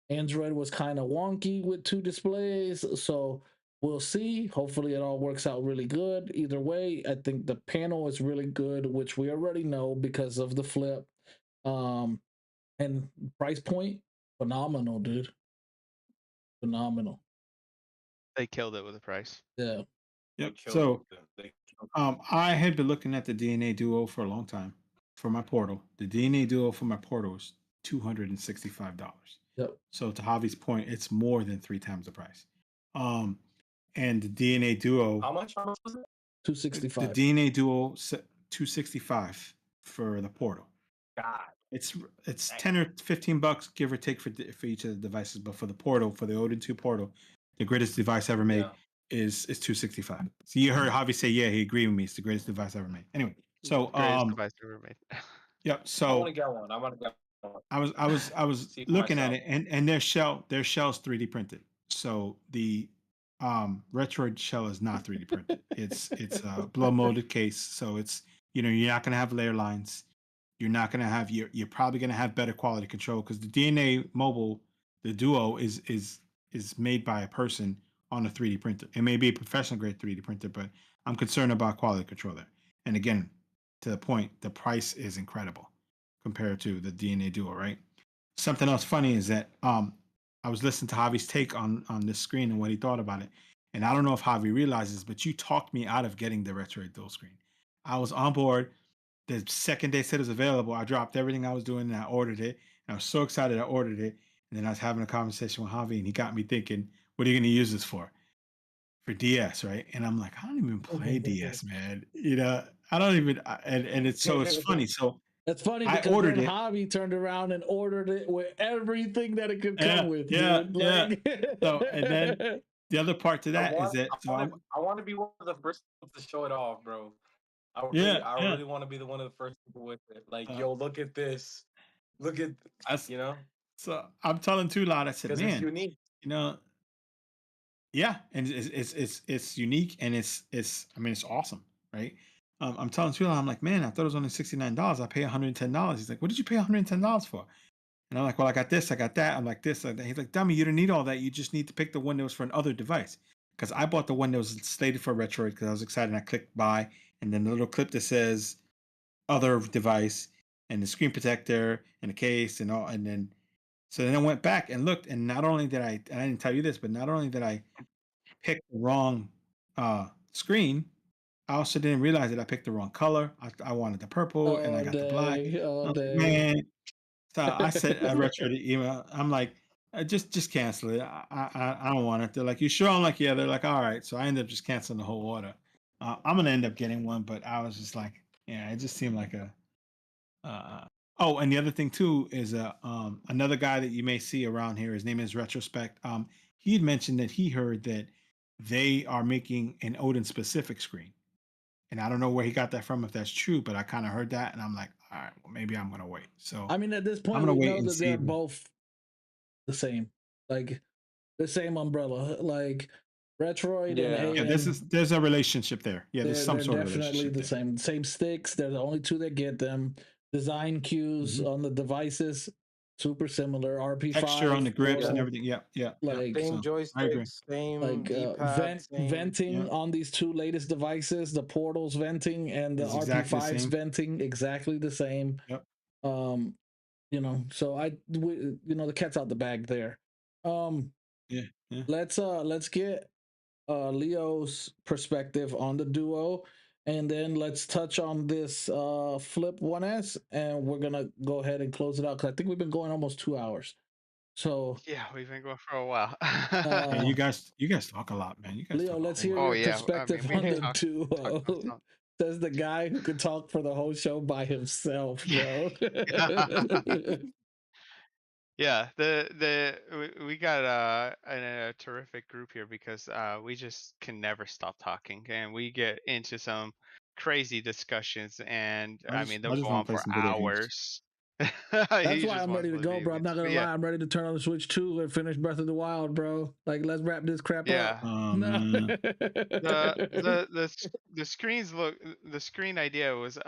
Android was kind of wonky with two displays. So we'll see. Hopefully, it all works out really good. Either way, I think the panel is really good, which we already know because of the flip. Um, and price point, phenomenal, dude. Phenomenal. They killed it with the price. Yeah. They Yep. killed So it. They killed I had been looking at the DNA Duo for a long time for my portal. The DNA Duo for my portal is $265. Yep. So to Javi's point, it's more than three times the price. Um, and the DNA Duo. How much? How much was it? The 265. DNA Duo 265 for the Portal. God. It's Dang. 10 or $15 give or take for each of the devices, but for the Portal, for the Odin 2 Portal, the greatest device ever made Yeah. is 265. So you heard Javi say, yeah, he agreed with me. It's the greatest device ever made. Anyway, so Greatest device ever made. yep. I want to So get one. I want to get one. I was See for looking at myself. it, and their shell's 3D printed. So the Retroid shell is not 3D printed. It's a blow molded case. So it's, you're not gonna have layer lines. You're not gonna have, you're probably gonna have better quality control because the DNA Mobile, the Duo is made by a person on a 3D printer. It may be a professional grade 3D printer, but I'm concerned about quality control there. And again, to the point, the price is incredible compared to the DNA Duo, right? Something else funny is that I was listening to Javi's take on this screen and what he thought about it. And I don't know if Javi realizes, but you talked me out of getting the Retroid Dual Screen. I was on board. The second they said it was available, I dropped everything I was doing and I ordered it. And I was so excited I ordered it. And then I was having a conversation with Javi and he got me thinking, what are you going to use this for? For DS, right? And I'm like, I don't even play DS, man. I don't even, and it's funny. So That's funny I because ordered then it. Javi turned around and ordered it with everything that it could come Yeah, with, yeah, dude. yeah. Like, So, and then the other part to I that is want. that, I want to be one of the first people to show it off, bro. yeah, I yeah. really want to be the one of the first people with it. Like, Uh, yo, look at this. Look at, that's, you know, so I'm telling Too Loud, I said, because it's man, unique. you know, yeah, and it's unique and it's I mean it's awesome, right? I'm telling Too Loud, I'm like, man, I thought it was only $69. I pay $110. He's like, what did you pay $110 for? And I'm like, well, I got this, I got that. I'm like this, like that. He's like, dummy, you don't need all that. You just need to pick the one that was for another device. Because I bought the one that was slated for Retroid because I was excited and I clicked buy. And then the little clip that says other device and the screen protector and the case and all. And then, so then I went back and looked. And not only did I didn't tell you this, but not only did I pick the wrong screen, I also didn't realize that I picked the wrong color. I wanted the purple and I all got the black. day, all I was like, day. man, so I sent a retro the email. I'm like, just cancel it. I don't want it. They're like, you sure? I'm like, yeah. They're like, all right. So I ended up just canceling the whole order. I'm gonna end up getting one, but I was just like, yeah, it just seemed like a. Oh, and the other thing too is another guy that you may see around here. His name is Retrospect. He had mentioned that he heard that they are making an Odin specific screen. And I don't know where he got that from, if that's true, but I kind of heard that, and I'm like, all right, well, maybe I'm gonna wait. So I mean, at this I'm point, gonna we wait know and that see. they're both the same, like the same umbrella. Like Retroid and Yeah. Yeah, Alien, there's a relationship there. Yeah, there's some they're sort of definitely relationship the there. same sticks. They're the only two that get them. Design cues Mhm. on the devices super similar. Texture on the RP5 grips and Yeah. Portal, everything. Yeah, yeah. Yeah. like Same So I agree. joystick, same D-pad, same. venting Yeah, on these two latest devices, the Portals venting and the it's exactly the RP5's same. venting, exactly the same. Yep. Um, so the cat's out the bag there. Yeah, yeah. Let's get Leo's perspective on the Duo, and then let's touch on this Flip 1S, and we're gonna go ahead and close it out because I think we've been going almost 2 hours. So, Yeah, we've been going for a while. Yeah, uh, you guys talk a lot, man. You guys Leo, talk a let's whole hear lot. Oh your yeah, I mean perspective we on can the talk about Duo. some. Says the guy who could talk for the whole show by himself, bro. Yeah, we got a terrific group here because we just can never stop talking and we get into some crazy discussions and I mean I they'll just go want on to play for some video games. hours. That's He why just I'm wants ready to to play go, video bro. I'm not games. gonna But yeah, lie. I'm ready to turn on the Switch 2 and finish Breath of the Wild, bro. Like, let's wrap this crap up. yeah. Oh No. man. The screens look the screen idea was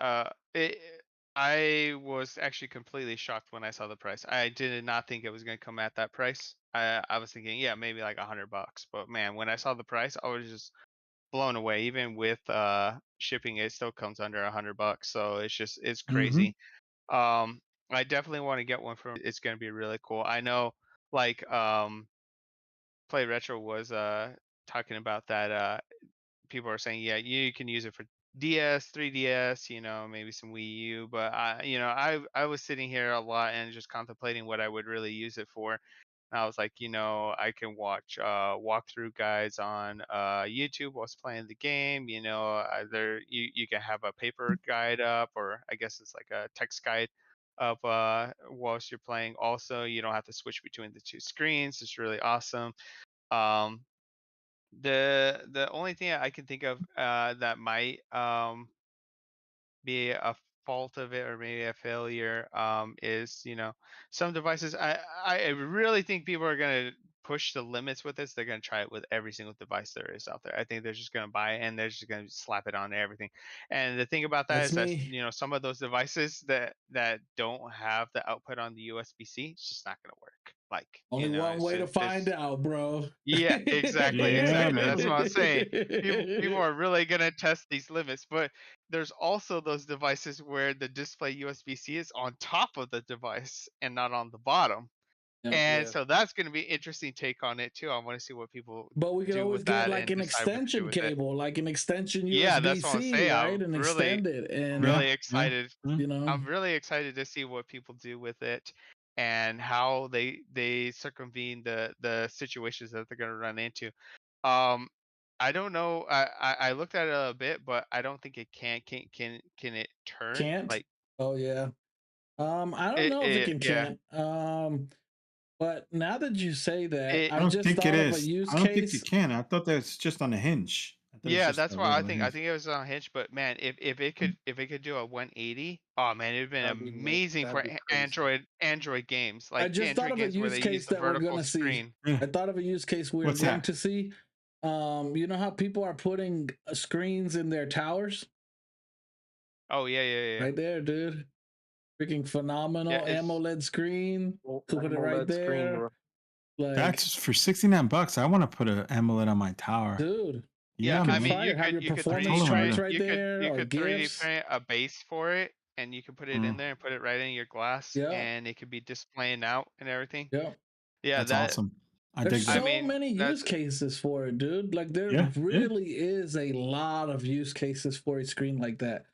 I was actually completely shocked when I saw the price. I did not think it was going to come at that price. I was thinking, yeah, maybe like $100, but man, when I saw the price, I was just blown away. Even with shipping, it still comes under $100. So it's Mm-hmm. crazy. I definitely want to get one from. It's going to be really cool. I know, like Play Retro was talking about that. People are saying, yeah, you can use it for DS, 3DS, maybe some Wii U. But I was sitting here a lot and just contemplating what I would really use it for. And I was like, I can watch walkthrough guides on YouTube whilst playing the game. Either you can have a paper guide up, or I guess it's like a text guide up whilst you're playing. Also, you don't have to switch between the two screens. It's really awesome. Um, the only thing I can think of that might be a fault of it, or maybe a failure, is some devices. I really think people are going to push the limits with this. They're going to try it with every single device there is out there. I think they're just going to buy it and they're just going to slap it on everything. And the thing about that That's is that me. some of those devices that don't have the output on the USB-C, it's just not going to work. Like, Only one it's way to just find out, bro. yeah, exactly, Yeah, exactly. That's what man. I'm saying. People are really gonna test these limits, but there's also those devices where the display USB-C is on top of the device and not on the bottom. Yeah. And Yeah. so that's gonna be an interesting take on it too. I want to see what people But we could do always with get that like and an decide what to do extension with it. cable, like an extension Yeah, that's what I'm USB-C, saying. right? And extend it. And, Yeah, Really yeah, excited. yeah. you know, I'm really excited to see what people do with it and how they circumvene the situations that they're gonna run into. Um, I don't know. I looked at it a bit, but I don't think it can it turn can't. like Oh, yeah. I don't it know if it can yeah can't. But now that you say that, it I I don't just think it thought of a is. use I don't think you case. can. I thought that's just on a hinge. I thought it's yeah, just that's a what I regular think. I hinge. think it was on Hinge, but man, if it could do a 180, oh man, it'd been That'd be amazing that'd for be crazy. Android games, I like just thought Android of a games where use they use case the that we're vertical gonna see. screen. Yeah. I thought of a use case we are What's going that? to see. You know how people are putting screens in their towers? Oh yeah, yeah, yeah, Right there, dude. Freaking yeah. phenomenal It's AMOLED screen. Well, Could put it right AMOLED screen, there. bro. Like, That's for $69. I want to put an AMOLED on my tower. dude, yeah. Yeah, freaking I mean, man. you fire. Have could your you could I three D performance told him print charts to. right you could there you or could 3D GIFs. print a base for it, and you can put it in Mm, there and put it right in your glass, Yeah, and it could be displaying out and everything. yeah. Yeah, that's that. awesome. I There's dig I that. so mean, many use that's. cases for it, dude. Like there Yeah, yeah. really is a lot of use cases for a screen like that.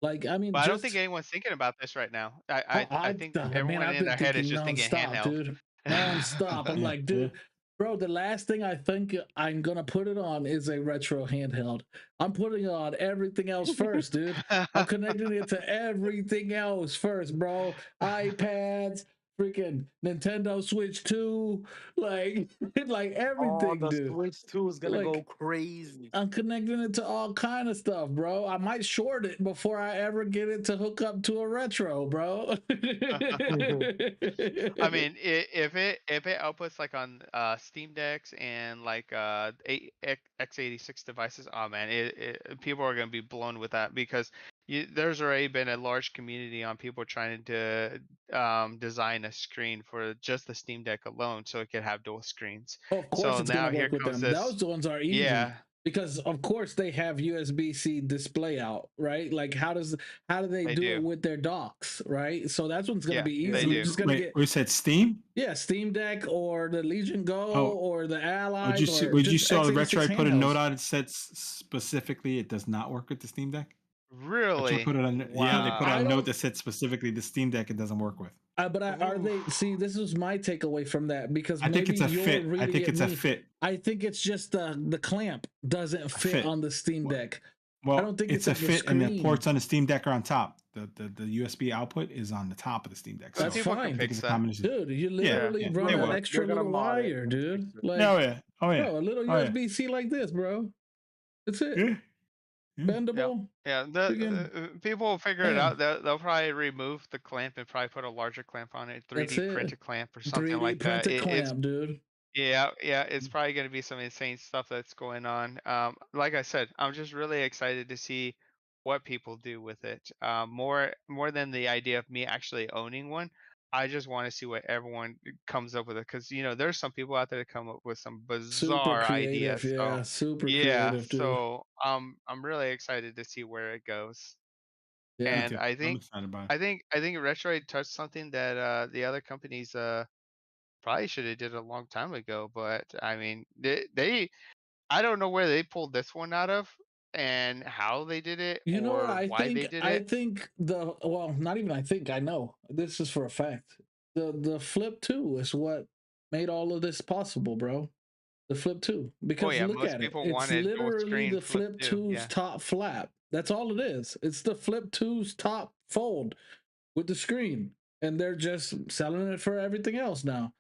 Like, I mean, But I don't think just anyone's thinking about this right now. oh, I think man, everyone I've in been their head is thinking just thinking nonstop, handheld. dude. Nonstop. I'm Yeah, like, yeah. dude, bro, the last thing I think I'm gonna put it on is a retro handheld. I'm putting it on everything else first, dude. I'm connecting it to everything else first, bro. iPads, freaking Nintendo Switch 2, like like Oh, everything, the dude. Switch 2 is gonna go Like crazy. I'm connecting it to all kind of stuff, bro. I might short it before I ever get it to hook up to a retro, bro. I mean, if it outputs like on Steam Decks and like x86 devices, oh man, people are gonna be blown with that, because there's already been a large community on people trying to design a screen for just the Steam Deck alone, so it could have dual screens. Of course, So it's gonna now here work with comes them. this. Those ones are easy Yeah, because, of course, they have USB-C display out, right? Like, how do they they do it do. with their docks, right? So that's one's gonna Yeah, be they easy. You're do. just gonna Wait, get we said Steam? Steam Deck or the Legion Go Oh, or the would Allies you see? or Would you just saw the x86 retro? I put a note handhelds. out. It said specifically it does not work with the Steam Deck. Retro Really? put it on. Yeah, they See, put Wow. out I a note don't. that said specifically the Steam Deck it doesn't work with. But are Ooh. they? See, this was my takeaway from that because I think maybe it's a you're fit. I reading think it it's a me. fit. I think it's just the clamp doesn't A fit fit. on the Steam Well, Deck. I well, don't think it's it's a on the fit, and the screen. ports on the Steam Deck are on top. The USB output is on the top of the Steam Deck. But That's So people can fine. I think fix it's a that. combination. Dude, you Yeah, literally yeah, run they an will. extra They're gonna little mod it wire, and fix dude. it. Yeah, Like, oh yeah, oh yeah, bro, a little oh yeah, USB-C like this, bro. That's it. yeah, yeah. Yeah, Bendable. yeah. Freaking People will figure it bam. out. They'll probably remove the clamp and probably put a larger clamp on it, That's 3D print it. a clamp or something 3D like that. printed clamp, dude. Yeah, yeah. It's probably going to be some insane stuff that's going on. Like I said, I'm just really excited to see what people do with it. More than the idea of me actually owning one. I just want to see what everyone comes up with it, because there's some people out there that come up with some Super bizarre creative, ideas. So yeah. Super yeah, creative, dude. so I'm really excited to see where it goes. Me Yeah. And too. I'm excited about it. I think Retroid touched something that the other companies probably should have did a long time ago. But I mean, they I don't know where they pulled this one out of and how they did it You know what or I why think? they did I it. think not even I think, I know. This is for a fact. The Flip 2 is what made all of this possible, bro. The Flip 2. Oh Because yeah, look most at it. people It's wanted dual literally screen the flip Flip too. 2's Yeah. top flap. That's all it is. It's the Flip 2's top fold with the screen. And they're just selling it for everything else now.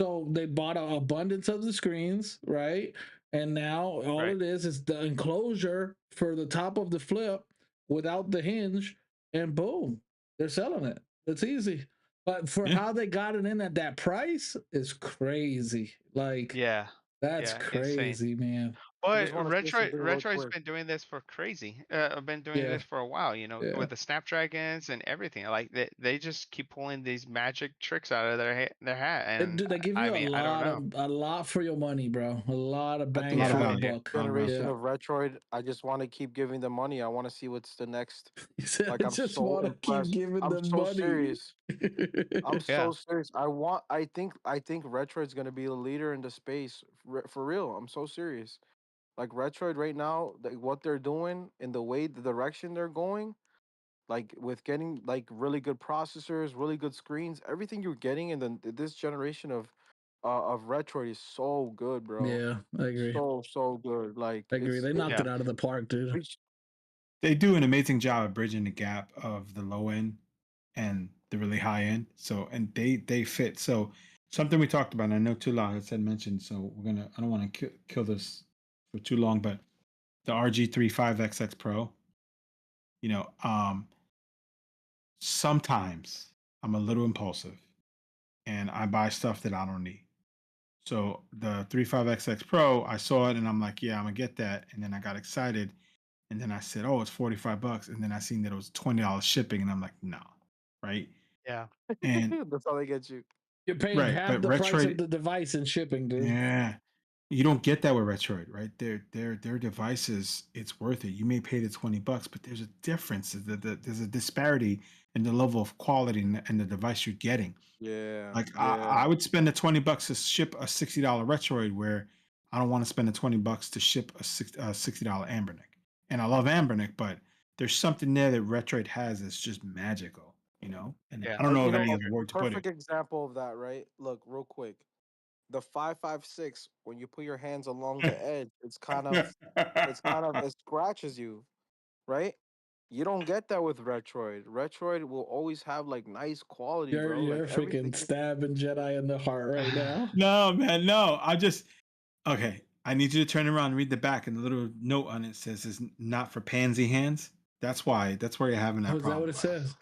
So they bought an abundance of the screens, right? And now all Right. it is the enclosure for the top of the Flip without the hinge, and boom, they're selling it. It's easy. But for Yeah. how they got it in at that price is crazy. Like, Yeah. that's Yeah. Insane. crazy, man. I But just want to say something real Retroid's quick. been doing this for crazy. Been doing Yeah, this for a while, you know, yeah. with the Snapdragons and everything. Like they just keep pulling these magic tricks out of their hat, and They give I you mean, I don't know. a lot for your money, bro. A lot of I bang think lot of for for the your value. buck. A lot of value. generation Yeah. of Retroid, I just want to keep giving them money. I want to see what's the next. You said Like, I I'm just so want to keep impressed. giving I'm them so money. serious. I'm Yeah. so serious. I think Retroid's gonna be a leader in the space for real. I'm so serious. Like Retroid right now, like what they're doing and the direction they're going, like with getting like really good processors, really good screens, everything you're getting in this generation of Retroid is so good, bro. Yeah, I agree. So good. Like I agree. They knocked Yeah. it out of the park, dude. reached- They do an amazing job of bridging the gap of the low end and the really high end. So, and they fit. So, something we talked about, and I know Tula has said mentioned. So I don't want to kill this for too long, but the RG35XX Pro. You know, sometimes I'm a little impulsive and I buy stuff that I don't need. So the 35XX Pro, I saw it and I'm like, yeah, I'm gonna get that. And then I got excited. And then I said, oh, it's $45. And then I seen that it was $20 shipping. And I'm like, no. Right. Yeah. And that's how they get you. You're paying right. half But the price of Retroid, the device and shipping, dude. yeah. You don't get that with Retroid, right? Their devices, it's worth it. You may pay the $20, but there's a difference. There's a disparity in the level of quality and the device you're getting. Yeah, Like yeah. I would spend the $20 to ship a $60 Retroid, where I don't want to spend the $20 to ship a $60 Ambernick. And I love Ambernick, but there's something there that Retroid has that's just magical, you know. And I Yeah. don't know You of know, any I other agree. a word to put perfect it. example of that, right? Look, real quick. The 556, when you put your hands along the edge, it scratches you, right? You don't get that with Retroid. Retroid will always have like nice quality, bro. You're Like freaking everything. stabbing Jedi in the heart right now. No, man, no. Okay. I need you to turn around and read the back, and the little note on it says it's not for pansy hands. That's why. That's where you're having Oh, that is that what problem. it says?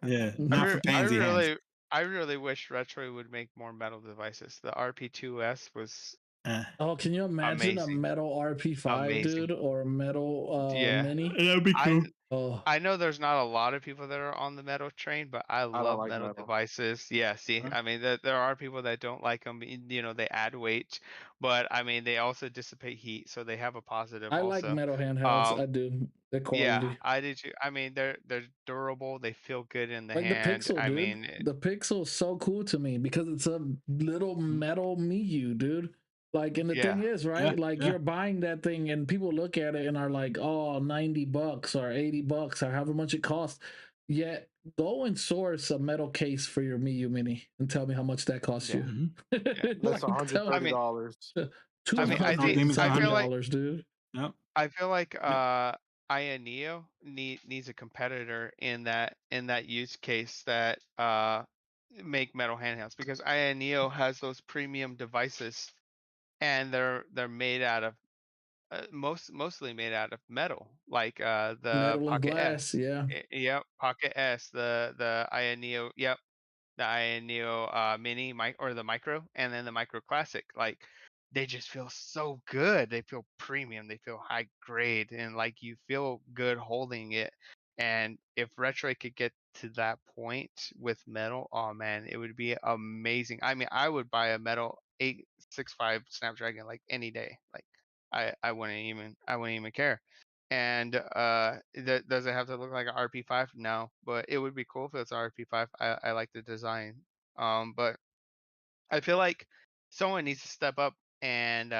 Yeah, I, not for re- I pansy hands. really I really wish Retroid would make more metal devices. The RP2S was Eh, Oh, can you imagine a amazing. metal RP5, Amazing. dude, or a metal Yeah. mini? that'd be I cool. Oh, I know there's not a lot of people that are on the metal train, but I I don't love like metal metal. devices. Yeah, see, Huh? I mean, there are people that don't like them. You know, they add weight, but I mean, they also dissipate heat, so they have a positive I like also. metal handhelds. Um, I do. The yeah, quality. I do too. I mean, they're durable. They feel good in the Like the hand. Pixel, I dude. mean, The Pixel's so cool to me because it's a little metal Miyu, dude. Like, and the thing yeah, is, Yeah, right? Like, yeah. you're buying that thing, and people look at it and are like, oh, $90 or $80 or however much it costs. Yet, go and source a metal case for your Miyu Mini and tell me how much that costs yeah, you. Mhm. yeah. That's Like, tell I me mean, $130. I mean, I think Demons I feel like $270, dude. Yep. I feel like Yep. Aya Neo needs a competitor in that use case that make metal handhelds, because Aya Neo has those premium devices, and they're made out of mostly made out of metal, like the Metal and Pocket glass, S. yeah. Yep, Pocket S, the Aya Neo, yep, the Aya Neo Mini, or the Micro, and then the Micro Classic. Like, they just feel so good. They feel premium. They feel high grade, and like you feel good holding it. And if Retro could get to that point with metal, oh man, it would be amazing. I mean, I would buy a metal 865 Snapdragon like any day. Like, I wouldn't even care. And does it have to look like an RP5? No, but it would be cool if it's an RP5. I like the design. But I feel like someone needs to step up and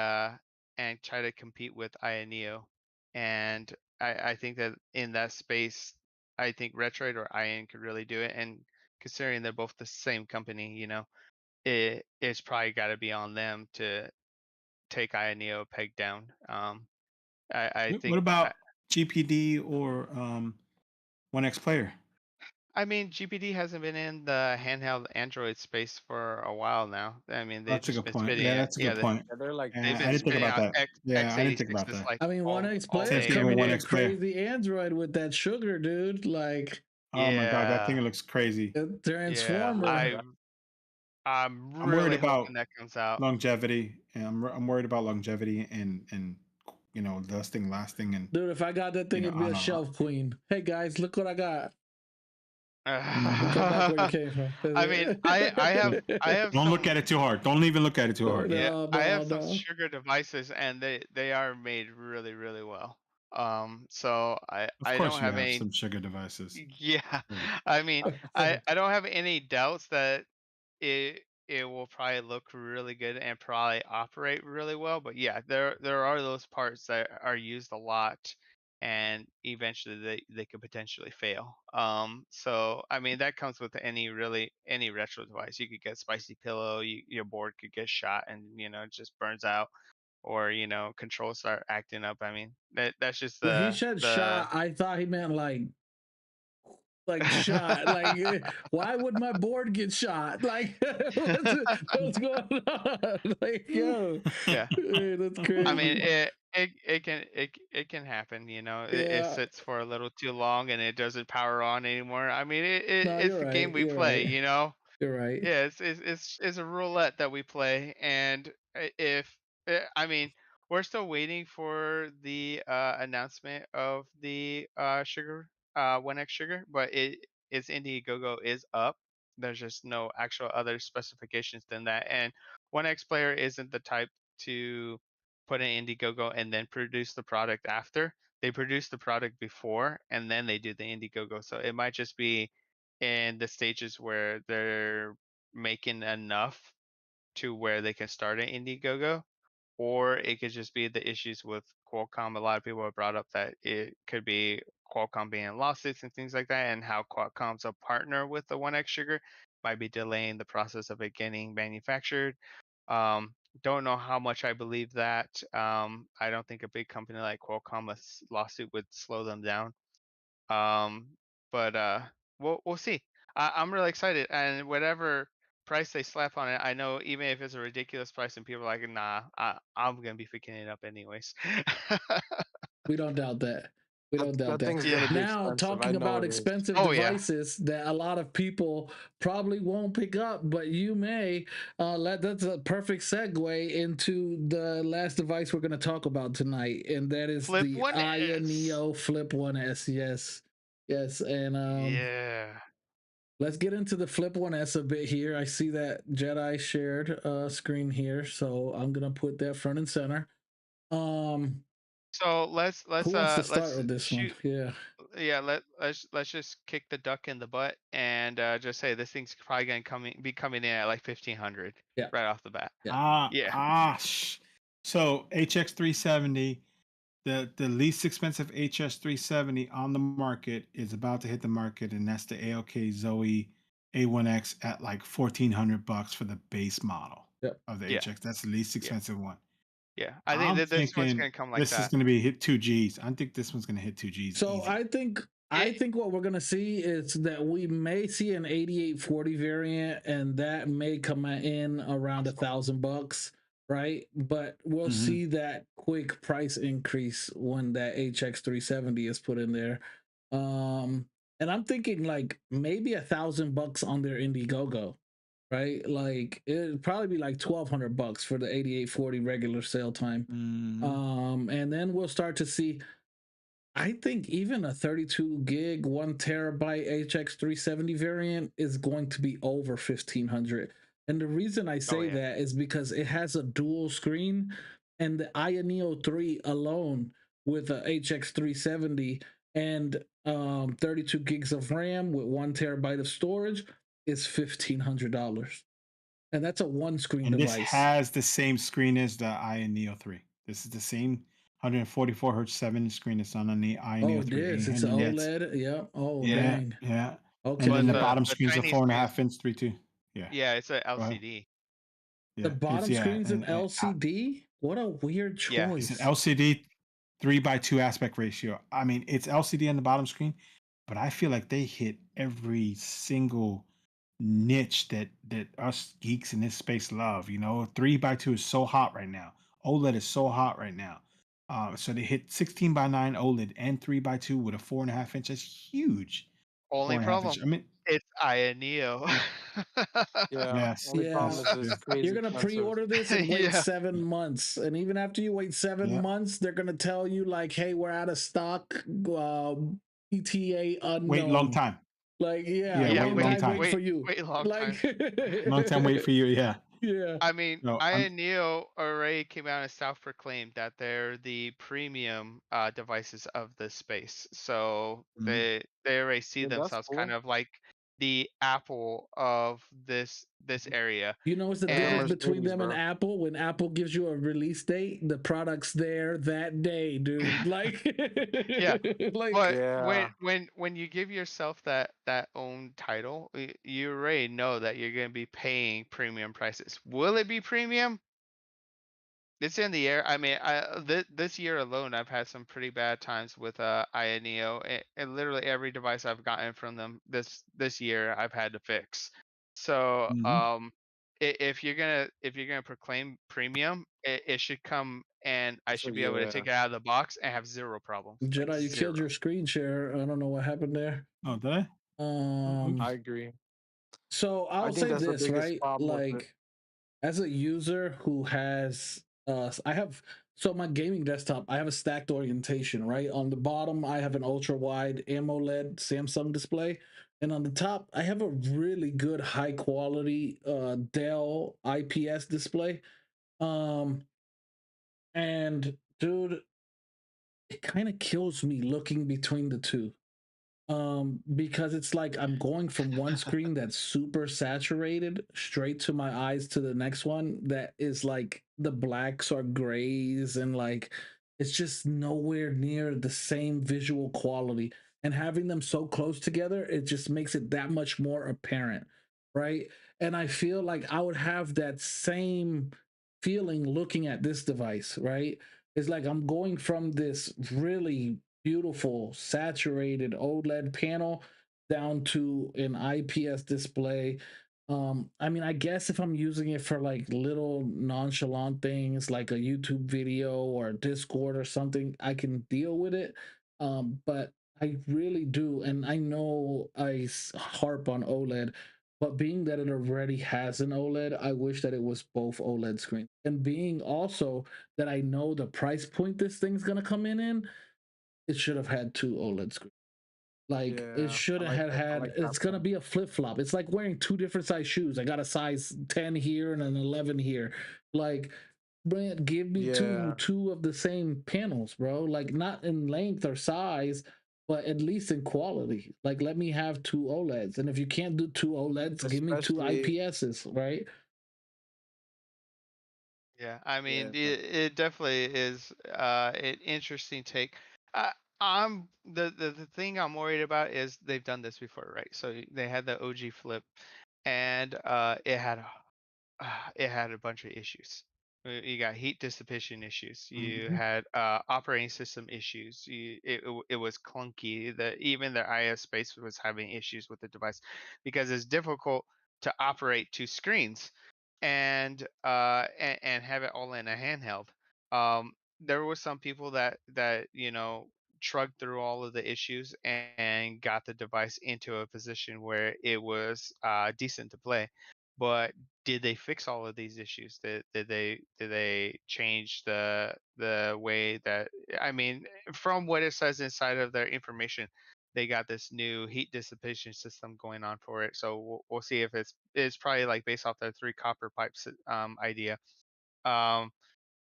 try to compete with Aya Neo. And I think that in that space, I think Retroid or Ian could really do it. And considering they're both the same company, you know, it's probably got to be on them to take Ioneo peg down. I What think. about GPD or 1X Player? I mean, GPD hasn't been in the handheld Android space for a while now. I mean, they've That's a just good been point. spitting Yeah, it. that's a Yeah, good point. Yeah, they're like they've I been didn't think spitting about out that. Yeah, I didn't think about x86s that. like I mean, all 1X all Player's Same day, thing every with coming day. 1X in Player. crazy Android with that sugar, dude. Like Oh my god, that thing Yeah, looks crazy. a yeah. transformer. I'm I'm worried really about hoping that comes out. longevity, and I'm worried about longevity and this thing lasting and Dude, if I got that thing, it'd be I a don't know. shelf queen. Hey guys, look what I got. Mhm. Come back where you came from. I mean, I have Don't look some. at it too hard. Don't even look at it too hard. Yeah, No, I no, have some no. sugar devices, and they are made really really well. So Of I course, don't you have have any. some sugar devices. Yeah, Yeah. I mean, I don't have any doubts that it will probably look really good and probably operate really well. But yeah, there are those parts that are used a lot, and eventually they could potentially fail. So I mean that comes with any retro device. You could get spicy pillow, your board could get shot, and it just burns out, or controls start acting up. I mean that's just When he the said the. shot, I thought he meant like shot. Like, why would my board get shot? Like, what's going on? Like, yo, Yeah. that's I mean, crazy. it can happen. It Yeah. sits for a little too long and it doesn't power on anymore. I mean, No, it's you're the game right. we You're play. right. You're right. Yeah, it's a roulette that we play, and if I mean, we're still waiting for the announcement of the sugar 1X sugar, but its Indiegogo is up. There's just no actual other specifications than that, and 1X Player isn't the type to put an Indiegogo and then produce the product after. They produce the product before and then they do the Indiegogo. So it might just be in the stages where they're making enough to where they can start an Indiegogo, or it could just be the issues with Qualcomm. A lot of people have brought up that it could be Qualcomm being in lawsuits and things like that, and how Qualcomm's a partner with the 1X Sugar might be delaying the process of it getting manufactured. Don't know how much I believe that. I don't think a big company like Qualcomm, lawsuit would slow them down. Um, but we'll see. I'm really excited, and whatever price they slap on it, I know even if it's a ridiculous price and people are like, nah, I'm gonna be picking it up anyways. We don't doubt that. We don't doubt That that. thing's gonna be Yeah. Now, expensive. I talking know about it is. expensive Oh yeah. devices that a lot of people probably won't pick up, but you may. That's a perfect segue into the last device we're going to talk about tonight, and that is Flip the one Aya S. Neo Flip 1S. Yes, yes, and Yeah. let's get into the Flip 1S a bit here. I see that Jedi shared screen here, so I'm going to put that front and center. So Who wants to start let's with this one? shoot. Yeah. Yeah, let's just kick the duck in the butt and just say this thing's probably gonna be coming in at like 1,500 Yeah. right off the bat. Yeah. Yeah. So HX370, the least expensive HS370 on the market is about to hit the market, and that's the ALK Zoe A1X at like $1,400 for the base model Yep. of the Yeah. HX. That's the least Yeah. expensive one. Yeah. I think I'm that this one's thinking gonna come like this is that. going to be hit 2Gs. I think this one's going to hit 2Gs So easy. I think what we're gonna see is that we may see an 8840 variant, and that may come in around $1,000, right? But we'll Mhm. see that quick price increase when that HX370 is put in there. And I'm thinking like maybe $1,000 on their Indiegogo, right? Like it'd probably be like $1,200 for the 8840 regular sale time. And then we'll start to see, I think even a 32 gig, 1 terabyte HX370 variant is going to be over 1,500. And the reason I Oh say yeah. that is because it has a dual screen, and the Aya Neo 3 alone with a HX370 and 32 gigs of RAM with 1 terabyte of storage is $1,500. And that's a one screen And this device. has the same screen as the Aya Neo 3. This is the same 144 hertz 7-inch screen that's on the Aya Neo 3. It's an OLED. Yep. Oh, Yeah, dang. yeah. Okay. And then But the the bottom the screen's a Chinese thing is 4.5-inch 3.2. Yeah. yeah, it's a Go ahead. LCD. The Yeah, it's bottom yeah, screen's an and LCD? What a weird Yeah. it's an choice. LCD 3:2 aspect ratio. I mean, it's LCD on the bottom screen, but I feel like they hit every single niche that us geeks in this space love. 3:2 is so hot right now. OLED is so hot right now. So they hit 16:9 OLED and 3:2 with a 4.5 inch. That's huge. Four Only and a half problem, inch. I mean, it's Aya Neo. Yeah. yes, Only problem Yeah. is yeah, it's You're crazy gonna expensive. pre-order this and wait Yeah. 7 months, and even after you wait seven yeah. months, they're gonna tell you like, "Hey, we're out of stock. ETA Wait, long unknown." time. Like, yeah, Yeah, Yeah, wait, long long wait, time time. waiting for wait, you. wait a long Like, time. Long time wait for you. Yeah. yeah, I mean, No, Aya Neo already came out and self-proclaimed that they're the premium devices of this space. So mhm. they already see Yeah, that's themselves kind cool. of like the Apple of this area. you know what's the Like a difference And between Mercedes, them and bro. Apple? When Apple gives you a release date, the product's there that day, dude. Like, yeah, like but when Yeah. when when you give yourself that own title, you already know that you're going to be paying premium prices. Will it be premium? It's in the air. I mean, this year alone, I've had some pretty bad times with Ioneo, and literally every device I've gotten from them this year, I've had to fix. So, Mhm. if you're gonna proclaim premium, it should come, and I So should be able to yeah. take it out of the box and have zero problems, like Jedi, you killed your zero. screen share. I don't know what happened there. Oh, did I? Um, I Oops. agree. so I I'll think say that's the this, biggest right? problem with it. Like, as a user who has I have, so my gaming desktop, I have a stacked orientation, right? On the bottom I have an ultra wide AMOLED Samsung display, and on the top I have a really good high quality Dell IPS display. um and dude, it kind of kills me looking between the two, because it's like I'm going from one screen that's super saturated straight to my eyes to the next one that is like the blacks or grays, and like it's just nowhere near the same visual quality, and having them so close together, it just makes it that much more apparent, right? And I feel like I would have that same feeling looking at this device, right? It's like I'm going from this really beautiful saturated OLED panel down to an IPS display. I mean, I guess if I'm using it for like little nonchalant things like a YouTube video or Discord or something, I can deal with it. But I really do, and I know harp on OLED, but being that it already has an OLED, I wish that it was both OLED screens. And being also that I know the price point this thing's gonna come in, it should have had two OLED screens. Like it Yeah. should I have like that. I had. like that It's gonna point. be a flip flop. It's like wearing two different size shoes. I got a size 10 here and an 11 here. Like, Brent, give me two Yeah. two of the same panels, bro. Like not in length or size, but at least in quality. Like let me have two OLEDs. And if you can't do two OLEDs, give me two Especially IPSs, right? Yeah, I mean, yeah. it definitely is an interesting take. Uh, the thing I'm worried about is they've done this before, right? So they had the OG flip, and it had a bunch of issues. You got heat dissipation issues. You Mhm. had operating system issues. It was clunky. Even the IS space was having issues with the device because it's difficult to operate two screens and have it all in a handheld. There were some people that shrugged through all of the issues and got the device into a position where it was decent to play. But did they fix all of these issues? Did they change the way that, I mean, from what it says inside of their information, they got this new heat dissipation system going on for it. So we'll see if it's probably like based off the three copper pipes idea. Um,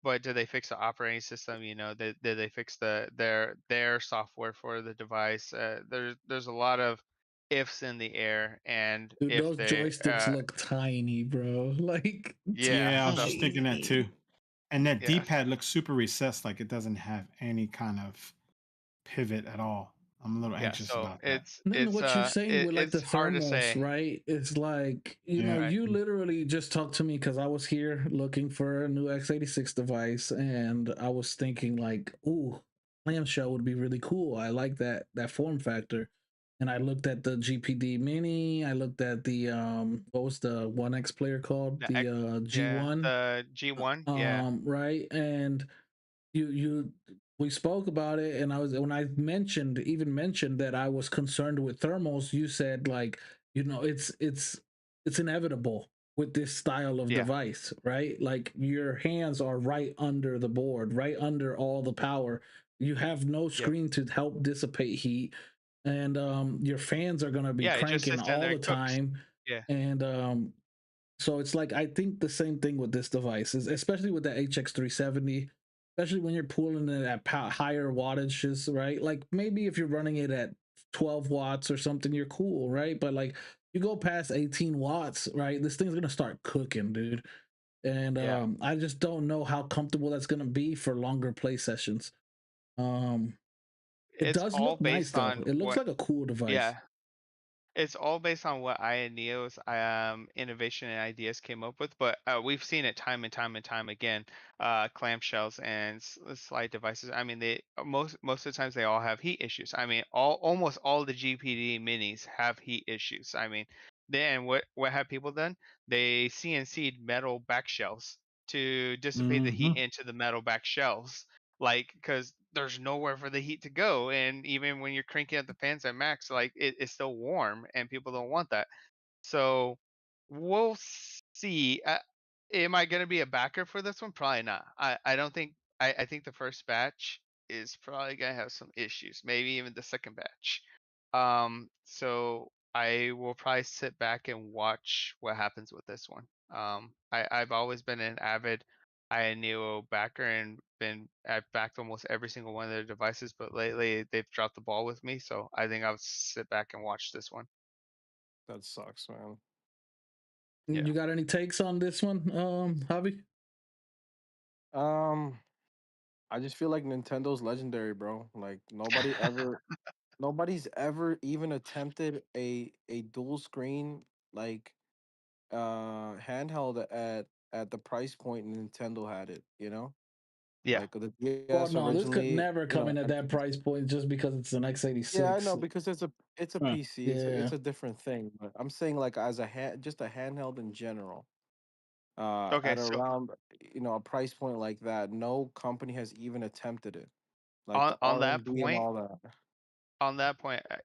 but did they fix the operating system? Did they fix their software for the device? There's a lot of ifs in the air, and Dude, if those they joysticks look tiny, bro. Like yeah, Yeah, I was so just thinking that too. tiny. And that yeah, D-pad looks super recessed, like it doesn't have any kind of pivot at all. I'm a little Yeah, anxious so about that. And then what you're saying with like the it's hard to thermals, say. right? It's like, Yeah. Right. you literally just talked to me because I was here looking for a new x86 device, and I was thinking like, ooh, clamshell would be really cool. I like that form factor. And I looked at the GPD Mini. I looked at the what was the 1X player called? The The X, yeah, G1. the G1, yeah, Right. And you we spoke about it, and I was when I mentioned that I was concerned with thermals. You said like, it's inevitable with this style of yeah, device, right? Like your hands are right under the board, right under all the power. You have no yep, screen to help dissipate heat, and your fans are going to be yeah. It just cranking sits in all there the and cooks. time. Yeah, And so it's like I think the same thing with this device, is especially with the HX370, especially when you're pulling it at higher wattages, right? Like maybe if you're running it at 12 watts or something, you're cool, right? But like you go past 18 watts, right? This thing's gonna start cooking, dude. And yeah. I just don't know how comfortable that's gonna be for longer play sessions. Um, it It's does all look nice based though. on It looks what. like a cool device. Yeah, it's all based on what I and Neo's innovation and ideas came up with, but we've seen it time and time and time again. Clamshells and slide devices. I mean, they most of the times they all have heat issues. I mean, almost all the GPD minis have heat issues. I mean, then what have people done? They CNC'd metal back shells to dissipate the heat Hmm. into the metal back shells, like because there's nowhere for the heat to go, and even when you're cranking up the fans at max, like it's still warm and people don't want that. So we'll see. Am I going to be a backer for this one? Probably not. I don't think. I think the first batch is probably going to have some issues, maybe even the second batch. So I will probably sit back and watch what happens with this one. I've always been an avid Neo backer and I've backed almost every single one of their devices, but lately they've dropped the ball with me. So I think I'll sit back and watch this one. That sucks, man. Yeah. You got any takes on this one, Javi? Um, I just feel like Nintendo's legendary, bro. Like nobody's ever even attempted a dual screen like handheld at the price point Nintendo had it, you know? Yeah. Like the Well, DS no, this could originally, never come in at that price point just because it's an yeah, I know x86. because it's a Huh. PC. It's Yeah, a different thing. But I'm saying like as a just a handheld in general. Okay. At So around a price point like that, no company has even attempted it. Like the on R that and D and point, all that.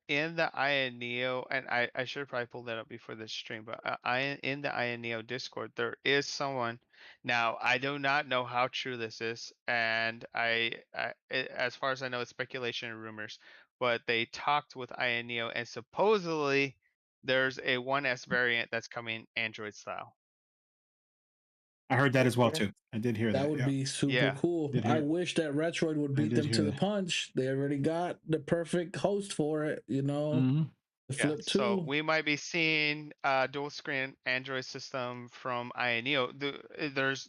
in the Aya Neo, and I should probably pull that up before this stream, but in the Aya Neo Discord, there is someone. Now, I do not know how true this is, and as far as I know, it's speculation and rumors. But they talked with Aya Neo, and supposedly there's a 1S variant that's coming Android style. I heard that as well Okay. too. I did hear that that. would Yeah, be super Yeah, cool. did I hear. wish that Retroid would I beat did them to hear the that. punch. They already got the perfect host for it, Hmm. The yeah. Flip So 2. we might be seeing a dual screen Android system from Ioneo.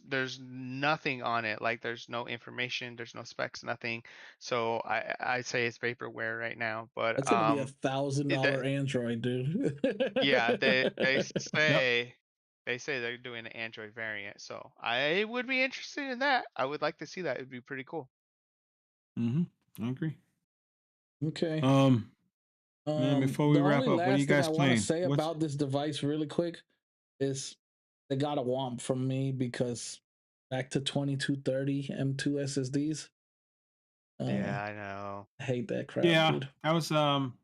There's nothing on it. Like there's no information, there's no specs, nothing. So I say it's vaporware right now. But That's gonna be $1,000 that Android, dude. yeah, Yep. they say they're doing an Android variant. So I would be interested in that. I would like to see that. It'd be pretty cool. Hmm. I agree. Okay. Um, man, before we The wrap only up, what are you last thing I guys want to playing? say What's about this device really quick is they got a womp from me because back to 2230 M2 SSDs. Yeah, I know. I hate that crap, yeah, dude. that was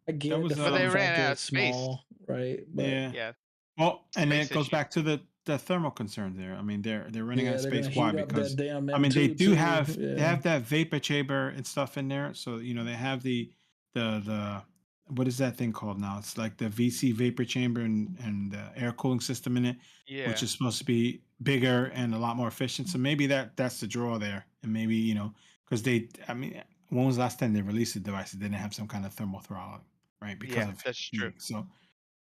I that get the was But they form ran factor out is of space. small, right? But yeah. Yeah, Well, and then space it goes issue. back to the thermal concern there. I mean, they're running out yeah, of they're gonna space. Why? heat up that Because damn I mean, they M2 do too. have they Yeah. have that vapor chamber and stuff in there. So they have the what is that thing called now? It's like the VC vapor chamber and the air cooling system in it, which Yeah. is supposed to be bigger and a lot more efficient. So maybe that's the draw there, and maybe because I mean, when was the last time they released a device that didn't have some kind of thermal throttling, right? Because Yeah, of that's true. heating. So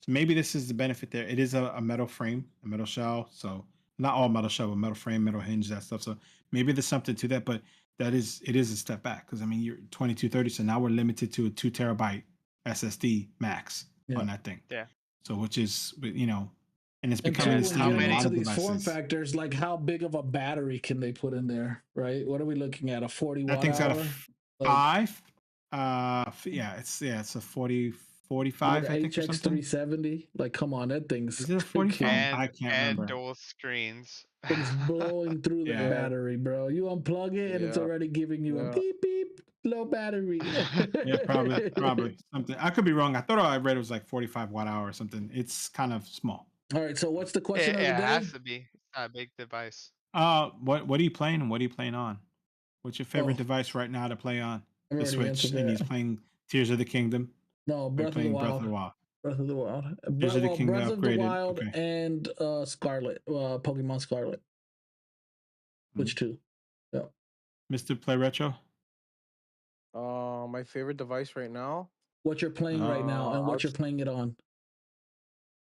maybe this is the benefit there. It is a metal frame, a metal shell. So not all metal shell, but metal frame, metal hinge, that stuff. So maybe there's something to that, but it is a step back because I mean you're 2230, so now we're limited to a 2 terabyte SSD max on that thing. Yeah. So which is and it's And becoming two, the when you standard get in a lot into of these form devices. factors, like how big of a battery can they put in there, right? What are we looking at? A 40 That watt thing's got hour? a 5. It's a 45, With I think, or something. HX370, like come on, that thing's Is it a cooking. 45? I can't and remember. dual screens. Thing's blowing through the Yeah. battery, bro. You unplug it and it's Yeah. already giving you a beep beep, low battery. Yeah, probably something. I could be wrong. I thought I read it was like 45 watt hour or something. It's kind of small. All right, so what's the question It of the day? has to be. It's not a big device. What are you playing and what are you playing on? What's your favorite Oh. device right now to play on I the already Switch? answered And he's that. playing Tears of the Kingdom. No, Or Breath of the playing Breath of Wild. the Wild. Breath of the Wild. Tears of the Kingdom Breath of the upgraded. Wild Okay. and Scarlet, Pokemon Scarlet. Which two? Yeah. Mr. Play Retro. My favorite device right now. What you're playing right now and what you're playing it on.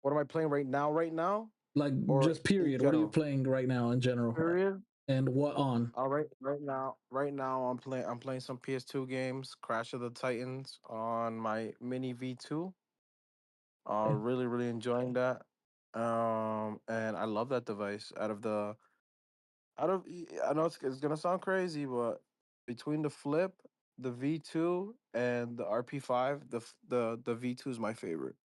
What am I playing right now? Right now? Like Or just period. What are you general? playing right now in general? Period. And what on? All right, right now, I'm playing some PS2 games. Crash of the Titans on my Mini V2. Really enjoying that. And I love that device. I know it's gonna sound crazy, but between the Flip, the V2, and the RP5, the V2 is my favorite.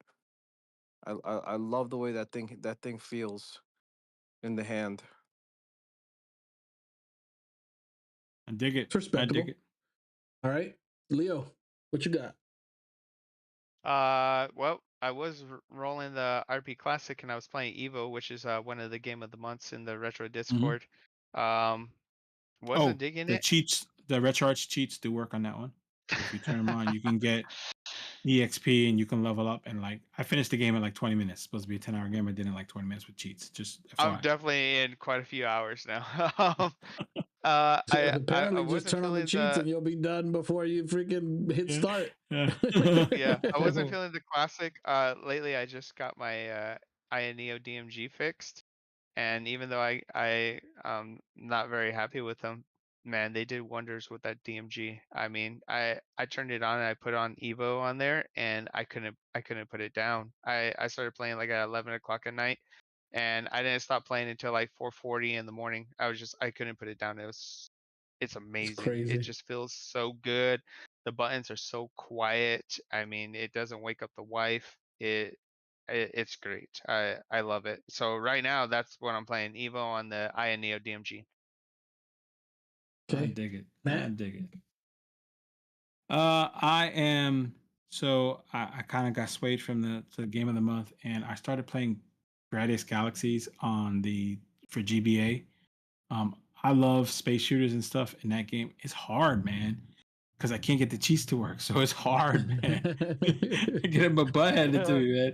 I love the way that thing feels in the hand. I dig it. It's respectable. I dig it. All right. Leo, what you got? Well, I was rolling the RP Classic and I was playing Evo, which is one of the game of the months in the Retro Discord. Wasn't digging the it. cheats, the RetroArch cheats do work on that one. So if you turn them on, you can get EXP and you can level up. And like, I finished the game in like 20 minutes. It's supposed to be a 10-hour game. I did it in like 20 minutes with cheats. Just I'm FYI. definitely in quite a few hours now. Apparently, I just wasn't turn on the feeling cheats and you'll be done before you freaking hit start. Yeah, I wasn't feeling the classic. Lately I just got my Neo DMG fixed, and even though I not very happy with them, man, they did wonders with that DMG. I mean, I turned it on and I put on Evo on there, and I couldn't put it down. I started playing like at 11 o'clock at night, and I didn't stop playing until like 4:40 in the morning. I couldn't put it down. It's amazing. crazy. It just feels so good. The buttons are so quiet. I mean, it doesn't wake up the wife. It's great. I love it. So right now, that's what I'm playing. Evo on the Neo DMG. I dig it. Matt? I dig it. I am. So I kind of got swayed from the game of the month, and I started playing Gradius Galaxies for GBA. I love space shooters and stuff, and that game is hard, man, because I can't get the cheats to work. So it's hard, man. Getting my butt handed to me,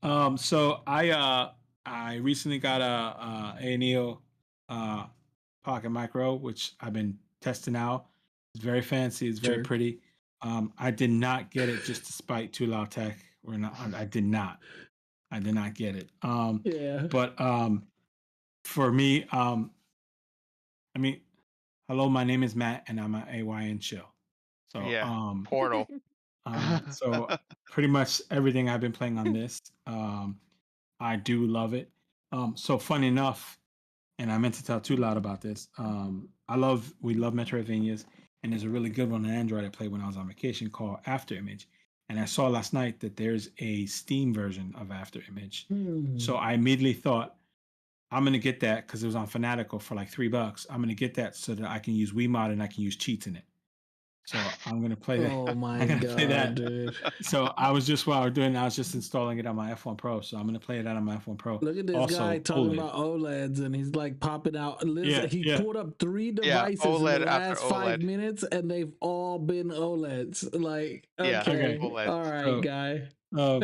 man. So I recently got a Neo Pocket Micro, which I've been testing out. It's very fancy. It's very pretty. I did not get it just to spite Too Loud Tech. I did not get it. Yeah. But for me, I mean, hello, my name is Matt, and I'm an AYN chill. So Yeah, Portal. so pretty much everything I've been playing on this, I do love it. So funny enough, and I meant to tell Too Loud about this. We love Metroidvanias, and there's a really good one on Android I played when I was on vacation called After Image. And I saw last night that there's a Steam version of After Image. So I immediately thought, I'm gonna get that because it was on Fanatical for like $3. I'm gonna get that so that I can use Wiimote and I can use cheats in it. So I'm gonna play that. Oh my I'm gonna god, play that. dude! So I was just installing it on my F1 Pro. So I'm gonna play it out on my F1 Pro. Look at this also, guy talking OLED. about OLEDs, and he's like popping out. Listen, he pulled up 3 devices in the last 5 minutes, and they've all been OLEDs. Like, okay, OLED. all right, guy. So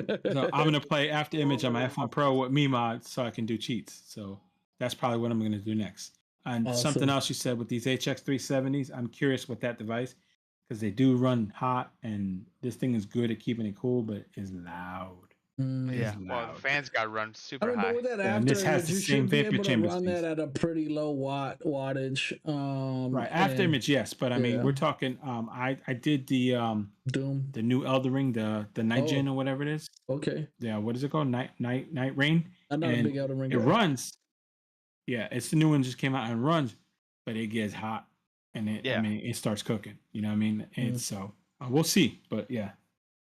I'm gonna play After Image on my F1 Pro with Miimod, so I can do cheats. So that's probably what I'm gonna do next. And something else you said with these HX370s, I'm curious with that device because they do run hot, and this thing is good at keeping it cool, but is loud. Yeah, It's well, the loud. fans got run I super mean, but high. with that Yeah, and this after has image, the you same should be vapor able to chamber run space. that at a pretty low wattage. Right after And image, yes, but I mean, yeah. we're talking. I did the Doom. new Elden Ring, the night gen Oh, or whatever it is. okay. Yeah, what is it called? Night Rain, I'm not a and big Elden Ring it guy. runs. Yeah, it's the new one just came out and runs, but it gets hot, and I Yeah. mean, it starts cooking. You know what I mean? Mm. And so we'll see, but yeah.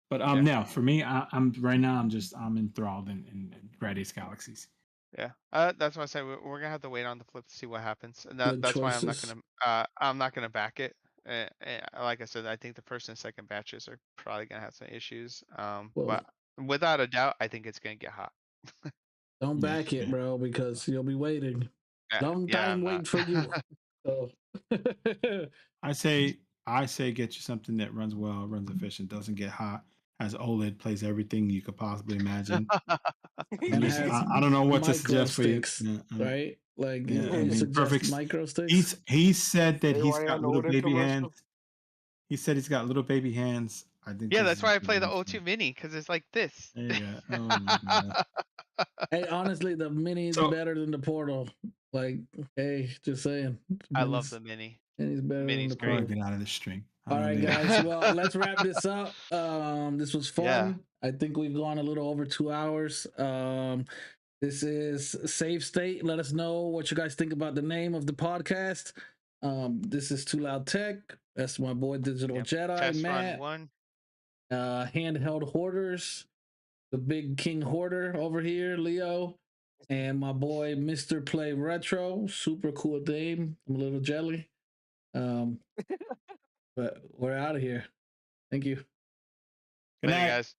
But Yeah. now for me, I'm right now. I'm enthralled in Gradius Galaxies. Yeah, that's why I say we're gonna have to wait on the flip to see what happens, and Good that's why choices. I'm not gonna back it. Like I said, I think the first and second batches are probably gonna have some issues. Well, But without a doubt, I think it's gonna get hot. don't Yeah, back it, yeah. bro, because you'll be waiting. Long Yeah, time I'm waiting not. for you. So I say get you something that runs well, runs efficient, doesn't get hot, has OLED, plays everything you could possibly imagine. and has I don't know what to micro suggest for you. sticks, right? Like Yeah, I you mean, suggest perfect. micro sticks. He said that he's got AYN little Odin baby commercial. hands. He said he's got little baby hands. I think Yeah, this that's is why I a good play the one for O2 him. Mini because it's like this. There you go. Oh my god. Hey, honestly, the mini is So better than the portal. Like, hey, just saying. I love the Mini. Mini's better than Mini's the I'm gonna great. portal. get out of this stream. All right, guys. Well, let's wrap this up. This was fun. Yeah. I think we've gone a little over 2 hours. This is SaveState. Let us know what you guys think about the name of the podcast. This is Too Loud Tech. That's my boy Digital Jedi, Test Matt. run 1. Handheld Hoarders, the big King Hoarder over here, Leo, and my boy Mr. Play Retro. Super cool name. I'm a little jelly. But we're out of here. Thank you. Good Later, night. guys.